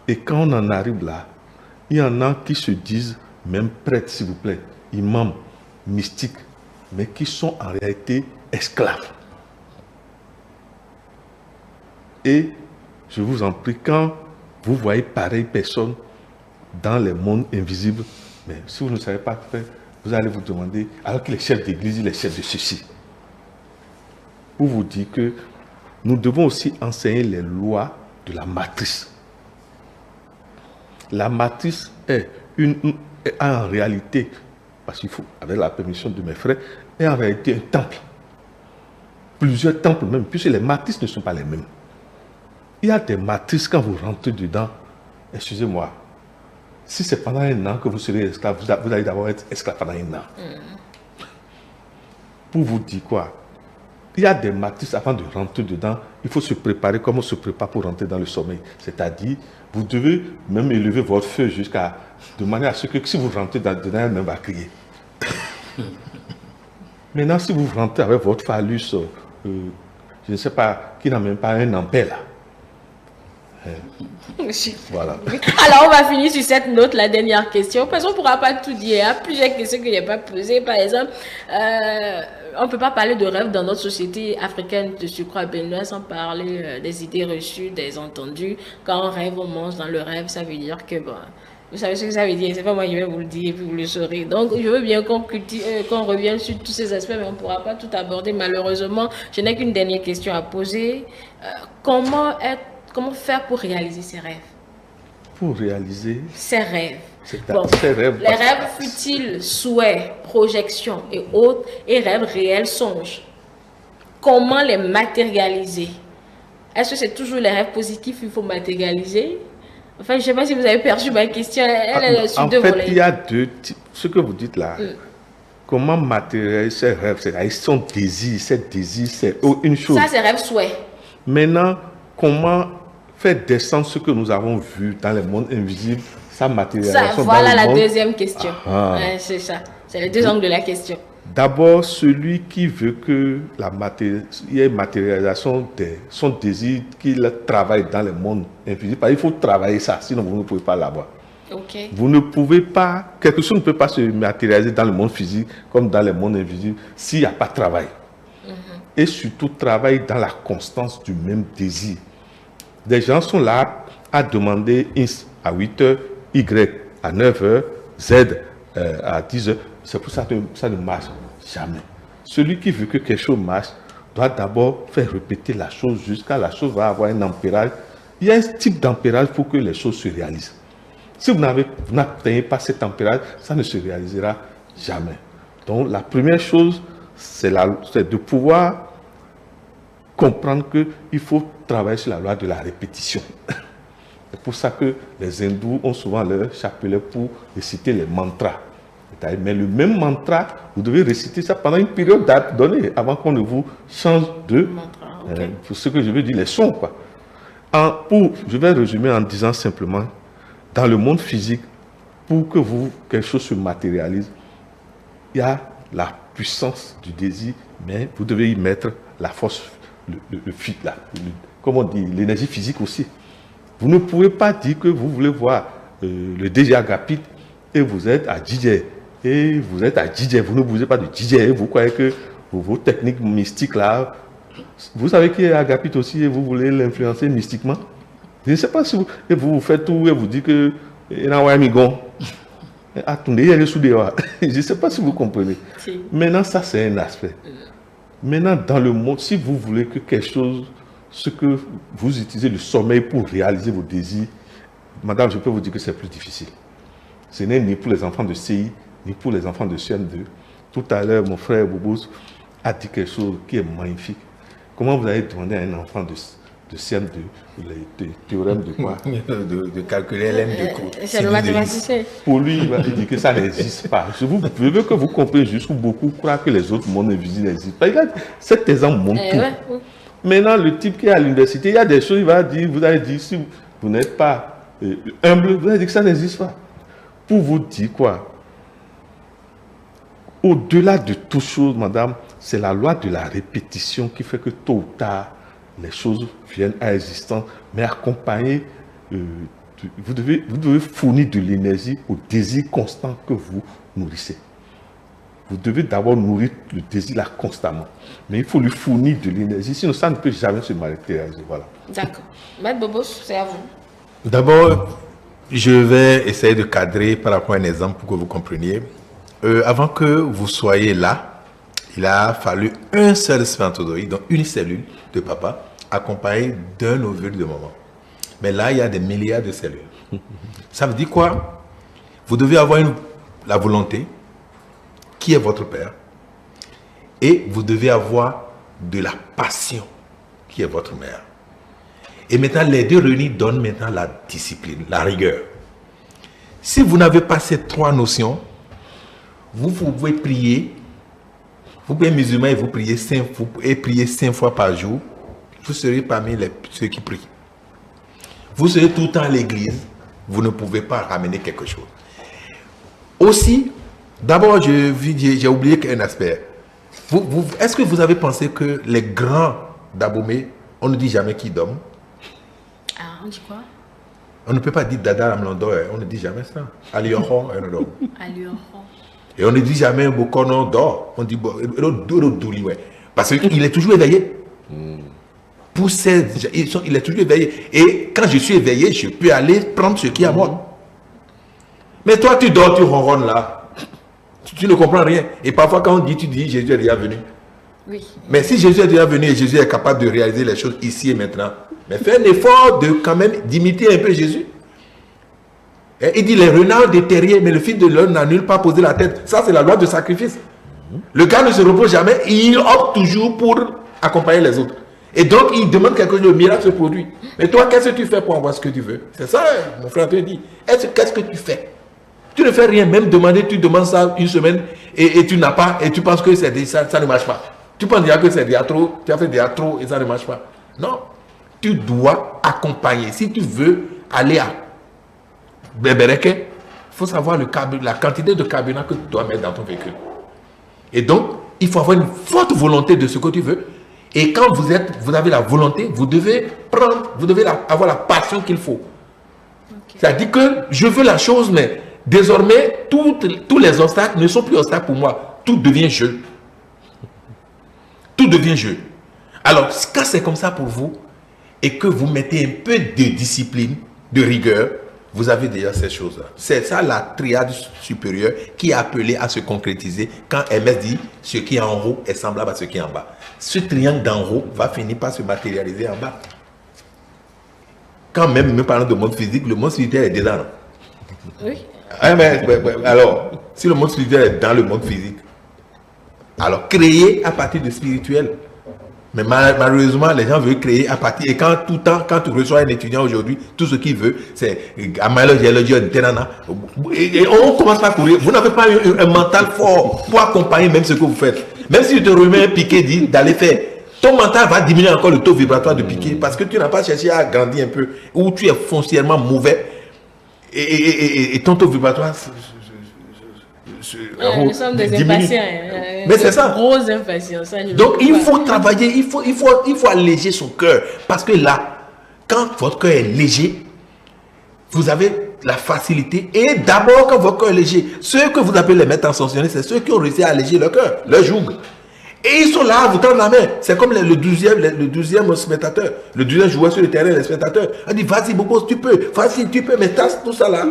[SPEAKER 4] Et quand on en arrive là, il y en a qui se disent, même prêtres, s'il vous plaît, imams, mystiques, mais qui sont en réalité esclaves. Et je vous en prie, quand vous voyez pareille personne dans les mondes invisibles, mais si vous ne savez pas faire, vous allez vous demander, alors qu'il est chef d'église, il est chef de ceci. Pour vous dire que nous devons aussi enseigner les lois de la matrice. La matrice est en réalité, parce qu'il faut, avec la permission de mes frères, est en réalité un temple. Plusieurs temples même, puisque les matrices ne sont pas les mêmes. Il y a des matrices, quand vous rentrez dedans, excusez-moi, si c'est pendant un an que vous serez esclave, vous allez d'abord être esclave pendant un an. Pour vous dire quoi? Il y a des matrices, avant de rentrer dedans, il faut se préparer comme on se prépare pour rentrer dans le sommeil. C'est-à-dire, vous devez même élever votre feu jusqu'à, de manière à ce que si vous rentrez dedans, elle-même va crier. Maintenant, si vous rentrez avec votre phallus, je ne sais pas, qui n'a même pas un ampère là, Voilà.
[SPEAKER 1] Alors, on va finir sur cette note, la dernière question, parce qu'on ne pourra pas tout dire. Il y a plusieurs questions que je n'ai pas posées. Par exemple, on ne peut pas parler de rêve dans notre société africaine de surcroît béninois sans parler des idées reçues, des entendus. Quand on rêve, on mange dans le rêve, ça veut dire que, bon, vous savez ce que ça veut dire, c'est pas moi qui vais vous le dire et puis vous le saurez. Donc, je veux bien qu'on revienne sur tous ces aspects, mais on ne pourra pas tout aborder. Malheureusement, je n'ai qu'une dernière question à poser. Comment faire pour réaliser ses rêves?
[SPEAKER 4] Pour réaliser
[SPEAKER 1] Ses rêves.
[SPEAKER 4] Ses rêves.
[SPEAKER 1] Les rêves futiles, souhaits, projections et autres, et rêves réels, songes. Comment les matérialiser? Est-ce que c'est toujours les rêves positifs qu'il faut matérialiser? Enfin, je ne sais pas si vous avez perçu ma question. Elle est sur deux volets.
[SPEAKER 4] En fait, il y a deux types. Ce que vous dites là, comment matérialiser ses rêves? C'est son désir. Ses désirs, c'est une chose.
[SPEAKER 1] Ça, c'est rêve souhait.
[SPEAKER 4] Maintenant, comment faire descendre ce que nous avons vu dans le monde invisible, sa matérialisation
[SPEAKER 1] voilà
[SPEAKER 4] dans le monde?
[SPEAKER 1] La deuxième question. C'est ça. C'est les deux angles de la question.
[SPEAKER 4] D'abord, celui qui veut que il y ait matérialisation de son désir, qu'il travaille dans le monde invisible. Il faut travailler ça, sinon vous ne pouvez pas l'avoir.
[SPEAKER 1] Okay.
[SPEAKER 4] Vous ne pouvez pas, quelque chose ne peut pas se matérialiser dans le monde physique comme dans le monde invisible s'il n'y a pas de travail. Et surtout, travail dans la constance du même désir. Des gens sont là à demander X à 8 heures, Y à 9 heures, Z à 10 heures. C'est pour ça que ça ne marche jamais. Celui qui veut que quelque chose marche doit d'abord faire répéter la chose jusqu'à la chose va avoir un ampérage. Il y a un type d'ampérage pour que les choses se réalisent. Si vous n'atteignez pas cet ampérage, ça ne se réalisera jamais. Donc la première chose, c'est de pouvoir comprendre qu'il faut travailler sur la loi de la répétition. C'est pour ça que les hindous ont souvent leur chapelet pour réciter les mantras. Mais le même mantra, vous devez réciter ça pendant une période donnée avant qu'on ne vous change de... pour ce que je veux dire, les sons, quoi. Je vais résumer en disant simplement, dans le monde physique, pour que quelque chose se matérialise, il y a la puissance du désir, mais vous devez y mettre la force, comment on dit, l'énergie physique aussi. Vous ne pouvez pas dire que vous voulez voir le DJ Agapit et vous êtes à DJ. Et vous êtes à DJ, vous ne bougez pas de DJ, vous croyez que vos techniques mystiques là, vous savez qui est Agapit aussi et vous voulez l'influencer mystiquement. Je ne sais pas si vous faites tout et vous dites que attendez, il est je ne sais pas si vous comprenez. Si. Maintenant, ça c'est un aspect. Maintenant, dans le monde, si vous voulez que quelque chose, ce que vous utilisez le sommeil pour réaliser vos désirs, madame, je peux vous dire que c'est plus difficile. Ce n'est ni pour les enfants de CI, ni pour les enfants de CM2. Tout à l'heure, mon frère Boubous a dit quelque chose qui est magnifique. Comment vous allez demander à un enfant de CM2 le théorème de quoi?
[SPEAKER 3] de calculer l'm de cours.
[SPEAKER 1] C'est le mathématicien.
[SPEAKER 4] Pour lui, il va dire que ça n'existe pas. Je veux que vous compreniez jusqu'où beaucoup croient que les autres mondes invisibles n'existent pas. Cet exemple montre tout. Ouais. Maintenant, le type qui est à l'université, il y a des choses, il va dire, vous allez dire, si vous n'êtes pas humble, vous allez dire que ça n'existe pas. Pour vous dire quoi? Au-delà de toute chose, madame, c'est la loi de la répétition qui fait que tôt ou tard, les choses viennent à existence, mais accompagnées, vous devez fournir de l'énergie au désir constant que vous nourrissez. Vous devez d'abord nourrir le désir là constamment, mais il faut lui fournir de l'énergie, sinon ça ne peut jamais se matérialiser. Voilà.
[SPEAKER 1] D'accord. Maître Bobos, c'est à vous.
[SPEAKER 3] D'abord, je vais essayer de cadrer par rapport à un exemple pour que vous compreniez. Avant que vous soyez là, il a fallu un seul spermatozoïde, donc une cellule de papa, accompagnée d'un ovule de maman. Mais là, il y a des milliards de cellules. Ça veut dire quoi? Vous devez avoir la volonté, qui est votre père, et vous devez avoir de la passion, qui est votre mère. Et maintenant, les deux réunis donnent maintenant la discipline, la rigueur. Si vous n'avez pas ces trois notions, vous pouvez prier, vous pouvez musulman et vous priez 5 fois par jour, vous serez parmi ceux qui prient. Vous serez tout le temps à l'église, vous ne pouvez pas ramener quelque chose. Aussi, d'abord, j'ai oublié un aspect. Est-ce que vous avez pensé que les grands d'Abomey, on ne dit jamais qu'ils dorment?
[SPEAKER 1] Ah, on dit quoi?
[SPEAKER 5] On ne peut pas dire Dada Amlondo, on ne dit jamais ça. Alioho, et on ne dit jamais Bokono d'or. On dit Douli, ouais. Parce qu'il est toujours éveillé. Pour il est toujours éveillé. Et quand je suis éveillé, je peux aller prendre ce qui est à moi. Mais toi, tu dors, tu ronronnes là. Tu ne comprends rien. Et parfois, quand on dit, tu dis Jésus est déjà venu.
[SPEAKER 1] Oui.
[SPEAKER 5] Mais si Jésus est déjà venu et Jésus est capable de réaliser les choses ici et maintenant, mais fais un effort de quand même d'imiter un peu Jésus. Et il dit les renards des terriers, mais le fils de l'homme n'a nulle part posé la tête. Ça, c'est la loi de sacrifice. Le gars ne se repose jamais, il opte toujours pour accompagner les autres. Et donc, il demande quelque chose, le miracle se produit. Mais toi, qu'est-ce que tu fais pour avoir ce que tu veux? C'est ça, mon frère te dit. Qu'est-ce que tu fais? Tu ne fais rien, même demander, tu demandes ça une semaine et tu n'as pas, et tu penses que ça ne marche pas. Tu penses déjà que c'est déjà trop, tu as fait déjà trop et ça ne marche pas. Non, tu dois accompagner. Si tu veux aller à Bebereke, il faut savoir la quantité de carburant que tu dois mettre dans ton véhicule. Et donc, il faut avoir une forte volonté de ce que tu veux. Et quand vous avez la volonté, vous devez avoir la passion qu'il faut. Okay. C'est-à-dire que je veux la chose, mais désormais, tous les obstacles ne sont plus obstacles pour moi. Tout devient jeu. Tout devient jeu. Alors, quand c'est comme ça pour vous, et que vous mettez un peu de discipline, de rigueur, vous avez déjà ces choses-là. C'est ça la triade supérieure qui est appelée à se concrétiser quand Hermès dit ce qui est en haut est semblable à ce qui est en bas. Ce triangle d'en haut va finir par se matérialiser en bas. Quand même, nous parlons de monde physique, le monde spirituel est dedans.
[SPEAKER 1] Oui.
[SPEAKER 5] Alors, si le monde spirituel est dans le monde physique, alors créer à partir de spirituel. Mais malheureusement, les gens veulent créer à partir. Et quand tu reçois un étudiant aujourd'hui, tout ce qu'il veut, c'est et on commence à courir. Vous n'avez pas un mental fort pour accompagner même ce que vous faites. Même si tu te remets un piqué d'aller faire, ton mental va diminuer encore le taux vibratoire de piqué parce que tu n'as pas cherché à grandir un peu, ou tu es foncièrement mauvais et ton taux vibratoire
[SPEAKER 1] nous sommes des impatients.
[SPEAKER 5] Mais c'est ça.
[SPEAKER 1] Grosse impatience.
[SPEAKER 5] Donc il faut travailler, il faut alléger son cœur. Parce que là, quand votre cœur est léger, vous avez la facilité. Et d'abord, quand votre cœur est léger, ceux que vous appelez les maîtres ascensionnés, c'est ceux qui ont réussi à alléger leur cœur, leur joug. Et ils sont là, vous tendent la main. C'est comme le 12e spectateur. Le 12e joueur sur le terrain, les spectateurs. On dit, vas-y, Bobo, tu peux. Vas-y, tu peux, mais tasse tout ça là.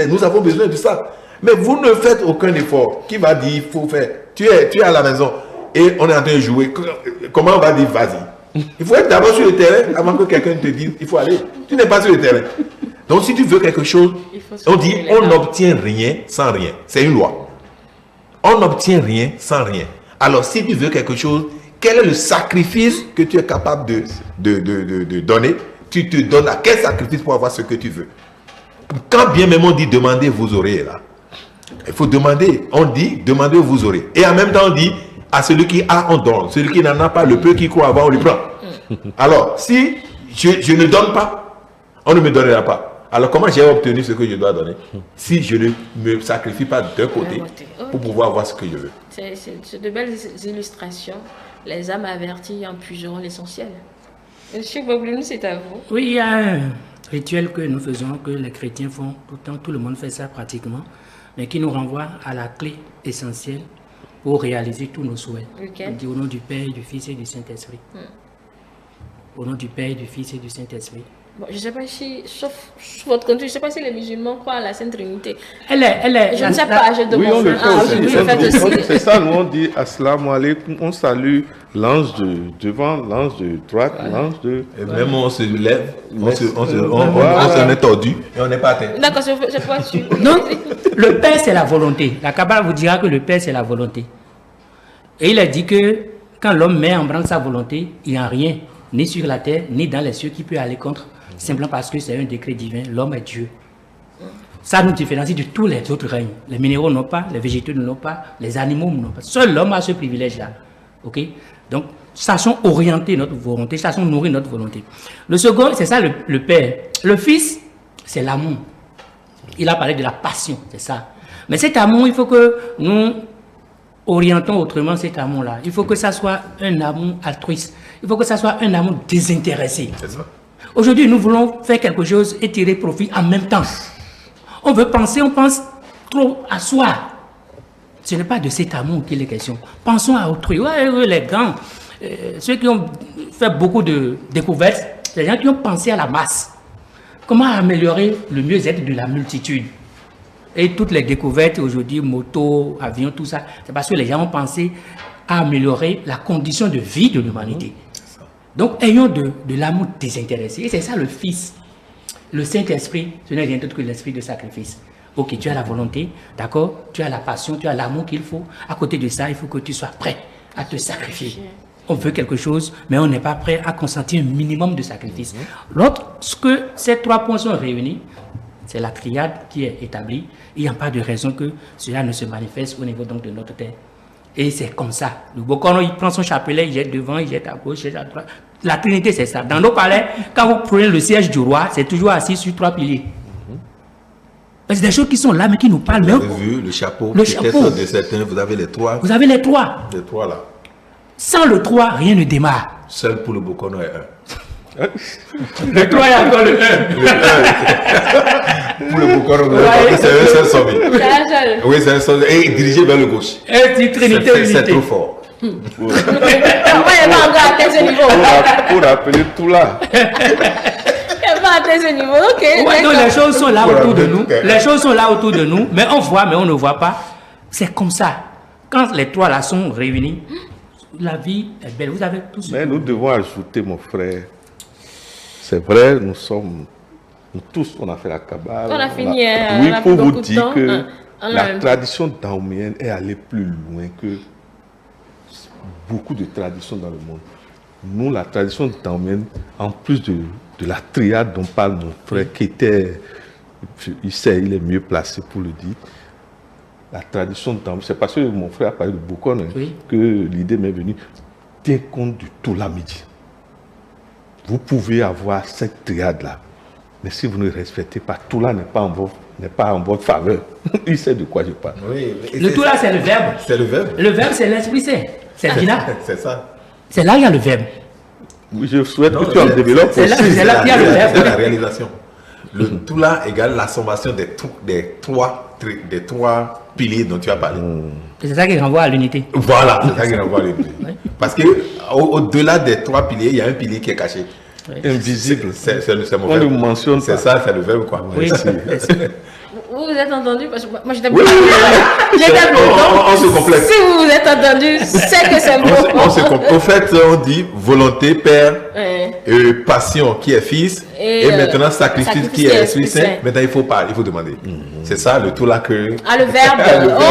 [SPEAKER 5] Nous avons besoin de ça. Mais vous ne faites aucun effort. Qui va dire, il faut faire? Tu es à la maison et on est en train de jouer. Comment on va dire, vas-y? Il faut être d'abord sur le terrain avant que quelqu'un te dise, il faut aller. Tu n'es pas sur le terrain. Donc, si tu veux quelque chose, on dit, on n'obtient rien sans rien. C'est une loi. On n'obtient rien sans rien. Alors, si tu veux quelque chose, quel est le sacrifice que tu es capable de donner? Tu te donnes à quel sacrifice pour avoir ce que tu veux? Quand bien même on dit demander, vous aurez là. Il faut demander. On dit demander, vous aurez. Et en même temps, on dit à celui qui a, on donne. Celui qui n'en a pas, le peu qui croit avoir, on lui prend. Alors, si je ne donne pas, on ne me donnera pas. Alors, comment j'ai obtenu ce que je dois donner si je ne me sacrifie pas d'un côté pour pouvoir avoir ce que je veux?
[SPEAKER 1] C'est de belles illustrations. Les âmes averties en puiseront l'essentiel. Monsieur Boblou, c'est à vous.
[SPEAKER 2] Oui, il y a un rituel que nous faisons, que les chrétiens font tout le temps, tout le monde fait ça pratiquement, mais qui nous renvoie à la clé essentielle pour réaliser tous nos souhaits. Okay. On dit au nom du Père, du Fils et du Saint-Esprit. Au nom du Père, du Fils et du Saint-Esprit.
[SPEAKER 1] Bon, je ne sais pas si, sauf votre conduite, je ne sais pas si les musulmans croient à la Sainte Trinité.
[SPEAKER 2] Elle est.
[SPEAKER 1] Je ne sais pas, je demande.
[SPEAKER 4] Oui, on le fait
[SPEAKER 1] aussi.
[SPEAKER 4] C'est ça, nous on dit Assalamu alaikum, on salue l'ange de devant, l'ange de droite, l'ange de...
[SPEAKER 5] Et même on se lève, on se met tordu et on n'est pas atteint.
[SPEAKER 1] D'accord, je pas sûr.
[SPEAKER 2] Donc, le Père c'est la volonté. La Kabbale vous dira que le Père c'est la volonté. Et il a dit que quand l'homme met en branle sa volonté, il n'y a rien, ni sur la terre, ni dans les cieux qui peut aller contre. Simplement parce que c'est un décret divin, l'homme est Dieu. Ça nous différencie de tous les autres règnes. Les minéraux n'ont pas, les végétaux n'ont pas, les animaux n'ont pas. Seul l'homme a ce privilège-là. Ok? Donc, sachons orienter notre volonté, sachons nourrir notre volonté. Le second, c'est ça le Père. Le Fils, c'est l'amour. Il a parlé de la passion, c'est ça. Mais cet amour, il faut que nous orientons autrement cet amour-là. Il faut que ça soit un amour altruiste. Il faut que ça soit un amour désintéressé.
[SPEAKER 5] C'est ça.
[SPEAKER 2] Aujourd'hui, nous voulons faire quelque chose et tirer profit en même temps. On veut penser, on pense trop à soi. Ce n'est pas de cet amour qu'il est question. Pensons à autrui. Ouais, les grands, ceux qui ont fait beaucoup de découvertes, les gens qui ont pensé à la masse. Comment améliorer le mieux-être de la multitude? Et toutes les découvertes aujourd'hui, motos, avions, tout ça, c'est parce que les gens ont pensé à améliorer la condition de vie de l'humanité. Donc, ayons de l'amour désintéressé. Et c'est ça le Fils. Le Saint-Esprit, ce n'est rien d'autre que l'esprit de sacrifice. Ok, tu as la volonté, d'accord, tu as la passion, tu as l'amour qu'il faut. À côté de ça, il faut que tu sois prêt à te sacrifier. On veut quelque chose, mais on n'est pas prêt à consentir un minimum de sacrifice. Lorsque ces 3 points sont réunis, c'est la triade qui est établie. Il n'y a pas de raison que cela ne se manifeste au niveau donc de notre terre. Et c'est comme ça. Le Bokono, il prend son chapelet, il jette devant, il jette à gauche, il jette à droite. La Trinité, c'est ça. Dans nos palais, quand vous prenez le siège du roi, c'est toujours assis sur 3 piliers. C'est des choses qui sont là, mais qui nous parlent.
[SPEAKER 5] Vous avez vu le chapeau.
[SPEAKER 2] Le chapeau.
[SPEAKER 5] De certains, vous avez les 3.
[SPEAKER 2] Vous avez les 3.
[SPEAKER 5] Les 3 là.
[SPEAKER 2] Sans le 3, rien ne démarre.
[SPEAKER 5] Seul pour le Bokono est 1.
[SPEAKER 2] Le 3 est encore le 1.
[SPEAKER 5] Pour le Bokono, c'est un seul sommet. Oui, c'est un seul. Et dirigé vers le gauche.
[SPEAKER 2] Et Trinité unité.
[SPEAKER 5] C'est trop fort.
[SPEAKER 1] Pour
[SPEAKER 4] rappeler tout là.
[SPEAKER 1] Ce niveau, ok.
[SPEAKER 2] Ouais, donc les choses sont là autour de nous. Les choses sont là autour de nous, mais on voit, mais on ne voit pas. C'est comme ça. Quand les 3 là sont réunis, la vie est belle. Vous avez tout ce
[SPEAKER 4] Mais nous devons ajouter, mon frère. C'est vrai, nous tous, on a fait la Kabbale.
[SPEAKER 1] On a fini.
[SPEAKER 4] Oui, pour vous dire que la tradition daoméenne est allée plus loin que beaucoup de traditions dans le monde. Nous, la tradition daoméenne, en plus de la triade dont parle mon frère, qui était, il est mieux placé pour le dire, la tradition daoméenne, c'est parce que mon frère a parlé de Bokono que l'idée m'est venue, tient compte du Toula midi. Vous pouvez avoir cette triade-là, mais si vous ne respectez pas, Toula n'est pas en votre faveur. Il sait de quoi je parle.
[SPEAKER 5] Oui,
[SPEAKER 2] le Toula, c'est le verbe.
[SPEAKER 5] C'est le verbe.
[SPEAKER 2] Le verbe, c'est l'Esprit Saint. C'est Dina.
[SPEAKER 5] C'est ça.
[SPEAKER 2] C'est là qu'il y a le verbe.
[SPEAKER 4] Oui, je souhaite que tu en développes.
[SPEAKER 2] C'est là qu'il y a le verbe.
[SPEAKER 5] C'est la réalisation. Le Toula égale la sommation des trois piliers dont tu as parlé.
[SPEAKER 2] C'est ça qui renvoie à l'unité.
[SPEAKER 5] Voilà, c'est ça qui renvoie à l'unité. Parce que au-delà des 3 piliers, il y a un pilier qui est caché.
[SPEAKER 4] Invisible.
[SPEAKER 5] C'est mon
[SPEAKER 4] On
[SPEAKER 5] verbe.
[SPEAKER 4] le mentionne.
[SPEAKER 5] C'est ça, c'est le verbe quoi.
[SPEAKER 2] Oui.
[SPEAKER 1] Vous vous êtes entendu? Parce que moi, j'étais
[SPEAKER 5] Oui, on se complète.
[SPEAKER 1] Si vous vous êtes entendu, c'est que c'est bon.
[SPEAKER 5] Au fait, on dit volonté, père, passion qui est fils, et maintenant sacrifice qui est esprit saint. Maintenant, il faut parler, il faut demander. C'est ça le tout là que...
[SPEAKER 1] Ah, le verbe.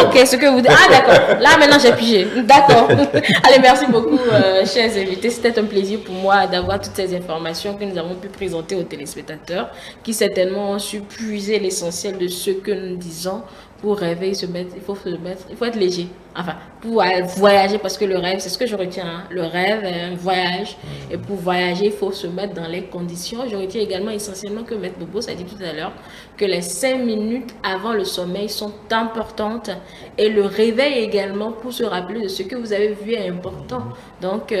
[SPEAKER 1] Ok, ce que vous dites. Ah, d'accord. Là, maintenant, j'ai pigé. D'accord. Allez, merci beaucoup, chers invités. C'était un plaisir pour moi d'avoir toutes ces informations que nous avons pu présenter aux téléspectateurs, qui certainement ont su puiser l'essentiel de ce que nous disons. Pour rêver, il faut être léger. Enfin, pour voyager, parce que le rêve, c'est ce que je retiens. Hein. Le rêve est un voyage. Et pour voyager, il faut se mettre dans les conditions. Je retiens également essentiellement que Maître Bobo, ça a dit tout à l'heure, que les 5 minutes avant le sommeil sont importantes. Et le réveil également, pour se rappeler de ce que vous avez vu, est important. Donc,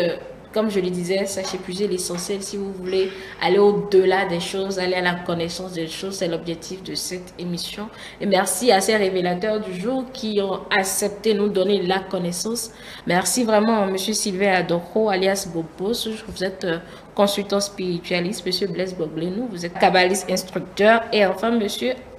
[SPEAKER 1] comme je le disais, sachez puiser l'essentiel si vous voulez aller au-delà des choses, aller à la connaissance des choses. C'est l'objectif de cette émission. Et merci à ces révélateurs du jour qui ont accepté de nous donner la connaissance. Merci vraiment à M. Sylvain Adoro, alias Bobos. Vous êtes consultant spiritualiste. M. Blaise Boglenou, vous êtes kabbaliste instructeur. Et enfin, M.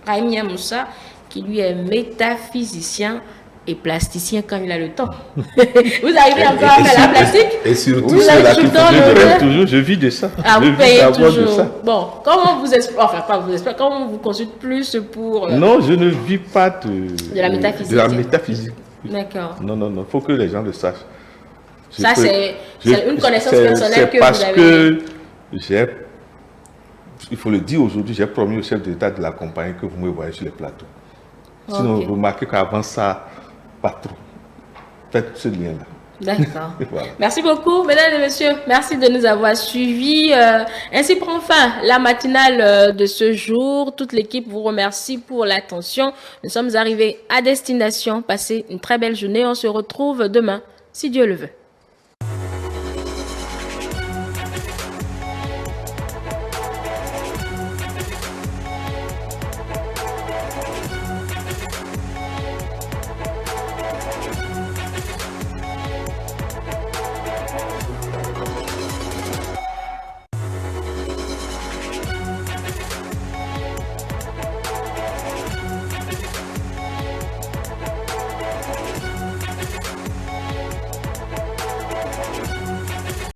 [SPEAKER 1] Raimi Amoussa, qui lui est métaphysicien et plasticien quand il a le temps. Vous arrivez encore à faire la plastique?
[SPEAKER 5] Et surtout,
[SPEAKER 1] vous avez tout le temps
[SPEAKER 4] toujours, je vis de ça.
[SPEAKER 1] Ah, vous payez toujours. Bon, comment vous expliquez, enfin pas vous expliquez, comment vous consulte plus pour...
[SPEAKER 4] Non, je ne vis pas de
[SPEAKER 1] la métaphysique.
[SPEAKER 4] De la métaphysique.
[SPEAKER 1] D'accord.
[SPEAKER 4] Non, il faut que les gens le sachent.
[SPEAKER 1] Ça, c'est une connaissance personnelle que vous avez.
[SPEAKER 4] Parce que il faut le dire aujourd'hui, j'ai promis au chef d'État de la compagnie que vous me voyez sur les plateaux. Sinon, vous remarquez qu'avant ça, pas trop. Faites ce lien-là.
[SPEAKER 1] D'accord.
[SPEAKER 4] Voilà.
[SPEAKER 1] Merci beaucoup, mesdames et messieurs. Merci de nous avoir suivis. Ainsi prend fin la matinale de ce jour. Toute l'équipe vous remercie pour l'attention. Nous sommes arrivés à destination. Passez une très belle journée. On se retrouve demain, si Dieu le veut.